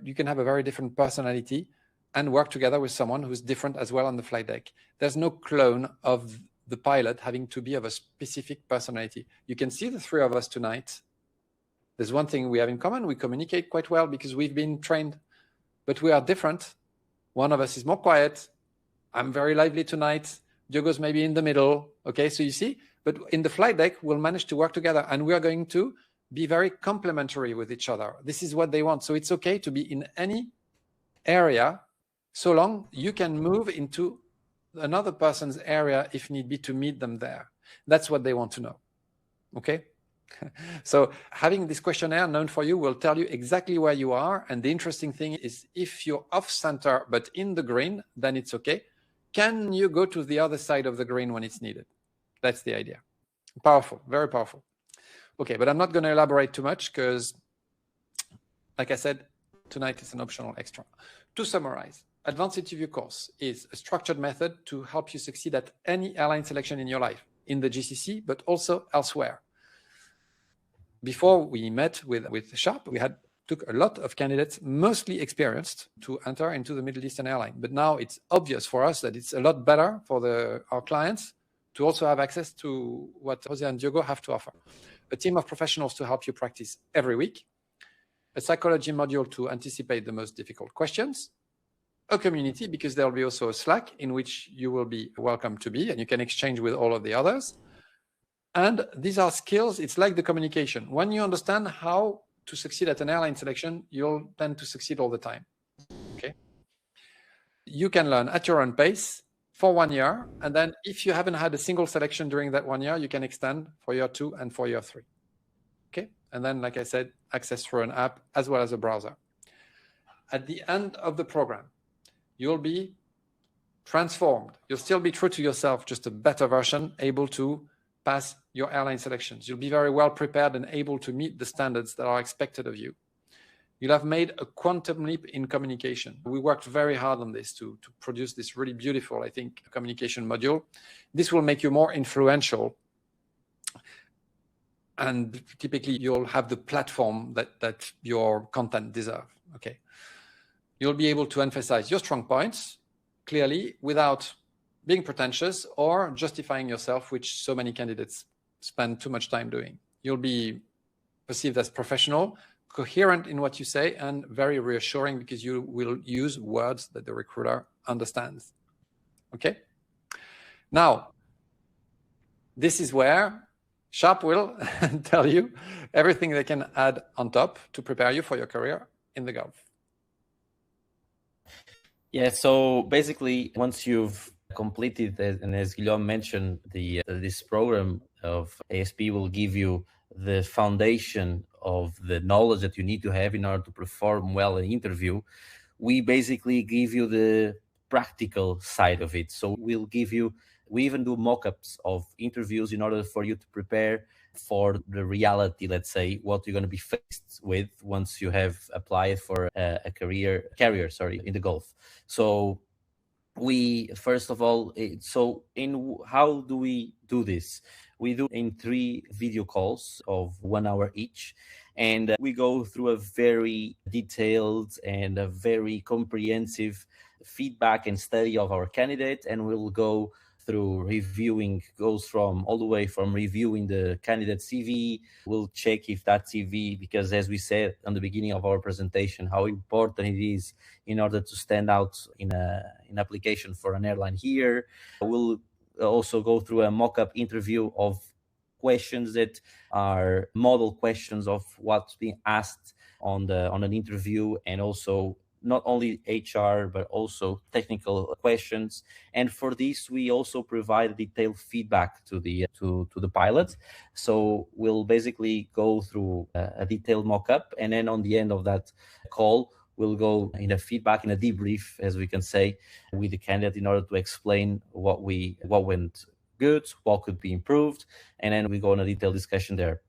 You can have a very different personality and work together with someone who's different as well on the flight deck. There's no clone of the pilot having to be of a specific personality. You can see the three of us tonight. There's one thing we have in common. We communicate quite well because we've been trained, but we are different. One of us is more quiet. I'm very lively tonight. Diogo's maybe in the middle. Okay, so you see, but in the flight deck, we'll manage to work together and we are going to be very complementary with each other. This is what they want. So it's okay to be in any area so long you can move into another person's area if need be to meet them there. That's what they want to know. Okay. So having this questionnaire known for you will tell you exactly where you are. And the interesting thing is if you're off center, but in the green, then it's okay. Can you go to the other side of the green when it's needed? That's the idea. Powerful, very powerful. Okay, but I'm not going to elaborate too much because, like I said, tonight it's an optional extra. To summarize, Advanced Interview course is a structured method to help you succeed at any airline selection in your life, in the GCC, but also elsewhere. Before we met with Sharp, we took a lot of candidates, mostly experienced, to enter into the Middle Eastern airline. But now it's obvious for us that it's a lot better for our clients to also have access to what Jose and Diogo have to offer. A team of professionals to help you practice every week, a psychology module to anticipate the most difficult questions, a community, because there will be also a Slack in which you will be welcome to be and you can exchange with all of the others. And these are skills. It's like the communication. When you understand how to succeed at an airline selection, you'll tend to succeed all the time. Okay. You can learn at your own pace for 1 year. And then if you haven't had a single selection during that 1 year, you can extend for year 2 and for year 3. Okay. And then, like I said, access through an app as well as a browser. At the end of the program, you'll be transformed. You'll still be true to yourself, just a better version, able to pass your airline selections. You'll be very well prepared and able to meet the standards that are expected of you. You'll have made a quantum leap in communication. We worked very hard on this to produce this really beautiful, I think, communication module. This will make you more influential. And typically you'll have the platform that your content deserves. Okay. You'll be able to emphasize your strong points clearly without being pretentious or justifying yourself, which so many candidates spend too much time doing. You'll be perceived as professional, coherent in what you say, and very reassuring because you will use words that the recruiter understands. Okay? Now, this is where Sharp will tell you everything they can add on top to prepare you for your career in the Gulf. Yeah, so basically, once you've completed, and as Guillaume mentioned, this program of ASP will give you the foundation of the knowledge that you need to have in order to perform well in an interview. We basically give you the practical side of it. So we even do mock-ups of interviews in order for you to prepare for the reality, let's say, what you're going to be faced with once you have applied for a carrier in the Gulf. So we, first of all, how do we do this? We do in 3 video calls of 1 hour each. And we go through a very detailed and a very comprehensive feedback and study of our candidate. And we'll go through goes from all the way from reviewing the candidate CV. We'll check if that CV, because as we said on the beginning of our presentation, how important it is in order to stand out in an application for an airline here. We'll also go through a mock-up interview of questions that are model questions of what's being asked on an interview, and also not only HR, but also technical questions. And for this, we also provide detailed feedback to the pilot. So we'll basically go through a detailed mock-up, and then on the end of that call, we'll go in a feedback, in a debrief, as we can say, with the candidate in order to explain what went good, what could be improved, and then we go on a detailed discussion there.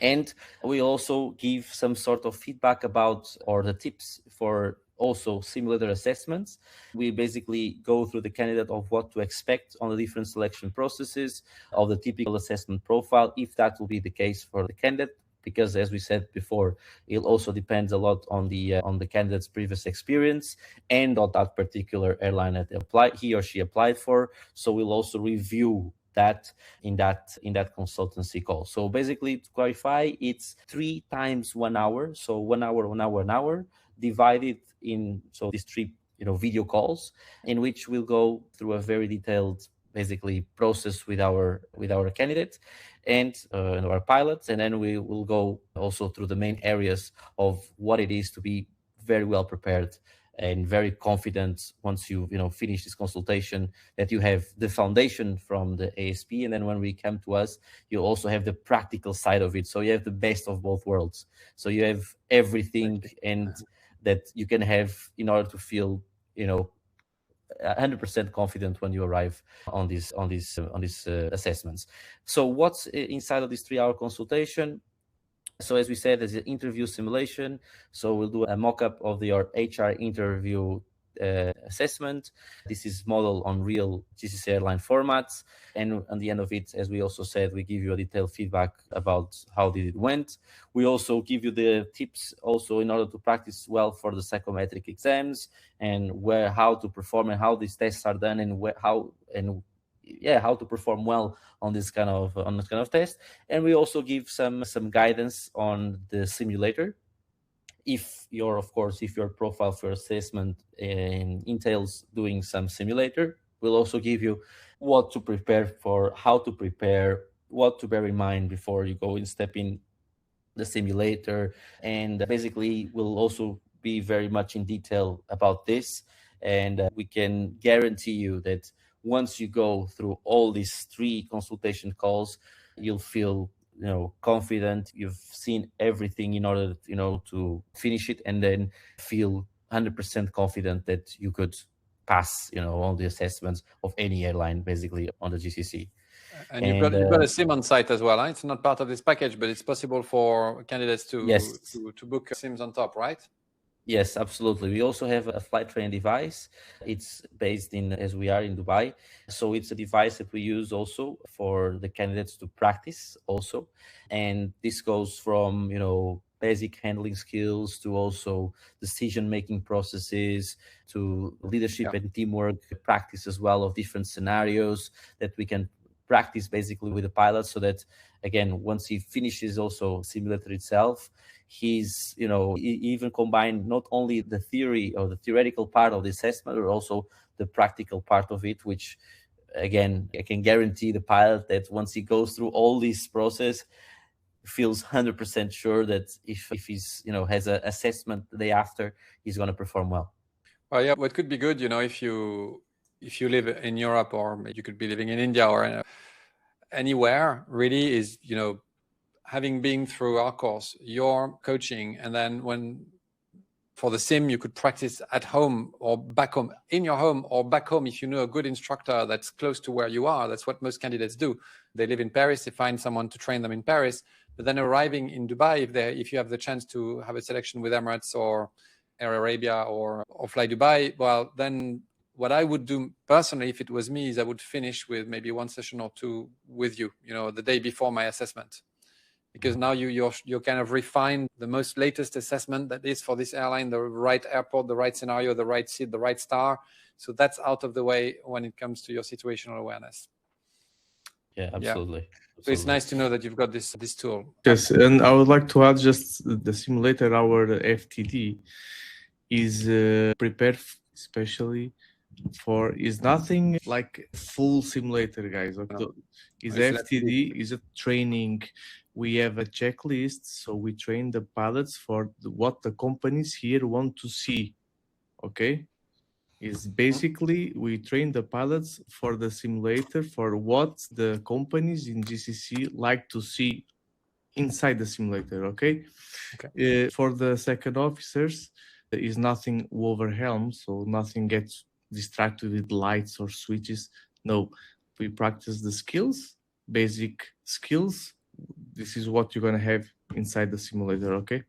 And we also give some sort of feedback about, or the tips for also simulator assessments. We basically go through the candidate of what to expect on the different selection processes of the typical assessment profile, if that will be the case for the candidate, because as we said before, it also depends a lot on the candidate's previous experience and on that particular airline that he or she applied for. So we'll also review that in that consultancy call. So basically, to clarify, it's 3 times 1 hour, so 1 hour, 1 hour, 1 hour, divided in these 3 video calls, in which we'll go through a very detailed basically process with our candidate and our pilots, and then we will go also through the main areas of what it is to be very well prepared and very confident once you finish this consultation, that you have the foundation from the ASP, and then when we come to us, you also have the practical side of it. So you have the best of both worlds. So you have everything and that you can have in order to feel 100% confident when you arrive on these assessments. So what's inside of this 3-hour consultation? So as we said, there's an interview simulation. So we'll do a mock-up of your HR interview assessment. This is modeled on real GCC airline formats. And at the end of it, as we also said, we give you a detailed feedback about how it went. We also give you the tips also in order to practice well for the psychometric exams, and how to perform and how these tests are done, and how to perform well on this kind of test. And we also give some guidance on the simulator. If your profile for assessment entails doing some simulator, we'll also give you what to prepare for, how to prepare, what to bear in mind before you go and step in the simulator. And basically, we'll also be very much in detail about this. And we can guarantee you that once you go through all these 3 consultation calls, you'll feel confident. You've seen everything in order to finish it, and then feel 100% confident that you could pass all the assessments of any airline basically on the GCC. And you've got a SIM on site as well, huh? It's not part of this package, but it's possible for candidates to book SIMs on top, right? Yes, absolutely. We also have a flight training device. It's based as we are in Dubai. So it's a device that we use also for the candidates to practice also. And this goes from, basic handling skills to also decision-making processes, to leadership and teamwork practice as well of different scenarios that we can practice basically with the pilots, so that again, once he finishes also simulator itself, he's, he even combined not only the theory or the theoretical part of the assessment, but also the practical part of it, which again, I can guarantee the pilot that once he goes through all this process, feels 100% sure that if he's, has an assessment the day after, he's going to perform well. Well, yeah, what could be good, if you live in Europe, or you could be living in India or anywhere really, is, having been through our course, your coaching, and then for the sim, you could practice at home or back home, in your home or back home. If you know a good instructor that's close to where you are, that's what most candidates do. They live in Paris, they find someone to train them in Paris, but then arriving in Dubai, if you have the chance to have a selection with Emirates or Air Arabia or Flydubai, well, then what I would do personally, if it was me, is I would finish with maybe one session or two with you, the day before my assessment. Because now you're kind of refined the most latest assessment that is for this airline, the right airport, the right scenario, the right seat, the right star. So that's out of the way when it comes to your situational awareness. Yeah, absolutely. So it's nice to know that you've got this tool. Yes, and I would like to add just the simulator, our FTD is prepared especially for, is nothing like full simulator, guys. No. Is FTD is a training. We have a checklist, so we train the pilots for what the companies here want to see. Okay, is basically we train the pilots for the simulator for what the companies in GCC like to see inside the simulator. Okay. For the second officers, there is nothing over helm, so nothing gets distracted with lights or switches. No, we practice the skills, basic skills. This is what you're going to have inside the simulator. Okay.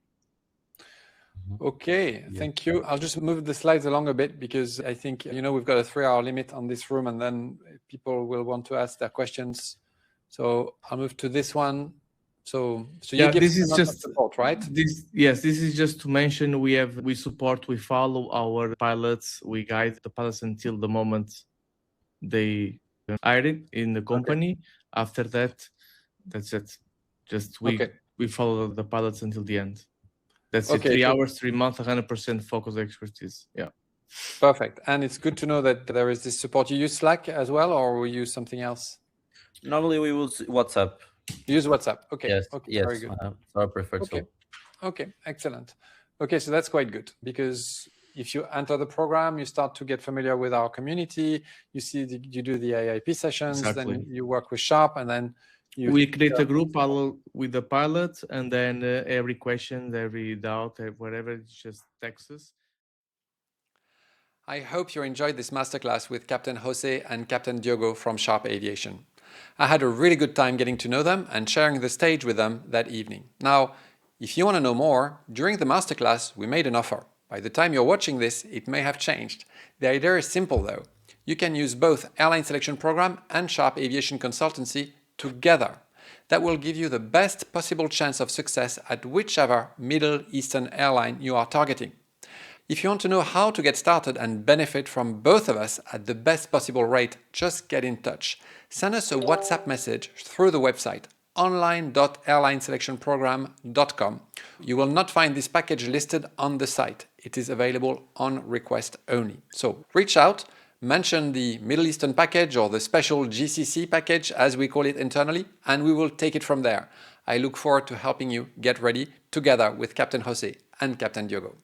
Okay, thank you. I'll just move the slides along a bit because I think, we've got a 3-hour limit on this room, and then people will want to ask their questions. So I'll move to this one. So you give this is just support, right? This is just to mention we support, we follow our pilots, we guide the pilots until the moment they hired in the company. Okay. After that, that's it. Just we follow the pilots until the end. That's it. 3 hours, 3 months, 100% focus expertise. Yeah. Perfect. And it's good to know that there is this support. You use Slack as well, or we use something else? Normally we will WhatsApp. Use WhatsApp. Okay. Yes. Okay. Yes. Very good. Our preferred tool. Okay. Excellent. Okay. So that's quite good, because if you enter the program, you start to get familiar with our community. You you do the AIP sessions, exactly. Then you work with Sharp, and then we create a group with the pilot, and then every question, every doubt, whatever, just text us. I hope you enjoyed this masterclass with Captain Jose and Captain Diogo from Sharp Aviation. I had a really good time getting to know them and sharing the stage with them that evening. Now, if you want to know more, during the masterclass, we made an offer. By the time you're watching this, it may have changed. The idea is simple though. You can use both Airline Selection Programme and Sharp Aviation Consultancy together. That will give you the best possible chance of success at whichever Middle Eastern airline you are targeting. If you want to know how to get started and benefit from both of us at the best possible rate, just get in touch. Send us a WhatsApp message through the website online.airlineselectionprogramme.com. You will not find this package listed on the site. It is available on request only. So reach out, mention the Middle Eastern package or the special GCC package as we call it internally, and we will take it from there. I look forward to helping you get ready together with Captain Jose and Captain Diogo.